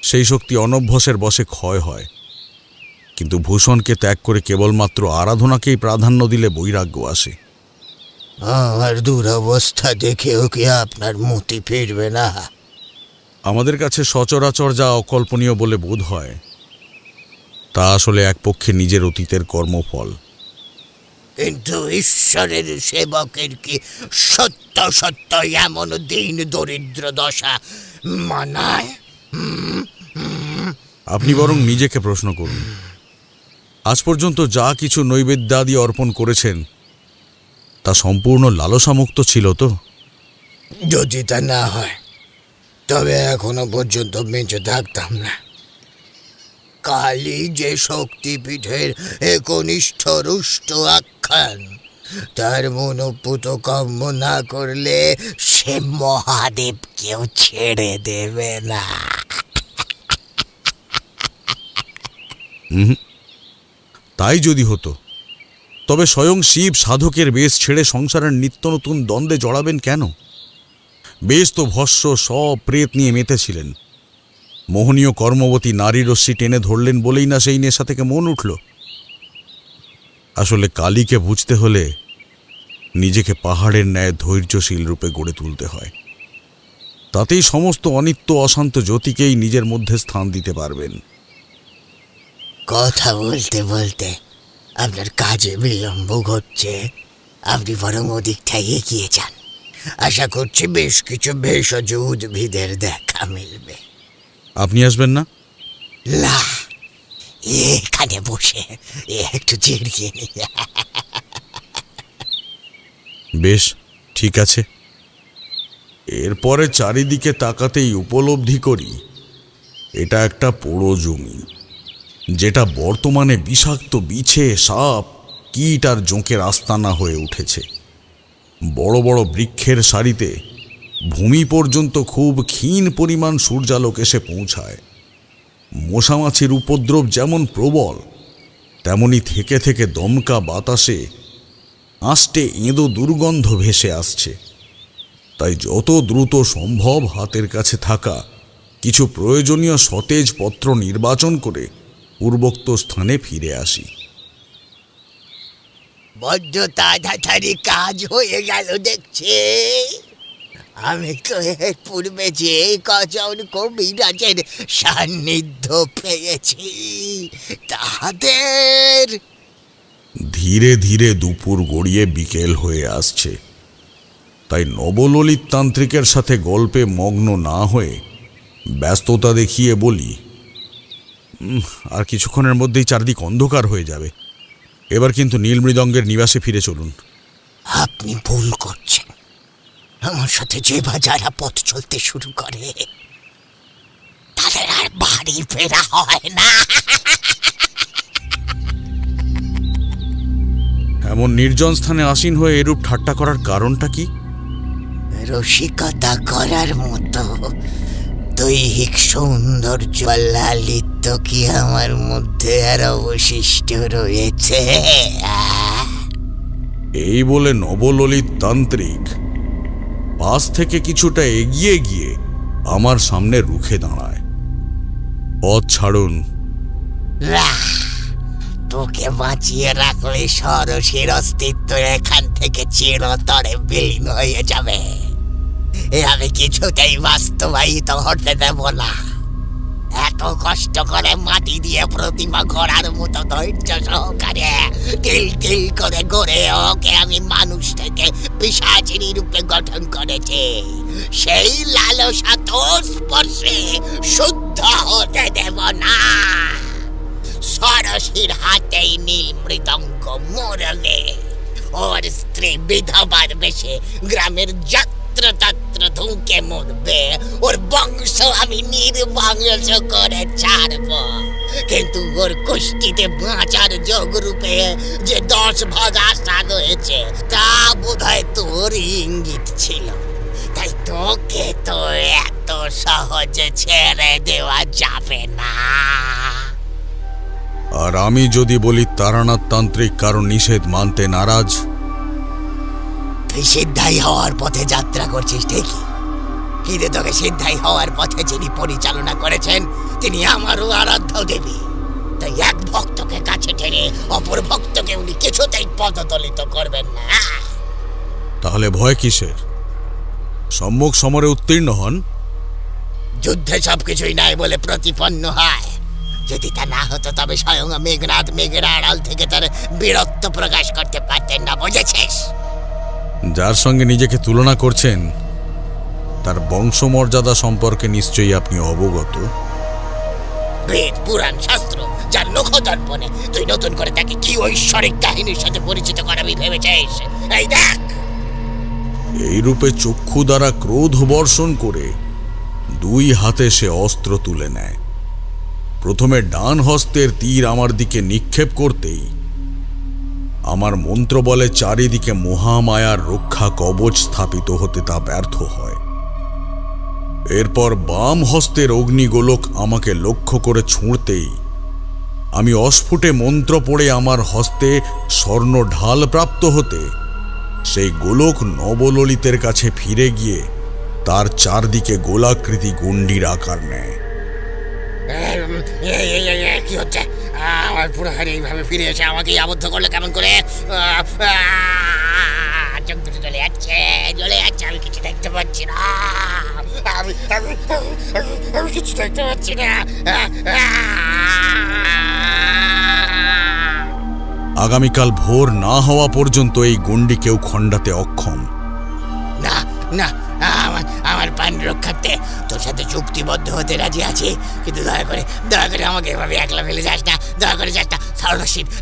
সেই শক্তি অনভ্যসের বশে ক্ষয় হয়, কিন্তু ভূষণকে ত্যাগ করে কেবলমাত্র আরাধনাকেই প্রাধান্য দিলে বৈরাগ্য আসে। আমার দুরবস্থা দেখেও কি আপনার মতি ফিরবে না? আমাদের কাছে সচরাচর যা অকল্পনীয় বলে বোধ হয় তা আসলে এক পক্ষে নিজের অতীতের কর্মফল। কিন্তু ঈশ্বরের সেবকের কি সত্য সত্য এমন দিন দরিদ্র দশা মানায়? আপনি বরং নিজেকে প্রশ্ন করুন, আজ পর্যন্ত যা কিছু নৈবেদ্যাদি অর্পণ করেছেন তা সম্পূর্ণ লালসামুক্ত ছিল তো? যদি তা না হয় তবে এখনো পর্যন্ত বেঁচে থাকতাম না। কালী যে শক্তিপীঠের একনিষ্ঠ রুষ্ট আখ্যান, তার মনোপুত কর্ম না করলে সে মহাদেবকেও ছেড়ে দেবে না। তাই যদি হতো তবে স্বয়ং শিব সাধকের বেশ ছেড়ে সংসারের নিত্য নতুন দ্বন্দ্বে জড়াবেন কেন? বেশ তো ভস্য সব প্রেত নিয়ে মেতেছিলেন। মোহনীয় কর্মবতী নারী রশ্মি টেনে ধরলেন বলেই না সেই নেশা থেকে মন উঠল। আসলে কালীকে বুঝতে হলে নিজেকে পাহাড়ের ন্যায় ধৈর্যশীল রূপে গড়ে তুলতে হয়। তাতেই সমস্ত অনিত্য অশান্ত জ্যোতিকেই নিজের মধ্যে স্থান দিতে পারবেন। কথা বলতে বলতে আপনার কাজে বিলম্ব ঘটছে, আপনি বরং ওদিকটাই এগিয়ে যান। আশা করছি বেশ কিছু ভেষজ উদ্ভিদের দেখা মিলবে। আপনি আসবেন না? না, এখানে বসে একটু জিরিয়ে নিই। বেশ, ঠিক আছে। এরপরে চারিদিকে তাকাতেই উপলব্ধি করি এটা একটা পোড়ো জমি, যেটা বর্তমানে বিষাক্ত বিছে, সাপ, কীট আর জোঁকের আস্তানা হয়ে উঠেছে। বড় বড় বৃক্ষের সারিতে ভূমি পর্যন্ত খুব ক্ষীণ পরিমাণ সূর্যালোক এসে পৌঁছায়। মশামাছির উপদ্রব যেমন প্রবল, তেমনি থেকে থেকে দমকা বাতাসে আষ্টে এঁদো দুর্গন্ধ ভেসে আসছে। তাই যত দ্রুত সম্ভব হাতের কাছে থাকা কিছু প্রয়োজনীয় সতেজ পত্র নির্বাচন করে পূর্বোক্ত স্থানে ফিরে আসি। বড্ড তাড়াতাড়ি কাজ হয়ে গেল দেখছি। আমি তো এর পূর্বে যে কজন কবিরাজের সান্নিধ্য পেয়েছি তাদের। ধীরে ধীরে দুপুর গড়িয়ে বিকেল হয়ে আসছে, তাই নবললিত তান্ত্রিকের সাথে গল্পে মগ্ন না হয়ে ব্যস্ততা দেখিয়ে বলি, আর কিছুক্ষণের মধ্যেই চারদিক অন্ধকার হয়ে যাবে। এবার কিন্তু নীল মৃদঙ্গের নিবাসে ফিরে চলুন। আপনি ভুল করছেন। আমার সাথে যে বা যারা পথ চলতে শুরু করে তাদের আর বাড়ি ফেরা হয় না। এমন নির্জন স্থানে আসীন হয়ে এরূপ ঠাট্টা করার কারণটা কি? রসিকতা করার মতো দৈহিক সৌন্দর্য লালিত কি আমার মধ্যে আর অবশিষ্ট রয়েছে? এই বলে নবললিত তান্ত্রিক পাশ থেকে কিছুটা এগিয়ে গিয়ে আমার সামনে রুখে দাঁড়ায়। পথ ছাড়ুন। তোকে বাঁচিয়ে রাখলে ষোড়শীর অস্তিত্ব এখান থেকে চিরতরে বিলীন হয়ে যাবে। এ আমি কিছুতেই বাস্তবায়িত হতে দেব না। এত কষ্ট করে মাটি দিয়ে প্রতিমা গড়ার মতো ধৈর্য সহকারে তিল তিল করে গড়ে ওকে আমি মানুষ থেকে পিশাচিনী রূপে গঠন করেছি। সেই লালসা তোর স্পর্শে শুদ্ধ হতে দেব না। ষোড়শীর হাতেই নীল মৃদঙ্গ মরবে। ওর স্ত্রী বিধবার বেশে গ্রামের যত্রতত্র ধুঁকে মরবে। ওর বংশ আমি নির্বংশ করে ছাড়ব। কিন্তু ওর কুষ্টিতে বাঁচার যোগ রূপে যে 10 ভাগ আশা রয়েছে তা বোধহয় তোর ইঙ্গিত ছিল। তাই তোকে তো এত সহজে ছেড়ে দেওয়া যাবে না। আর আমি যদি বলি তারানাথ তান্ত্রিক কারো নিষেধ মানতে নারাজ? তুই সিদ্ধাই হওয়ার পথে যাত্রা করছিস ঠিকই, কিন্তু তোকে সিদ্ধাই হওয়ার পথে যিনি পরিচালনা করেছেন তিনি আমারও আরাধ্য দেবী। তাই এক ভক্তকে কাছে টেনে অপর ভক্তকে উনি কিছুতেই পদদলিত করবেন না। তাহলে ভয় কিসের? সম্মুখ সমরে উত্তীর্ণ হন। যুদ্ধে সবকিছুই নাই বলে প্রতিপন্ন হয়। যদি তা না হতো তবে স্বয়ং মেঘনাথ মেঘের আড়াল থেকে তার বীরত্ব প্রকাশ করতে পারতেন না, বুঝেছিস? যার সঙ্গে নিজেকে তুলনা করছেন তার বংশমর্যাদা সম্পর্কে নিশ্চয়ই আপনি অবগত। বেদ পুরাণ শাস্ত্র যার নখদর্পণে তুই নতুন করে তাকে কি ঐশ্বরিক কাহিনীর সাথে পরিচিত করাবি ভেবেছিস? এই দেখ। এই রূপে চক্ষু দ্বারা ক্রোধ বর্ষণ করে 2 হাতে সে অস্ত্র তুলে নেয়। প্রথমে ডান হস্তের তীর আমার দিকে নিক্ষেপ করতেই আমার মন্ত্র বলে চারিদিকে মহামায়ার রক্ষা কবচ স্থাপিত হতে তা ব্যর্থ হয়। এরপর বাম হস্তের অগ্নিগোলক আমাকে লক্ষ্য করে ছুঁড়তেই আমি অস্ফুটে মন্ত্র পড়ে আমার হস্তে স্বর্ণ ঢাল প্রাপ্ত হতে সেই গোলক নবললিতের কাছে ফিরে গিয়ে তার চারদিকে গোলাকৃতি গুন্ডির আকার নেয়। কি হচ্ছে? আমার পুরো হারে এইভাবে ফিরে এসে আমাকে আবদ্ধ করলে কেমন করে? চোখ দুটো জ্বলে যাচ্ছে, আমি কিছু দেখতে পাচ্ছি না। আমি কিছু দেখতে পাচ্ছি না। আগামীকাল ভোর না হওয়া পর্যন্ত এই গণ্ডি কেউ খণ্ডাতে অক্ষম। না না, আমার প্রাণ রক্ষার্থে তোর সাথে চুক্তিবদ্ধ হতে রাজি আছি, কিন্তু দয়া করে আমাকে এভাবে একলা ফেলে যাস না। দয়া করে যাস না।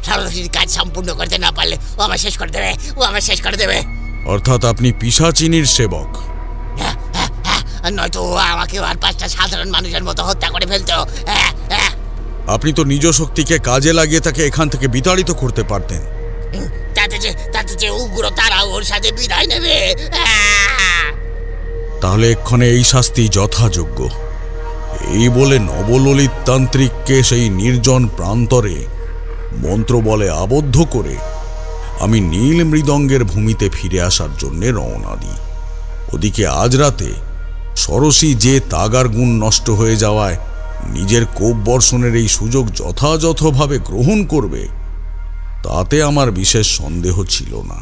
ষোড়শীর কাজ সম্পূর্ণ করতে না পারলে ও আমার শেষ করে দেবে। অর্থাৎ আপনি পিশাচিনীর সেবক? নয়তো ও আমাকে আর 5টা সাধারণ মানুষের মতো হত্যা করে ফেলতো। আপনি তো নিজ শক্তিকে কাজে লাগিয়ে তাকে এখান থেকে বিতাড়িত করতে পারতেন। তাতে যে উগ্র তারা ওর সাথে বিদায় নেবে। তাহলে এক্ষণে এই শাস্তি যথাযোগ্য। এই বলে নবললিত তান্ত্রিককে সেই নির্জন প্রান্তরে মন্ত্র বলে আবদ্ধ করে আমি নীল মৃদঙ্গের ভূমিতে ফিরে আসার জন্য রওনা দিই। ওদিকে আজ রাতে ষোড়শী যে তাগার গুণ নষ্ট হয়ে যাওয়ায় নিজের কোপ বর্ষণের এই সুযোগ যথাযথভাবে গ্রহণ করবে তাতে আমার বিশেষ সন্দেহ ছিল না।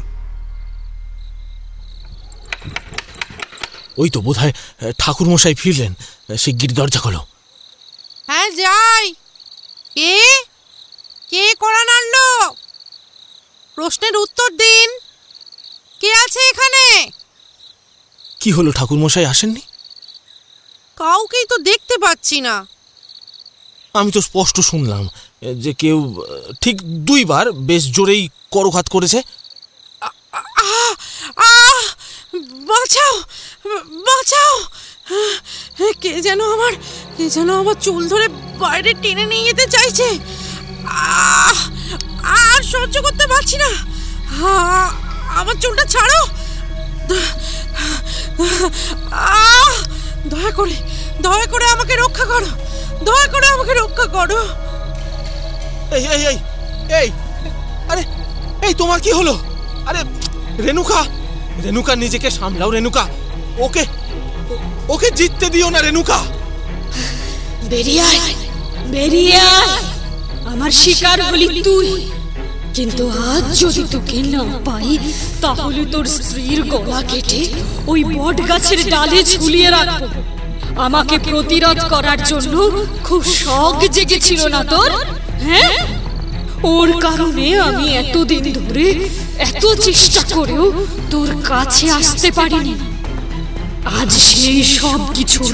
ওই তো বোধহয় ঠাকুর মশাই ফিরলেন। শিগগির দরজা খোলো। হ্যাঁ যাই। কে কোরআন আনলো? প্রশ্নের উত্তর দিন। কে আছে এখানে? কি হলো, ঠাকুর মশাই আসেননি? কাউকেই তো দেখতে পাচ্ছি না। আমি তো স্পষ্ট শুনলাম যে কেউ ঠিক 2 বার বেশ জোরেই করঘাত করেছে। বাঁচাও বাঁচাও! কে যেন আমার চুল ধরে বাইরে টেনে নিয়ে যেতে চাইছে। আর সহ্য করতে পারছি না। আমার চুলটা ছাড়ো। দয়া করে আমাকে রক্ষা করো। দয়া করে আমাকে রক্ষা করো। এই এই এই এই আরে এই তোমার কি হলো? আরে রেণুকা, রেণুকা নিজেকে সামলাও রেণুকা, ওকে ওকে জিততে দিও না রেণুকা। বেরিয়ে আয়, বেরিয়ে আয়, আমার শিকার হলি তুই। কিন্তু আজ যদি তোকে না পাই তাহলে তোর স্ত্রীর গলা কেটে ওই বট গাছের ডালে ঝুলিয়ে রাখবো। আমাকে প্রতিরোধ করার জন্য খুব শখ জেগেছিল না তোর? হ্যাঁ, ওর কারণে আমি এতদিন ধরে এত চেষ্টা করেও তোর কাছে আসতে পারিনি। আজ সেই সব কিছুর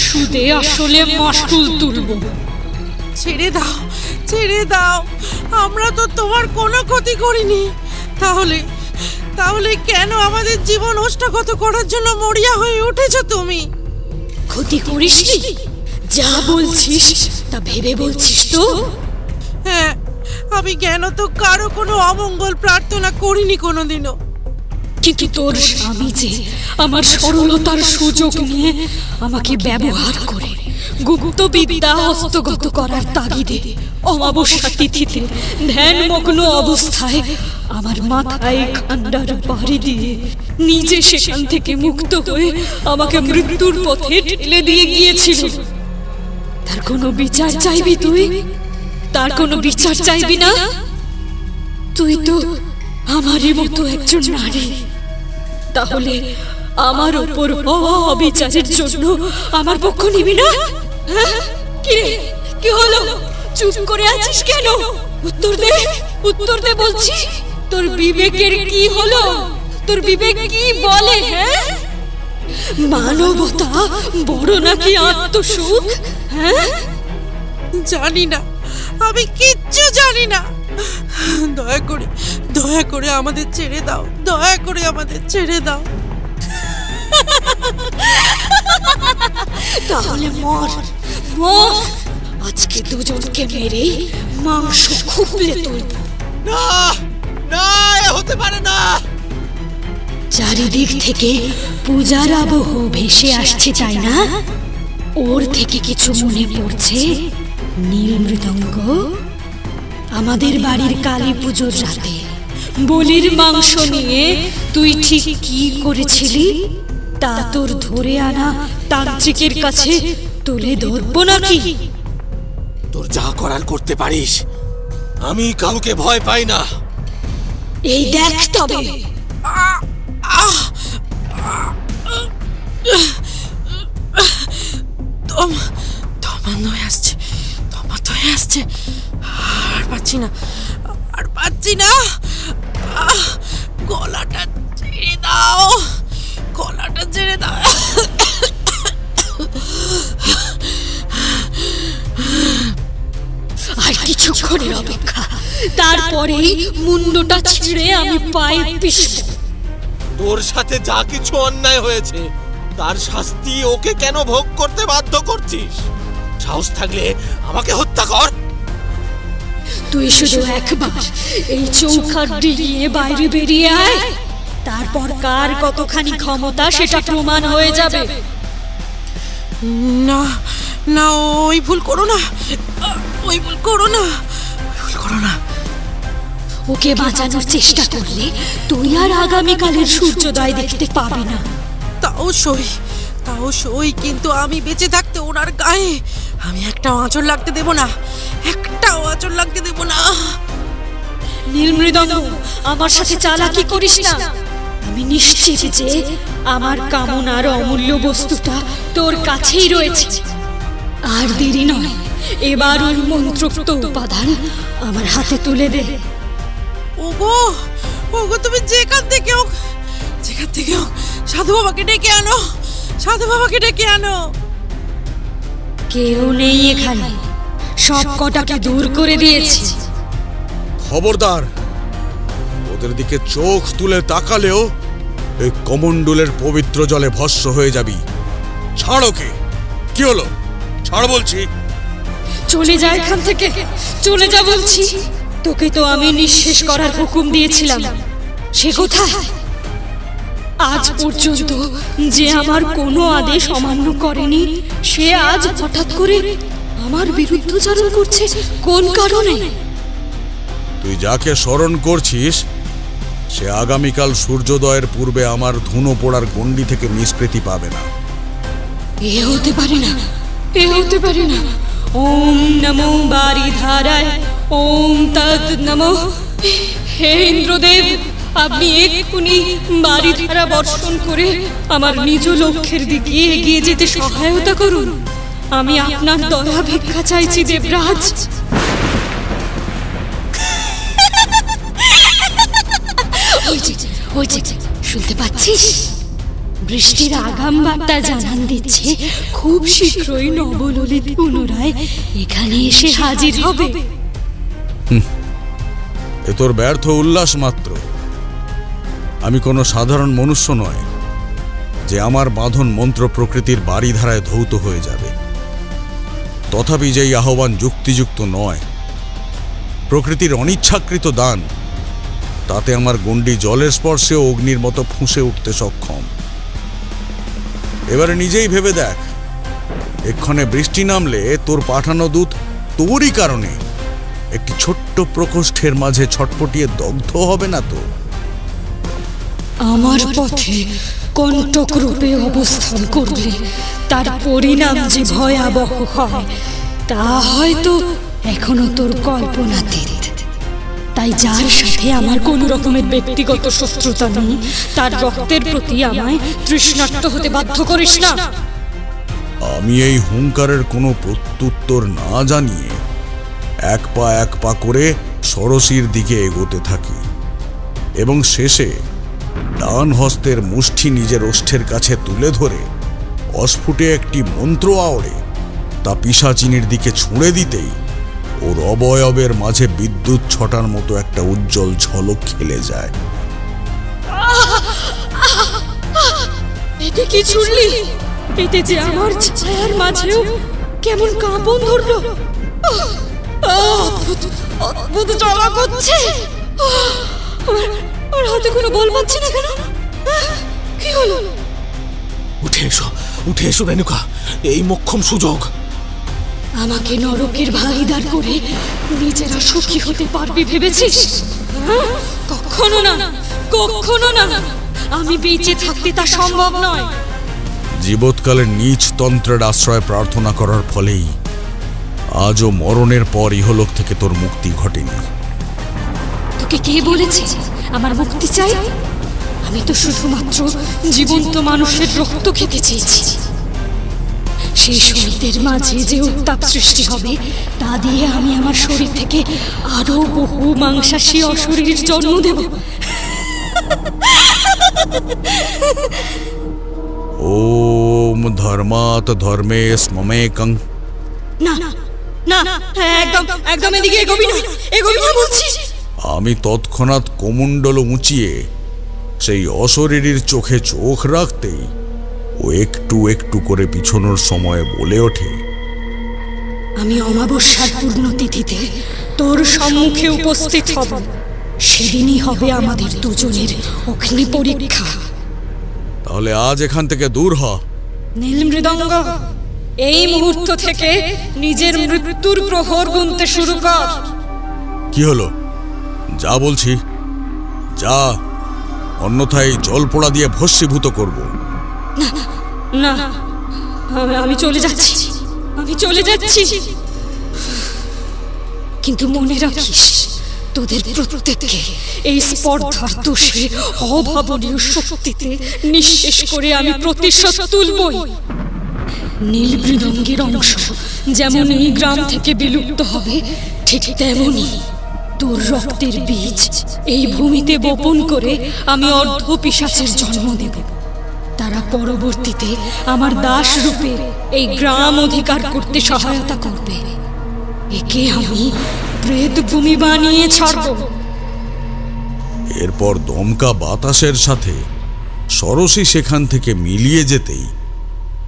সুদে আসলে মাসুল তুলব। ছেড়ে দাও, ছেড়ে দাও, আমরা তো তোমার কোনো ক্ষতি করিনি। তাহলে তাহলে কেন আমাদের জীবন হস্তগত করার জন্য মরিয়া হয়ে উঠেছো তুমি? ক্ষতি করিসনি? যা বলছিস তা ভেবে বলছিস তো? হ্যাঁ, আমি কেন তো কারো কোনো অমঙ্গল প্রার্থনা করিনি কোনোদিনও। কিন্তু তোর স্বামী যে আমার সরলতার সুযোগ নিয়ে আমাকে ব্যবহার করে গুপ্ত বিদ্যা হস্তগত করার তাগিদে অমাবস্যা তিথিতে ধ্যানমগ্ন অবস্থায় আমার মাথায় খান্ডার বাড়ি দিয়ে নিজে সেখান থেকে মুক্ত হয়ে আমাকে মৃত্যুর পথে ঠেলে দিয়ে গিয়েছিল। তার কোনো বিচার চাইবি তুই? তার কোনো বিচার চাইবি না? তুই তো আমারই মতো একজন নারী, তাহলে আমার উপর অবিচারের জন্য আমার পক্ষ নিবি না? কি হলো? চুপ করে আছিস কেন? উত্তর দে, উত্তর দে বলছি। তোর বিবেকের কি হলো? তোর বিবেক কি বলে? হ্যাঁ, মানবতা বড় নাকি আত্মসুখ? হ্যাঁ, জানি না, আমি কিচ্ছু জানি না। দয়া করে আমাদের ছেড়ে দাও, দয়া করে আমাদের ছেড়ে দাও। তাহলে মর, মর। আজকে দুজনকে মেরে মাংস খুবলে তুলব। না না, হতে পারে না। চারিদিক থেকে পূজার আবহ ভেসে আসছে, তাই না? ওর থেকে কিছু মনে পড়ছে? নীল মৃদঙ্গ, আমাদের বাড়ির কালী পুজোর রাতে বলির মাংস নিয়ে তুই ঠিক কি করেছিলি তা তোর ধরে আনা তান্ত্রিকের কাছে তুলে ধরবো নাকি? তোর যা করার করতে পারিস, আমি কাউকে ভয় পাই না। এই দেখ তবে। আসছে, আর পাচ্ছি না, আর পাচ্ছি না। গলাটা ছেড়ে দাও, গলাটা ছেড়ে দাও। আর কিছুক্ষণের অপেক্ষা, তারপরেই মুন্ডটা ছিঁড়ে আমি পায়ে পিষব। তোর সাথে যা কিছু অন্যায় হয়েছে তার শাস্তি ওকে কেন ভোগ করতে বাধ্য করছিস? সাহস থাকলে আমাকে হত্যা কর। তুই শুধু একবার এই চৌকাঠ ডিঙিয়ে বাইরে বেরিয়ে আয়, তারপর কার কতখানি ক্ষমতা সেটা প্রমাণ হয়ে যাবে। না না, ওই ভুল করো না, ওই ভুল করো না, ভুল করো না। ওকে বাঁচানোর চেষ্টা করলে তুই আর আগামীকালের সূর্যোদয় দেখতে পাবি না। তাও সই, কিন্তু আমি বেঁচে থাকতে ওনার গায়ে আমি একটাও আঁচড় লাগতে দেব না, একটাও আঁচড় লাগতে দেব না। নীল মৃদঙ্গ, আমার সাথে চালাকি করিস না। আমি নিশ্চিত যে আমার কামনার অমূল্য বস্তুটা তোর কাছেই রয়েছে। আর দেরি নয়, এবার ওই মন্ত্রোক্ত উপাদান আমার হাতে তুলে দে। ওগো, তুমি যেখান থেকে হোক সাধু বাবাকে ডেকে আনো, সাধু বাবাকে ডেকে আনো। কেউ নেই এখানে, সব কটাকে দূর করে দিয়েছি। খবরদার, ওদের দিকে চোখ তুলে তাকালেও এই কমণ্ডলের পবিত্র জলে ভস্ম হয়ে যাবি। ছাড় ওকে। কি হলো? ছাড় বলছি। চলে যা এখান থেকে, চলে যা বলছি। তোকে তো আমি নিঃশেষ করার হুকুম দিয়েছিলাম, সে কোথায়? আজ পর্যন্ত যে আমার কোনো আদেশ অমান্য করেনি, সে আজ হঠাৎ করে আমার বিরুদ্ধচারণ করছে কোন কারণে? তুই যাকে স্মরণ করছিস সে আগামীকাল সূর্যোদয়ের পূর্বে আমার ধুনো পোড়ার গণ্ডি থেকে নিষ্কৃতি পাবে না। এ হতে পারে না, এ হতে পারে না। ওম নমো বারিধারায়, ওম তৎ নমো। হে ইন্দ্রদেব, আপনি এক্ষুনি বারিধারা বর্ষণ করে আমার নিজ লক্ষ্যের দিকে এগিয়ে যেতে সহায়তা করুন। আমি আপনার দয়া ভিক্ষা চাইছি দেবরাজ। ওই যে শুনতে পাচ্ছিস? বৃষ্টির আগাম বার্তা জানান দিচ্ছে খুব শীঘ্রই নবললিত পুনরায় এখানে এসে হাজির হবে। এ তোর ব্যর্থ উল্লাস মাত্র। আমি কোনো সাধারণ মনুষ্য নয় যে আমার বাঁধন মন্ত্র প্রকৃতির বারিধারায় ধৌত হয়ে যাবে। তথাপি যেই আহ্বান যুক্তিযুক্ত নয়, প্রকৃতির অনিচ্ছাকৃত দান, তাতে আমার গণ্ডি জলের স্পর্শে অগ্নির মতো ফুঁসে উঠতে সক্ষম। এবারে নিজেই ভেবে দেখ, এক্ষণে বৃষ্টি নামলে তোর পাঠানো দূত তোরই কারণে একটি ছোট্ট প্রকোষ্ঠের মাঝে ছটপটিয়ে দগ্ধ হবে না তো? আমার পথে কণ্টক রূপে অবস্থান করলে তার পরিণাম যে ভয়াবহ হয় তা হয়তো এখনো তোর কল্পনাতীত। তাই যার সাথে আমার কোন রকমের ব্যক্তিগত শত্রুতা নেই তার রক্তের প্রতি আমায় তৃষ্ণার্ত হতে বাধ্য করিস না। আমি এই হুঙ্কারের কোনো প্রত্যুত্তর না জানিয়ে এক পা করে ষোড়শীর দিকে এগোতে থাকি এবং শেষে ডান হস্তের মুষ্টি নিজের ওষ্ঠের কাছে তুলে ধরে অস্ফুটে একটি মন্ত্র আওড়ে তা পিশাচিনীর দিকে ছুঁড়ে দিতেই ওর অবয়বের মাঝে বিদ্যুৎ ছটার মতো একটা উজ্জ্বল ঝলক খেলে যায়। এতে কি ছুড়লি? এতে যে আমার ছায়ার মাঝেও কেমন কাঁপন ধরলো। অদ্ভুত জ্বালা করছে। আমার হাতে কোনো বল পাচ্ছি না কেন? কি হলো? উঠে এসো রেণুকা, এই মোক্ষম সুযোগ। আমাকে নরকের ভাগিদার করে নিজেরা সুখী হতে পারবি ভেবেছিস? কখনো না, কখনো না। আমি বেঁচে থাকতে তা সম্ভব নয়। জীবৎকালের নীচ তন্ত্রের আশ্রয় প্রার্থনা করার ফলেই আজও মরণের পর ইহলোক থেকে তোর মুক্তি ঘটেনি। তোকে কে বলেছে আমার মুক্তি চাই? আমি তো শুধুমাত্র জীবন্ত মানুষের রক্ত খেতে চেয়েছি। সেই শরীরের মাঝে যে উত্তাপ সৃষ্টি হবে তা দিয়ে আমি আমার শরীর থেকে আরো বহু মাংসাশী অশরীর জন্ম দেব। ওম ধর্মাৎ ধর্মে স্মমেকং। না না, একদম এদিকে এগোবি না, এগোবি না বলছি। আমি তৎক্ষণাৎ কোমণ্ডল উঁচিয়ে সেই অশরীরীর চোখে চোখ রাখতেই ও একটু একটু করে পিছনোর সময় বলে ওঠে, আমি অমাবস্যার পূর্ণতিথিতে তোর সম্মুখে উপস্থিত হব। সেদিনই হবে আমাদের দুজনের অগ্নি পরীক্ষা। তাহলে আজ এখান থেকে দূর হ। নীল মৃদঙ্গ, এই মুহূর্ত থেকে নিজের মৃত্যুর প্রহর গুনতে শুরু কর। কি হলো? যা বলছি যা, অন্যথায় জল পোড়া দিয়ে ভস্মীভূত করব। না, আমি চলে যাচ্ছি। কিন্তু মনে রাখিস, তোদের প্রত্যেককে এই স্পর্ধার দোষে অভাবনীয় শক্তিতে নিঃশেষ করে আমি প্রতিশোধ তুলবই। নীল মৃদঙ্গের অংশ যেমন এই গ্রাম থেকে বিলুপ্ত হবে, ঠিক তেমনি তোর রক্তের বীজ এই ভূমিতে বপন করে আমি অর্ধ পিশাচের জন্ম দেব। তারা পরবর্তীতে আমার দাস রূপে এই গ্রাম অধিকার করতে সহায়তা করবে। একে আমি প্রেত ভূমি বানিয়ে ছাড়ব। এরপর দমকা বাতাসের সাথে সরসী সেখান থেকে মিলিয়ে যেতেই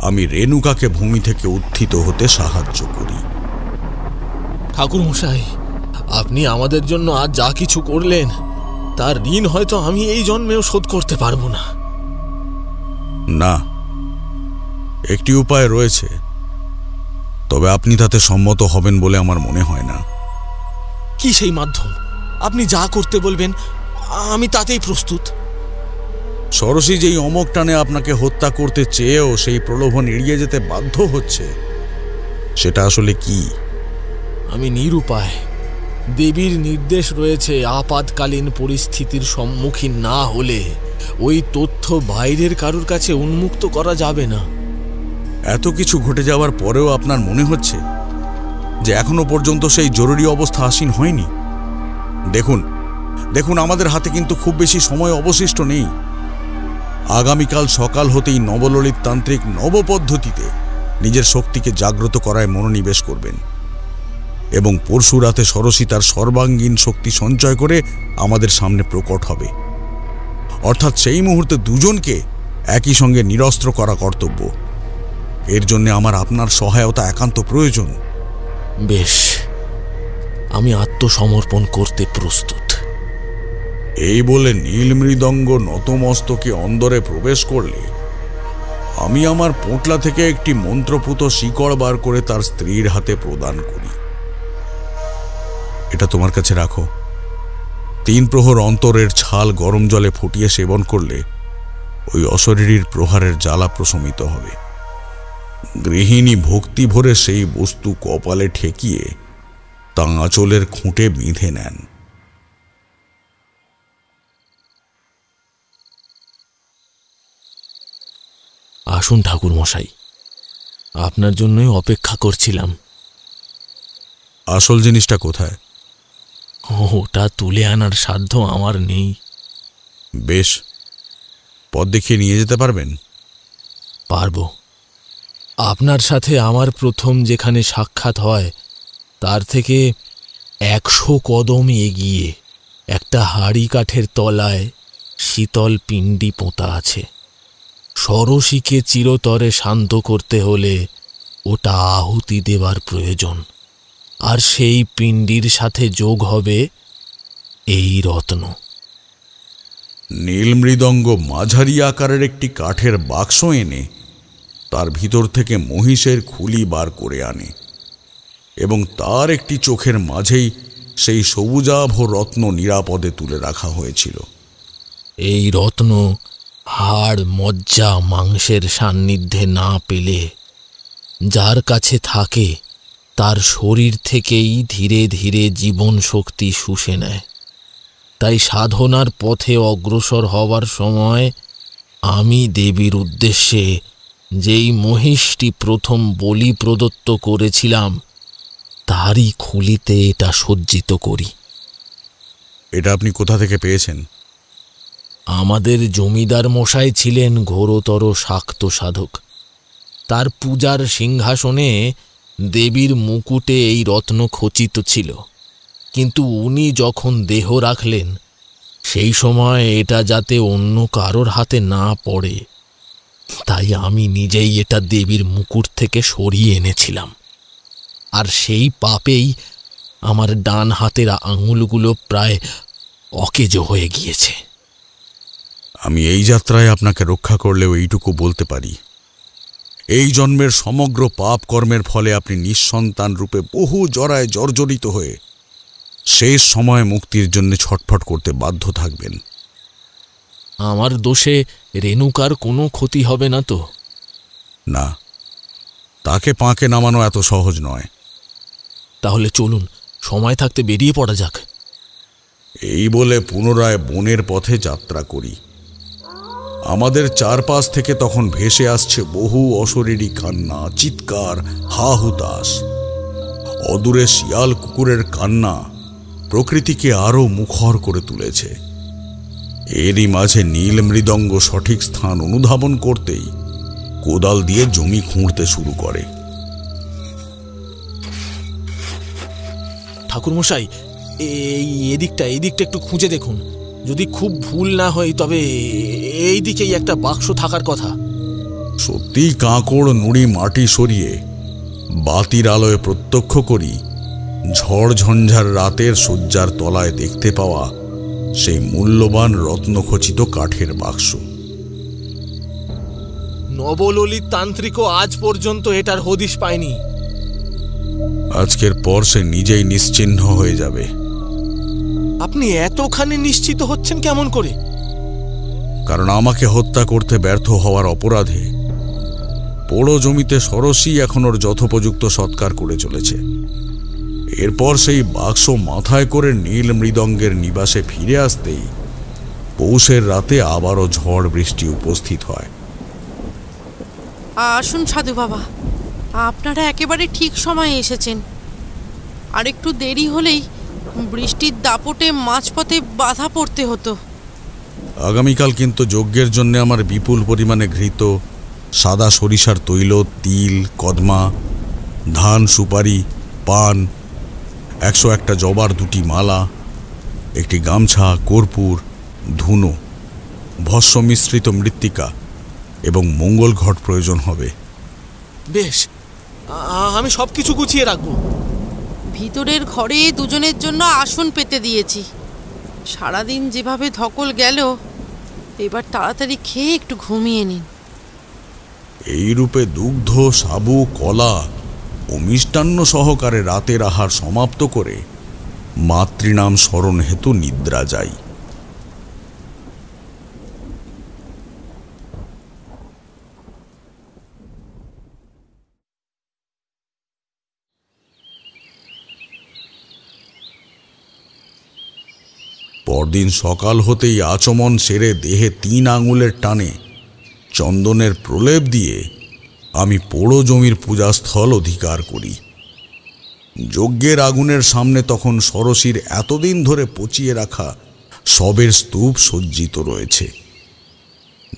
আমি রেণুকাকে ভূমি থেকে উত্থিত হতে সাহায্য করি। ঠাকুর মশাই, আপনি আমাদের জন্য আজ যা কিছু করলেন তার ঋণ হয়তো আমি এই জন্মেও শোধ করতে পারবো না। না, একটি উপায় রয়েছে। তবে আপনি তাতে সম্মত হবেন বলে আমার মনে হয় না। কি সেই মাধ্যম? আপনি যা করতে বলবেন আমি তাতেই প্রস্তুত। ষোড়শী যেই অমক টানে আপনাকে হত্যা করতে চেয়েও সেই প্রলোভন এড়িয়ে যেতে বাধ্য হচ্ছে, সেটা আসলে কি? আমি নিরুপায়। দেবীর নির্দেশ রয়েছে আপাতকালীন পরিস্থিতির সম্মুখীন না হলে ওই তথ্য বাইরের কারুর কাছে উন্মুক্ত করা যাবে না। এত কিছু ঘটে যাওয়ার পরেও আপনার মনে হচ্ছে যে এখনো পর্যন্ত সেই জরুরি অবস্থা আসীন হয়নি? দেখুন দেখুন, আমাদের হাতে কিন্তু খুব বেশি সময় অবশিষ্ট নেই। আগামীকাল সকাল হতেই নবললিত তান্ত্রিক নবপদ্ধতিতে নিজের শক্তিকে জাগ্রত করায় মনোনিবেশ করবেন এবং পরশু রাতে ষোড়শী তার সর্বাঙ্গীন শক্তি সঞ্চয় করে আমাদের সামনে প্রকট হবে। অর্থাৎ সেই মুহূর্তে দুজনকে একই সঙ্গে নিরস্ত্র করা কর্তব্য। এর জন্য আমার আপনার সহায়তা একান্ত প্রয়োজন। বেশ, আমি আত্মসমর্পণ করতে প্রস্তুত। এই বলে নীল মৃদঙ্গ নতমস্তকে অন্দরে প্রবেশ করলে আমি আমার পোঁটলা থেকে একটি মন্ত্রপুত শিকড় বার করে তার স্ত্রীর হাতে প্রদান করি। এটা তোমার কাছে রাখো। 3 প্রহর অন্তরের ছাল গরম জলে ফুটিয়ে সেবন করলে ওই অশরীরীর প্রহারের জ্বালা প্রশমিত হবে। গৃহিণী ভক্তি ভরে সেই বস্তু কপালে ঠেকিয়ে তা আঁচলের খুঁটে বেঁধে নেন। আসুন ঠাকুর মশাই, আপনার জন্যই অপেক্ষা করছিলাম। আসল জিনিসটা কোথায়? ওটা তুলে আনার সাধ্য আমার নেই। বেশ, পথ দেখিয়ে নিয়ে যেতে পারবেন? পারব। আপনার সাথে আমার প্রথম যেখানে সাক্ষাৎ হয় তার থেকে 100 কদম এগিয়ে একটা হাড়ি কাঠের তলায় শীতল পিণ্ডি পোঁতা আছে। ষোড়শীকে চিরতরে শান্ত করতে হলে ওটা আহুতি দেবার প্রয়োজন, আর সেই পিণ্ডির সাথে যোগ হবে এই রত্ন। নীল মৃদঙ্গ মাঝারি আকারের একটি কাঠের বাক্স এনে তার ভিতর থেকে মহিষের খুলি বার করে আনে এবং তার একটি চোখের মাঝেই সেই সবুজাভ রত্ন নিরাপদে তুলে রাখা হয়েছিল। এই রত্ন হাড় মজ্জা মাংসের সান্নিধ্যে না পেলে যার কাছে থাকে তার শরীর থেকেই ধীরে ধীরে জীবন শক্তি শুষে নেয়। তাই সাধনার পথে অগ্রসর হবার সময় আমি দেবীর উদ্দেশ্যে যেই মহিষটি প্রথম বলি প্রদত্ত করেছিলাম তারই খুলিতে এটা সজ্জিত করি। এটা আপনি কোথা থেকে পেয়েছেন? আমাদের জমিদার মশাই ছিলেন ঘোরতর শাক্ত সাধক। তার পূজার সিংহাসনে দেবীর মুকুটে এই রত্ন খচিত ছিল, কিন্তু উনি যখন দেহ রাখলেন সেই সময় এটা যাতে অন্য কারোর হাতে না পড়ে তাই আমি নিজেই এটা দেবীর মুকুট থেকে সরিয়ে এনেছিলাম। আর সেই পাপেই আমার ডান হাতের আঙুলগুলো প্রায় অকেজ হয়ে গিয়েছে। আমি এই যাত্রায় আপনাকে রক্ষা করলেও এইটুকু বলতে পারি, এই জন্মের সমগ্র পাপ কর্মের ফলে আপনি নিঃসন্তান রূপে বহু জরায় জর্জরিত হয়ে শেষ সময় মুক্তির জন্য ছটফট করতে বাধ্য থাকবেন। আমার দোষে রেণুকার কোনো ক্ষতি হবে না তো? না, তাকে পাঁকে নামানো এত সহজ নয়। তাহলে চলুন, সময় থাকতে বেরিয়ে পড়া যাক। এই বলে পুনরায় বনের পথে যাত্রা করি। আমাদের চারপাশ থেকে তখন ভেসে আসছে বহু অশরীরী কান্না, চিৎকার, হা হুতাশ। অদূরে শিয়াল কুকুরের কান্না প্রকৃতিকে আরো মুখর করে তুলেছে। এরই মাঝে নীল মৃদঙ্গ সঠিক স্থান অনুধাবন করতেই কোদাল দিয়ে জমি খুঁড়তে শুরু করে। ঠাকুরমশাই, এদিকটা একটু খুঁজে দেখুন। যদি খুব ভুল না হয় তবে এই দিকেই একটা বাক্স থাকার কথা। সত্যি কাঁকড় নুড়ি মাটি সরিয়ে বাতির আলোয় প্রত্যক্ষ করি ঝড় ঝঞ্ঝার রাতের শয্যার তলায় দেখতে পাওয়া সেই মূল্যবান রত্নখচিত কাঠের বাক্স। নবললিত তান্ত্রিকও আজ পর্যন্ত এটার হদিশ পায়নি। আজকের পর সে নিজেই নিশ্চিহ্ন হয়ে যাবে। আপনি এতখানি নিশ্চিত হচ্ছেন কেমন করে? কারণ আমাকে হত্যা করতে ব্যর্থ হওয়ার অপরাধে পোড়ো জমিতে ষোড়শী এখন ওর যথোপযুক্ত সৎকার করে চলেছে। এরপর সেই বাক্স মাথায় করে নীল মৃদঙ্গের নিবাসে ফিরে আসতেই পৌষের রাতে আবারও ঝড় বৃষ্টি উপস্থিত হয়। আসুন সাধু বাবা, আপনারা একেবারে ঠিক সময়ে এসেছেন। আর একটু দেরি হলেই বৃষ্টির দাপটে মাঝপথে বাধা পড়তে হতো। আগামীকাল কিন্তু যজ্ঞের জন্য আমার বিপুল পরিমাণে ঘৃত, সাদা সরিষার তৈল, তিল, কদমা, ধান, সুপারি, পান, 101টা জবার 2টি মালা, একটি গামছা, কর্পূর, ধুনো, ভস্ম মিশ্রিত মৃত্তিকা এবং মঙ্গল ঘট প্রয়োজন হবে। বেশ, আমি সবকিছু গুছিয়ে রাখবো। ভিতরের ঘরে দুজনের জন্য আসন পেতে দিয়েছি। সারাদিন যেভাবে ধকল গেল, এবার তাড়াতাড়ি খেয়ে একটু ঘুমিয়ে নিন। এই রূপে দুগ্ধ, সাবু, কলা ও মিষ্টান্ন সহকারে রাতের আহার সমাপ্ত করে মাতৃনাম স্মরণ হেতু নিদ্রা যাই। পরদিন সকাল হতেই আচমন সেরে দেহে 3 আঙুলের টানে চন্দনের প্রলেপ দিয়ে আমি পোড়ো জমির পূজাস্থল অধিকার করি। যজ্ঞের আগুনের সামনে তখন ষোড়শীর এতদিন ধরে পচিয়ে রাখা শবের স্তূপ সজ্জিত রয়েছে,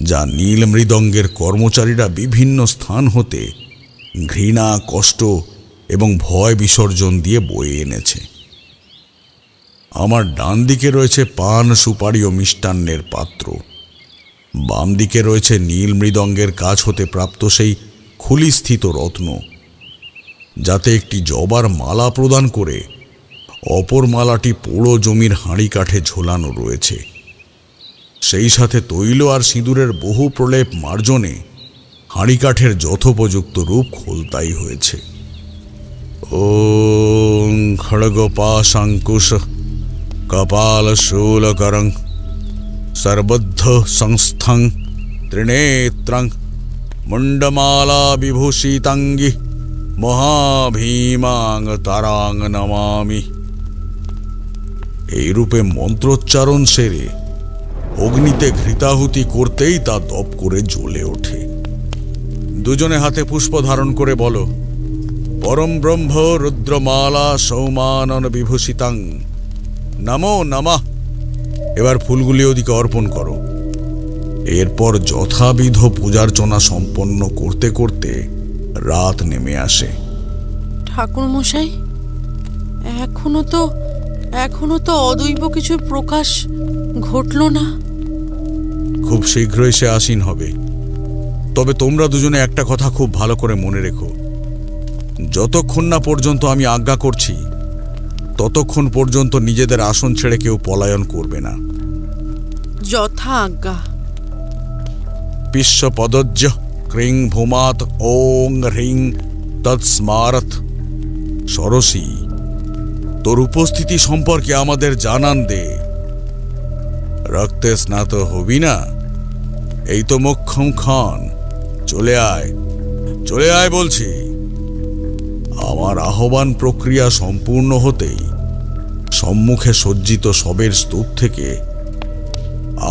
যা নীল মৃদঙ্গের কর্মচারীরা বিভিন্ন স্থান হতে ঘৃণা, কষ্ট এবং ভয় বিসর্জন দিয়ে বয়ে এনেছে। আমার ডান দিকে রয়েছে পান, সুপারি ও মিষ্টান্নের পাত্র, বাম দিকে রয়েছে নীল মৃদঙ্গের কাছ হতে প্রাপ্ত সেই খুলিস্থিত রত্ন, যাতে একটি জবার মালা প্রদান করে অপর মালাটি পোড়ো জমির হাঁড়ি কাঠে ঝোলানো রয়েছে। সেই সাথে তৈল আর সিঁদুরের বহু প্রলেপ মার্জনে হাঁড়ি কাঠের যথোপযুক্ত রূপ খোলতাই হয়েছে। ওং খড়গপাশাঙ্কুশ কপাল শূলকরং সর্বদ্ধ সংস্থং ত্রিনেত্রং মুন্ডমালা বিভূষিতাঙ্গি মহাভীমাং তারাং নমামি। এই রূপে মন্ত্রোচ্চারণ সেরে অগ্নিতে ঘৃতাহুতি করতেই তা দপ করে জ্বলে ওঠে। দুজনে হাতে পুষ্প ধারণ করে বলো, পরম ব্রহ্ম রুদ্রমালা সৌমানন বিভূষিতাং নমো নমঃ। এবার ফুলগুলি ওদিকে অর্পণ করো। এরপর যথাবিধ পূজার্চনা সম্পন্ন করতে করতে রাত নেমে আসে। ঠাকুর মশাই, এখনো তো অদৈব কিছু প্রকাশ ঘটল না। খুব শীঘ্রই সে আসীন হবে। তবে তোমরা দুজনে একটা কথা খুব ভালো করে মনে রেখো, যতক্ষণ না পর্যন্ত আমি আজ্ঞা করছি ততক্ষণ পর্যন্ত নিজেদের আসন ছেড়ে কেউ পলায়ন করবে না। যথা আজ্ঞা। বিশ্বপদজ্য ক্রিং ভূমাত ওং হ্রিং তৎস্মারথ। ষোড়শী, তোর উপস্থিতি সম্পর্কে আমাদের জানান দে। রক্তে স্নাত হবি না? এই তো মোক্ষম খান, চলে আয় বলছি। আমার আহ্বান প্রক্রিয়া সম্পূর্ণ হতেই সম্মুখে সজ্জিত শবের স্তূপ থেকে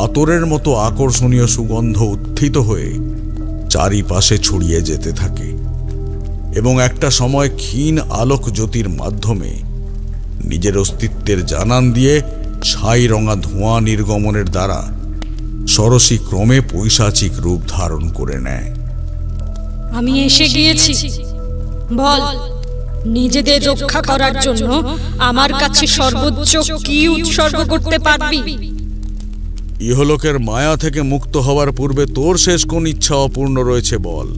আতরের মতো আকর্ষণীয় সুগন্ধ উত্থিত হয়ে চারিপাশে ছড়িয়ে যেতে থাকে এবং একটা সময় ক্ষীণ আলোক জ্যোতির মাধ্যমে নিজের অস্তিত্বের জানান দিয়ে ছাই রঙা ধোঁয়া নির্গমনের দ্বারা ষোড়শী ক্রমে পৈশাচিক রূপ ধারণ করে নেয়। আমি এসে গিয়েছি। বল, নিজেদের রক্ষা করার জন্য আমার কাছে সর্বোচ্চ কি উৎসর্গ করতে পারবি? ইহলোকের মায়া থেকে মুক্ত হওয়ার পূর্বে তোর শেষ কোন ইচ্ছা অপূর্ণ রয়েছে বল।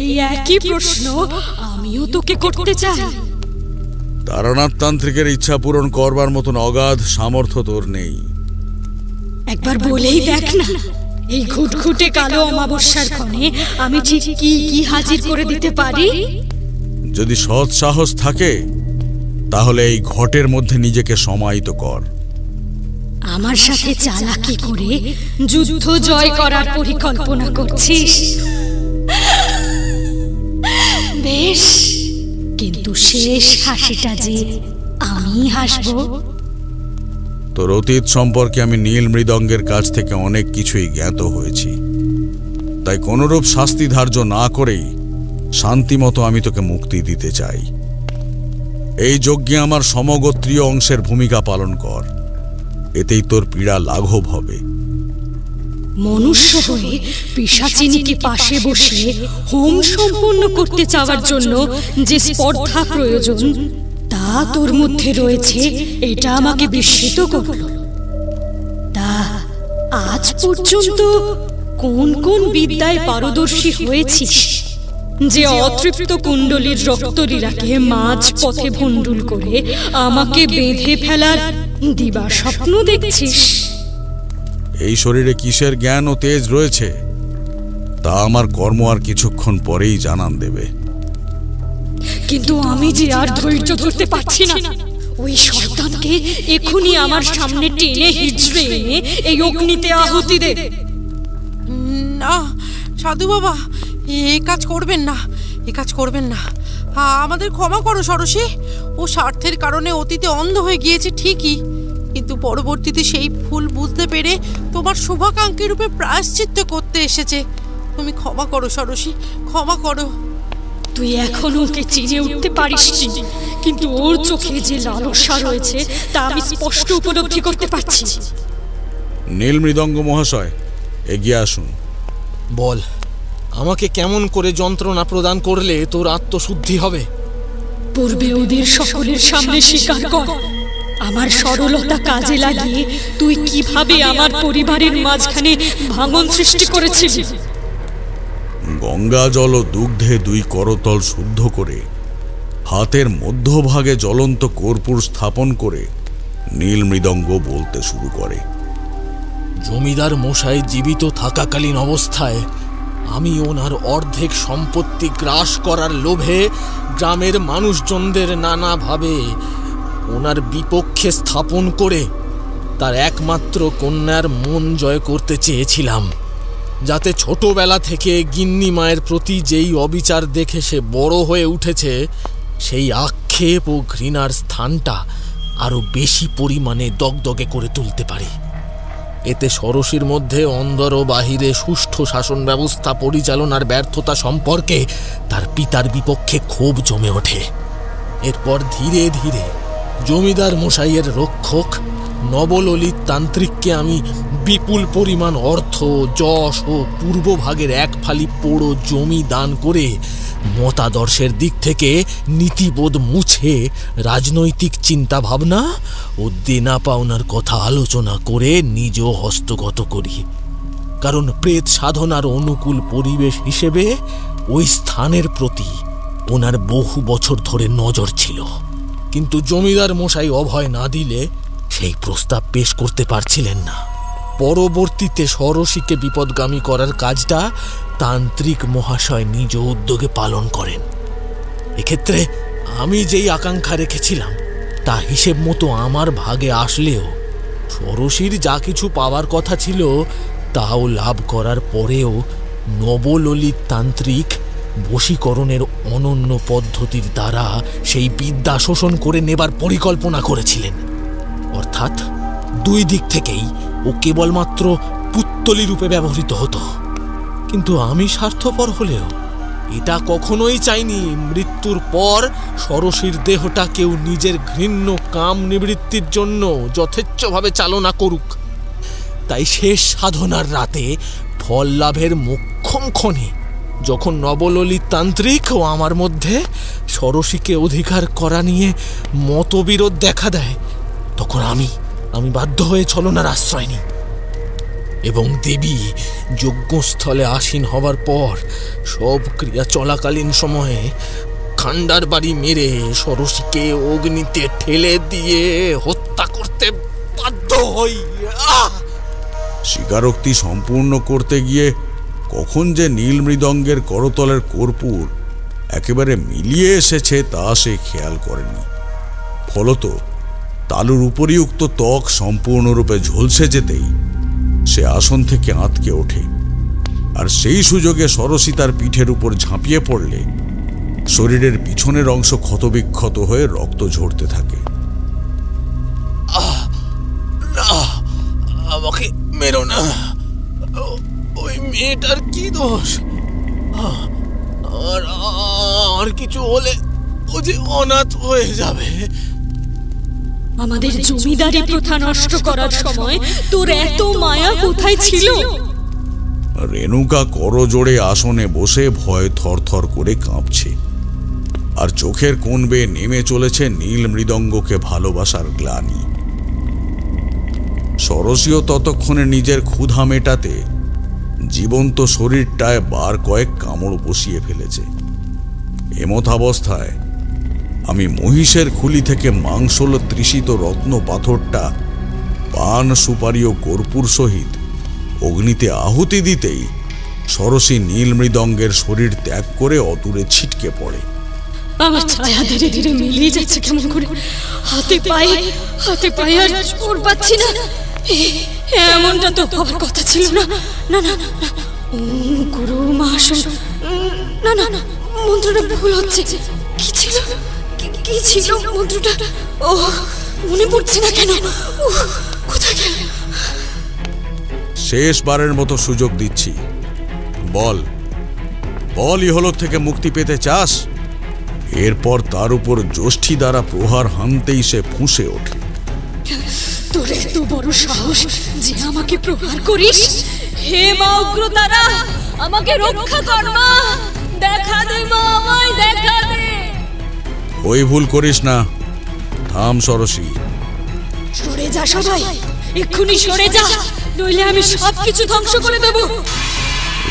এই একই প্রশ্ন আমিও তোকে করতে চাই। তারানাথ তান্ত্রিকের ইচ্ছা পূরণ করবার মতন অগাধ সামর্থ্য তোর নেই। একবার বলেই দেখ না, এই ঘুটঘুটে কালো অমাবস্যার ক্ষণে আমি ঠিক কি কি হাজির করে দিতে পারি? যদি সৎ সাহস থাকে তাহলে এই ঘটের মধ্যে নিজেকে সমাহিত কর। আমার সাথে চালাকি করে যুদ্ধ জয় করার পরিকল্পনা করছিস? বেশ, কিন্তু শেষ হাসিটা যে আমি হাসবো। তোর অতীত সম্পর্কে আমি নীল মৃদঙ্গের কাছ থেকে অনেক কিছুই জ্ঞাত হয়েছি, তাই কোনরূপ শাস্তি ধার্য না করেই শান্তিমতো আমি তোকে মুক্তি দিতে চাই। এই যজ্ঞে আমার সমগোত্রীয় অংশের ভূমিকা পালন কর, এতেই তোর পীড়া লাঘব হবে। মনুষ্য হয়ে পিশাচিনীকে পাশে বসিয়ে হোম সম্পন্ন করতে চাওয়ার জন্য যে স্পর্ধা প্রয়োজন তা তোর মধ্যে রয়েছে, এটা আমাকে বিস্মিত করল। তা আজ পর্যন্ত কোন কোন বিদ্যায় পারদর্শী হয়েছিস যে অতৃপ্ত কুণ্ডলীর রক্তলীলাকে মাঝ পথে ভণ্ডুল করে আমাকে বেঁধে ফেলার দিবা স্বপ্ন দেখছিস? এই শরীরে কিসের জ্ঞান ও তেজ রয়েছে তা আমার কর্ম আর কিছুক্ষণ পরেই জানান দেবে। কিন্তু আমি যে আর ধৈর্য ধরতে পারছি না। ওই শয়তানকে এখনই আমার সামনে টেনে হিজড়ে এনে এই অগ্নিতে আহুতি দে। না সাধু বাবা, এ কাজ করবেন না, এ কাজ করবেন না। আমাদের ক্ষমা করো ষোড়শী। ও স্বার্থের কারণে অতীতে অন্ধ হয়ে গিয়েছে ঠিকই, কিন্তু পরবর্তীতে সেই ভুল বুঝতে পেরে তোমার শুভাকাঙ্ক্ষী রূপে প্রায়শ্চিত্ত করতে এসেছে। তুমি ক্ষমা করো ষোড়শী, ক্ষমা করো। তুই এখনো ওকে চিনে উঠতে পারিস, কিন্তু ওর চোখে যে লালসা রয়েছে তা আমি স্পষ্ট উপলব্ধি করতে পারছি। নীল মৃদঙ্গ মহাশয়, এগিয়ে আসুন। বল, আমাকে কেমন করে যন্ত্রণা প্রদান করলে তোর আত্মশুদ্ধি হবে? পূর্বে ওদের সকলের সামনে স্বীকার কর, আমার সরলতা কাজে লাগিয়ে তুই কিভাবে আমার পরিবারের মাঝখানে ভাঙন সৃষ্টি করেছিস। গঙ্গা জল ও দুগ্ধে 2 করতল শুদ্ধ করে হাতের মধ্যভাগে জ্বলন্ত কর্পূর স্থাপন করে নীল মৃদঙ্গ বলতে শুরু করে। জমিদার মশাই জীবিত থাকাকালীন অবস্থায় আমি ওনার অর্ধেক সম্পত্তি গ্রাস করার লোভে গ্রামের মানুষজনদের নানাভাবে ওনার বিপক্ষে স্থাপন করে তার একমাত্র কন্যার মন জয় করতে চেয়েছিলাম, যাতে ছোটবেলা থেকে গিন্নি মায়ের প্রতি যেই অবিচার দেখে সে বড় হয়ে উঠেছে সেই আক্ষেপ ও ঘৃণার স্থানটা আরো বেশি পরিমাণে দগদগে করে তুলতে পারি। এতে ষোড়শীর মধ্যে অন্দর ও বাহিরে সুষ্ঠু শাসন ব্যবস্থা পরিচালনার ব্যর্থতা সম্পর্কে তার পিতার বিপক্ষে ক্ষোভ জমে ওঠে। এরপর ধীরে ধীরে জমিদার মশাইয়ের রক্ষক নবললিত তান্ত্রিককে আমি বিপুল পরিমাণ অর্থ, যশ ও পূর্বভাগের 1 ফালি পোড়ো জমি দান করে মতাদর্শের দিক থেকে নীতিবোধ মুছে রাজনৈতিক চিন্তা ভাবনা ও দেনা পাওনার কথা আলোচনা করে নিজ হস্তগত করি। কারণ প্রেত সাধনার অনুকূল পরিবেশ হিসেবে ওই স্থানের প্রতি ওনার বহু বছর ধরে নজর ছিল, কিন্তু জমিদার মশাই অভয় না দিলে সেই প্রস্তাব পেশ করতে পারছিলেন না। পরবর্তীতে ষোড়শীকে বিপদগামী করার কাজটা তান্ত্রিক মহাশয় নিজ উদ্যোগে পালন করেন। এক্ষেত্রে আমি যেই আকাঙ্ক্ষা রেখেছিলাম তা হিসেব মতো আমার ভাগে আসলেও ষোড়শীর যা কিছু পাওয়ার কথা ছিল তাও লাভ করার পরেও নবললিত তান্ত্রিক বশীকরণের অনন্য পদ্ধতির দ্বারা সেই বিদ্যা শোষণ করে নেবার পরিকল্পনা করেছিলেন। অর্থাৎ 2 দিক থেকেই ও কেবলমাত্র পুত্তলি রূপে ব্যবহৃত হতো। কিন্তু আমি স্বার্থপর হলেও এটা কখনোই চাইনি মৃত্যুর পর ষোড়শীর দেহটা কেউ নিজের ঘৃণ্য কাম নিবৃত্তির জন্য যথেচ্ছভাবে চালনা করুক। তাই শেষ সাধনার রাতে ফল লাভের মোক্ষম ক্ষণে যখন নবললিত তান্ত্রিক ও আমার মধ্যে ষোড়শীকে অধিকার করা নিয়ে মতবিরোধ দেখা দেয়, তখন আমি বাধ্য হয়ে ছলনার আশ্রয় নিই এবং দেবী যজ্ঞস্থলে আসীন হবার পর সব ক্রিয়া চলাকালীন সময়ে খান্ডার বাড়ি মেরে ষোড়শীকে অগ্নিতে ঠেলে দিয়ে হত্যা করতে বাধ্য হই। স্বীকারোক্তি সম্পূর্ণ করতে গিয়ে কখন যে নীল মৃদঙ্গের করতলের কর্পূর একেবারে মিলিয়ে এসেছে তা সে খেয়াল করেনি। ফলত তালুর উপরিউক্ত ত্বক সম্পূর্ণরূপে ঝলসে যেতেই সে আসন থেকে আঁতকে ওঠে, আর সেই সুযোগে সরসী তার পিঠের উপর ঝাঁপিয়ে পড়লে শরীরের পিছনের অংশ ক্ষতবিক্ষত হয়ে রক্ত ঝরতে থাকে। না, আমাকে মেরো না। ওই মেয়েটার কি দোষ? আর কিছু হলে ও যে অনাথ হয়ে যাবে। আমাদের জমিদারি প্রথা নষ্ট করার সময় তোর এত মায়া কোথায় ছিল? রেণুকা করজোড়ে আসনে বসে ভয়ে থরথর করে কাঁপছে, আর চোখের কোণ বেয়ে নেমে চলেছে নীল মৃদঙ্গকে ভালোবাসার গ্লানি। সরসীও ততক্ষণে নিজের ক্ষুধা মেটাতে জীবন্ত শরীরটায় বার কয়েক কামড় বসিয়ে ফেলেছে। এমতাবস্থায় আমি মহিষের খুলি থেকে মাংসল তৃষিত রত্ন পাথরটা পান সুপারি ও কর্পূর সহিত অগ্নিতে আহুতি দিতেই সরসী নীল মৃদঙ্গের শরীর ত্যাগ করে অদূরে ছিটকে পড়ে। আমার ছায়া ধীরে ধীরে মিলিয়ে যাচ্ছে কেমন করে, হাতে পায়ে আর জোর পাচ্ছি না। এমনটা তো হবার কথা ছিল না। না না না, গুরু মহাশয়, না না না, মন্ত্রটা ভুল হচ্ছে। কি ছিল মন্ত্রটা? ও মনে পড়ছে না কেন? কোথায় গেল? শেষবারের মতো সুযোগ দিচ্ছি, বল ইহলোক থেকে মুক্তি পেতে চাস? এরপর তার উপর জ্যোষ্ঠী দ্বারা প্রহার হানতেই সে ফুঁসে ওঠে। তোর এত বড় সাহস যে আমাকে প্রহার করিস? হে মা উগ্রতারা, আমাকে রক্ষা কর মা, দেখা দে মা, আমায় দেখা দে। ওই ভুল করিস না, থাম সরসী। সরে যা সবাই, এক্ষুনি সরে যা, নইলে আমি সবকিছু ধ্বংস করে দেব।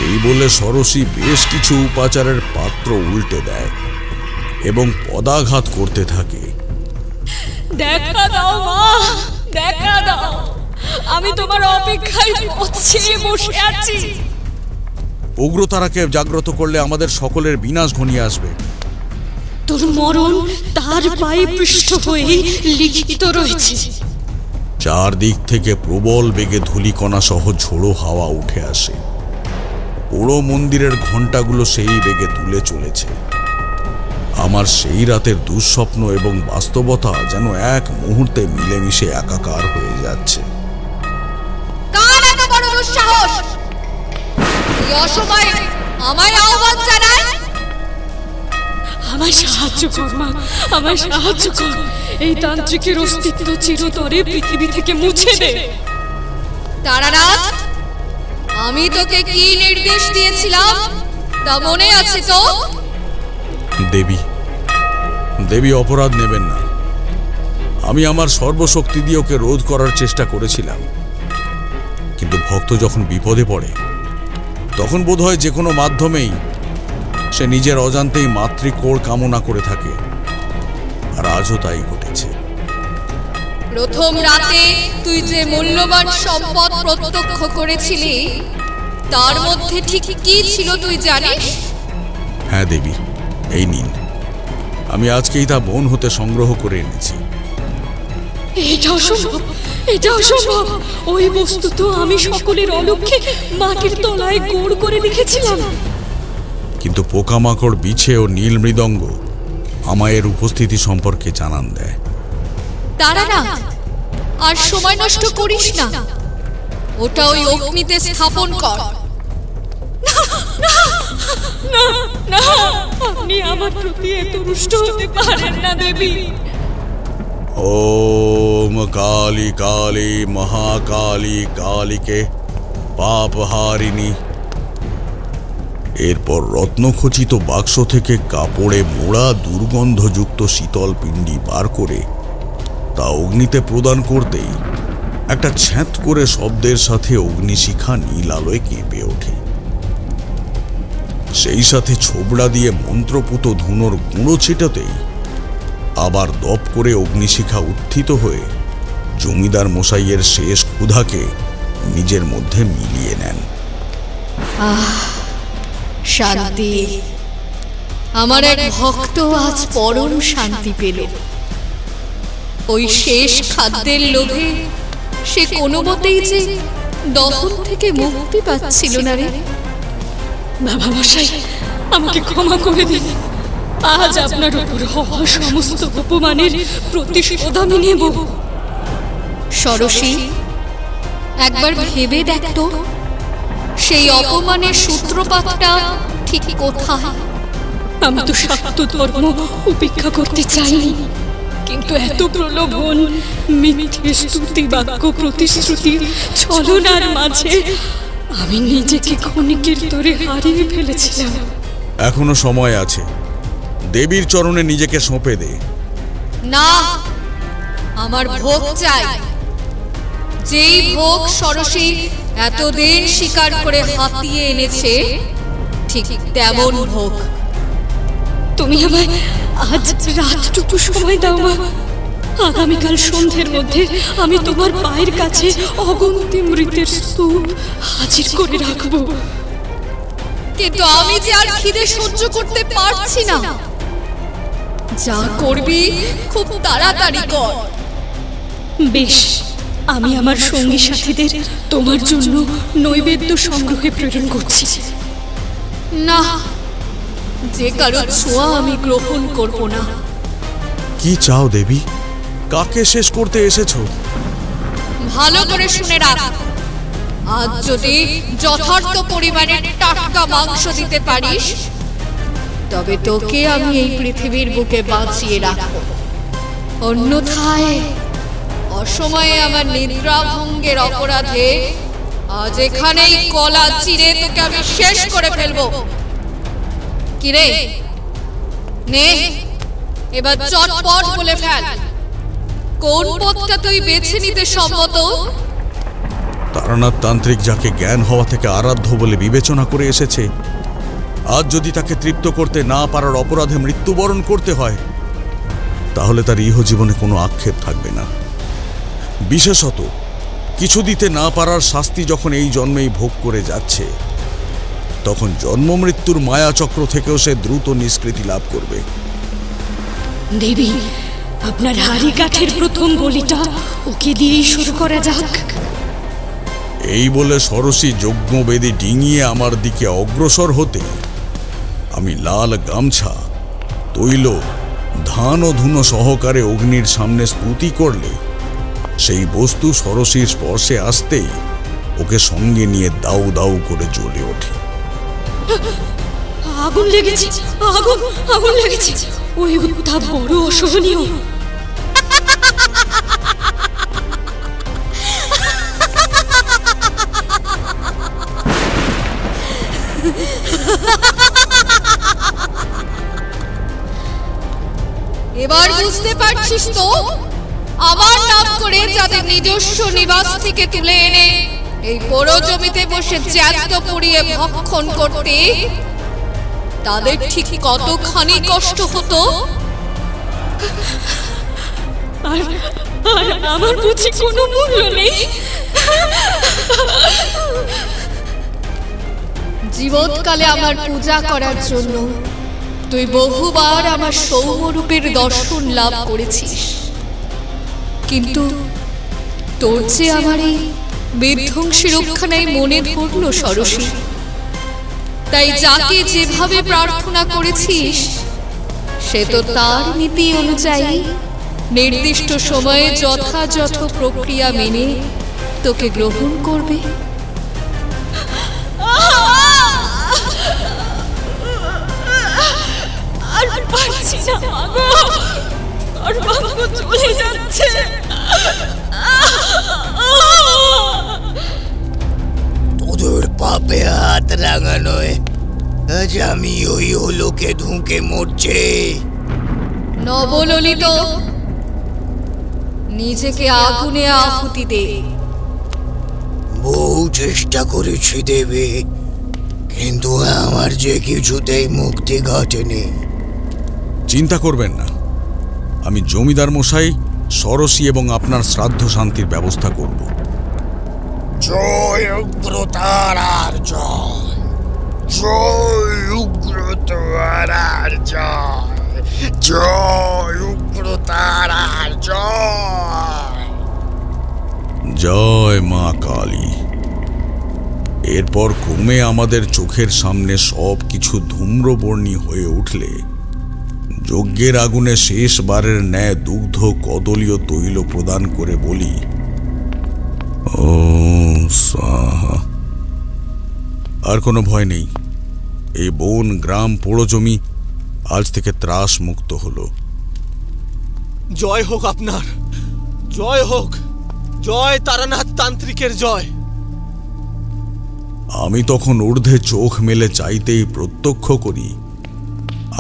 এই বলে সরসী বেশ কিছু উপাচারের পাত্র উল্টে দেয় এবং পদাঘাত করতে থাকে। দেখা দাও মা, দেখা দাও, আমি তোমার অপেক্ষায় পথে বসে আছি। উগ্রতারাকে জাগ্রত করলে আমাদের সকলের বিনাশ ঘনিয়ে আসবে। তোর মরণ তার পায়ে পৃষ্ঠ হয়ে লিখিত রয়েছে। চারদিক থেকে প্রবল বেগে ধূলিকণা সহ ঝোড়ো হাওয়া উঠে আসে। পোড়ো মন্দিরের ঘণ্টাগুলো সেই বেগে তুলে চলেছে। আমার সেই রাতের দুঃস্বপ্ন এবং বাস্তবতা যেন এক মুহূর্তে মিলেমিশে একাকার হয়ে যাচ্ছে। কার এত বড় দুঃসাহস? এই অসময়ে আমায় আহ্বান জানায়? আমায় সাহায্য কর মা, আমায় সাহায্য কর। এই তান্ত্রিকের অস্তিত্ব চিরতরে পৃথিবী থেকে মুছে দে। তারানাথ, আমি তোকে কি নির্দেশ দিয়েছিলাম তা মনে আছে তো? দেবী অপরাধ নেবেন না। আমি আমার সর্বশক্তি দিয়ে ওকে রোধ করার চেষ্টা করেছিলাম, কিন্তু ভক্ত যখন বিপদে পড়ে তখন বোধহয় যে কোনো মাধ্যমেই সে নিজের অজান্তেই মাতৃকোড় কামনা করে থাকে, আর আজও তাই ঘটেছে। প্রথম রাতে তুই যে মূল্যবান সম্পদ প্রত্যক্ষ করেছিলি তার মধ্যে ঠিক কি ছিল তুই জানিস? হ্যাঁ দেবী, এই নিন, আমি আজকেই তা বন হতে সংগ্রহ করে এনেছি। এটা অসম্ভব, এটা অসম্ভব। ওই বস্তু তো আমি সকলের অলক্ষ্যে মাটির তলায় গোড় করে রেখেছিলাম। কিন্তু পোকামাকড়, বিছে ও নীল মৃদঙ্গ আমায় এর উপস্থিতি সম্পর্কে জানান দেয়। তারানাথ, আর সময় নষ্ট করিস না, ওটা ওই অগ্নিতে স্থাপন কর। না না, আপনি আমার প্রতি এত রুষ্ট হতে পারেন না দেবী। ওম কালী কালী মহাকালী কালীকে পাপহারিণী। এরপর রত্নখচিত বাক্স থেকে কাপড়ে মোড়া দুর্গন্ধযুক্ত শীতল পিণ্ডি বার করে তা অগ্নিতে প্রদান করতেই একটা ছ্যাঁত করে শব্দের সাথে অগ্নিশিখা নীল আলোয় কেঁপে ওঠে। সেই সাথে ছোবড়া দিয়ে মন্ত্রপুত ধুনোর গুঁড়ো ছিটাতেই আবার দপ করে অগ্নিশিখা উত্থিত হয়ে জমিদার মশাইয়ের শেষ ক্ষুধাকে নিজের মধ্যে মিলিয়ে নেন। শান্তি। আমার এক ভক্ত আজ পরম শান্তি পেল। ওই শেষ খাদ্যের লোভে সে কোনো মতেই যে দহন থেকে মুক্তি পাচ্ছিল না রে। বাবা মশাই, আমাকে ক্ষমা করে দিন। আজ আপনার উপর হওয়া সমস্ত অপমানের প্রতিশোধ আমি নেব। ষোড়শী, একবার ভেবে দেখতো সেই অপমানের সূত্রপাতটা ঠিক কোথায়? আমি তো শাক্ত ধর্ম উপেক্ষা করতে চাইনি, কিন্তু এত প্রলোভন, মিথ্যে স্তুতি, বাক্য প্রতিশ্রুতি, ছলনার মাঝে আমি নিজেকে ক্ষণিকের তরে হারিয়ে ফেলেছিলাম। এখনো সময় আছে, দেবীর চরণে নিজেকে সঁপে দে। না, আমার ভোগ চাই। যেই ভোগ ষোড়শী এতদিন স্বীকার করে হাতিয়ে এনেছে, ঠিক তেমন ভোগ। তুমি আমায় আজ রাতটুকু সময় দাও মা। আগামীকাল সন্ধ্যের মধ্যে আমি তোমার পায়ের কাছে অগুন্তি মৃতের স্তূপ হাজির করে রাখবো। কিন্তু আমি যে আর খিদে সহ্য করতে পারছি না। যা করবি খুব তাড়াতাড়ি কর। বেশ, আমি আমার সঙ্গী সাথীদের তোমার জন্য নৈবেদ্য সংগ্রহে প্রেরণ করছি। না, যে কারো ছোঁয়া আমি গ্রহণ করব না। কি চাও দেবী? কাকে শেষ করতে এসেছো? ভালো করে শুনে রাখ, আজ যদি যথার্থ পরিমাণে টাটকা মাংস দিতে পারিস, তবে তোকে আমি এই পৃথিবীর বুকে বাঁচিয়ে রাখব। অন্যথায় অসময়ে আমার নিদ্রা ভঙ্গের অপরাধে আজ এখানেই গলা চিরে তোকে আমি শেষ করে ফেলবো। কিরে, নে এবার চটপট বলে ফেল, কোন পথটা তুই বেছে নিতে সম্মত? তারানাথ তান্ত্রিক যাকে জ্ঞান হওয়া থেকে আরাধ্য বলে বিবেচনা করে এসেছে, আজ যদি তাকে তৃপ্ত করতে না পারার অপরাধে মৃত্যুবরণ করতে হয়, তাহলে তার ইহজীবনে কোনো আক্ষেপ থাকবে না। বিশেষত কিছু দিতে না পারার শাস্তি যখন এই জন্মেই ভোগ করে যাচ্ছে, তখন জন্ম মৃত্যুর মায়াচক্র থেকেও সে দ্রুত নিষ্কৃতি লাভ করবে। দেবী, আপনার হাড়ি কাঠের প্রথম বলিটা ওকে দিয়েই শুরু করা যাক। এই বলে ষোড়শী যজ্ঞবেদী ডিঙিয়ে আমার দিকে অগ্রসর হতে আমি লাল গামছা, তৈল, ধান ও ধুনো সহকারে অগ্নির সামনে স্তুতি করলে সেই বস্তু ষোড়শীর স্পর্শে আসতেই ওকে সঙ্গে নিয়ে দাউ দাউ করে জ্বলে ওঠে। আগুন লেগেছে, আগুন আগুন লেগেছে। ওই উত্তাপ বড় অসহনীয়। এবার বুঝতে পারছিস তো, আমার নাম করে যাদের নিজস্ব নিবাস থেকে তুলে এনে এই বড় জমিতে বসে জ্যান্ত পুড়িয়ে ভক্ষণ করতে তাদের ঠিক কতখানি কষ্ট হতো। আর আমার বুঝি কোনো মূল্য নেই? জীবৎকালে আমার পূজা করার জন্য তুই বহুবার আমার সৌম্যরূপের দর্শন লাভ করেছিস, কিন্তু তোর যে আমার এই বিধ্বংসী রক্ষানায় মনে ধরল ষোড়শী। তাই যাকে যেভাবে প্রার্থনা করেছিস, সে তো তার নীতি অনুযায়ী নির্দিষ্ট সময়ে যথাযথ প্রক্রিয়া মেনে তোকে গ্রহণ করবে। আর পারছি না মাগো, আর বাবা চলে যাচ্ছে। তোদের পাপে হাত রাঙানোয় আজ আমি ওই লোকে ঢুকে মরছে। নবললিত, নিজেকে আগুনে আহুতি দে। বহু চেষ্টা করেছি দেবে, কিন্তু আমার যে কিছুতেই মুক্তি ঘটেনি। চিন্তা করবেন না, আমি জমিদার মশাই, ষোড়শী এবং আপনার শ্রাদ্ধ শান্তির ব্যবস্থা করব। জয় উগ্রতারার জয়, জয় উগ্রতারার জয়, জয় উগ্রতারার জয়। জয় মা কালী। এরপর ক্রমে আমাদের চোখের সামনে সব কিছু ধূম্রবর্ণী হয়ে উঠলে যজ্ঞের আগুনে শেষবারের ন্যায় দুগ্ধ কদলীয় তৈল প্রদান করে বলি, ও স্বাহা। আর কোনো ভয় নেই। এই বন, গ্রাম, পোড়ো জমি আজ থেকে ত্রাস মুক্ত হলো। জয় হোক আপনার, জয় হোক, জয় তারানাথ তান্ত্রিকের জয়। আমি তখন ঊর্ধ্বে চোখ মেলে চাইতেই প্রত্যক্ষ করি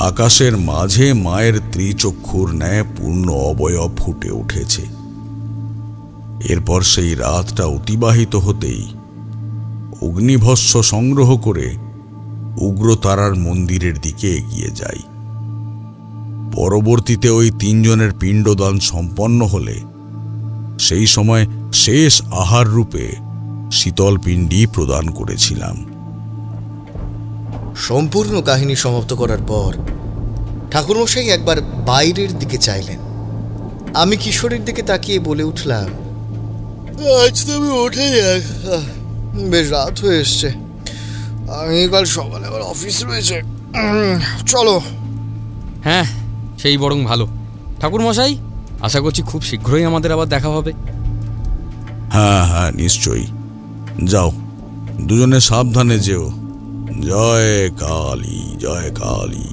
আকাশের মাঝে মায়ের ত্রিচক্ষুর ন্যায় পূর্ণ অবয়ব ফুটে উঠেছে। এরপর সেই রাতটা অতিবাহিত হতেই অগ্নিভস্ম সংগ্রহ করে উগ্রতারার মন্দিরের দিকে এগিয়ে যাই। পরবর্তীতে ওই 3 জনের পিণ্ডদান সম্পন্ন হলে সেই সময় শেষ আহার রূপে শীতল পিণ্ডি প্রদান করেছিলাম। সম্পূর্ণ কাহিনী সমাপ্ত করার পর ঠাকুরমশাই একবার বাইরের দিকে চাইলেন। আমি কিশোরের দিকে তাকিয়ে বলে উঠলাম, আজ তুমি উঠে যাক, বেশ রাত হয়ে এসছে, আমি কাল সকালে আবার অফিস রয়েছে, চলো। হ্যাঁ, সেই বরং ভালো। ঠাকুরমশাই, আশা করছি খুব শীঘ্রই আমাদের আবার দেখা হবে। হ্যাঁ হ্যাঁ, নিশ্চয়ই। যাও, দুজনে সাবধানে যেও। জয় কালী, জয় কালী।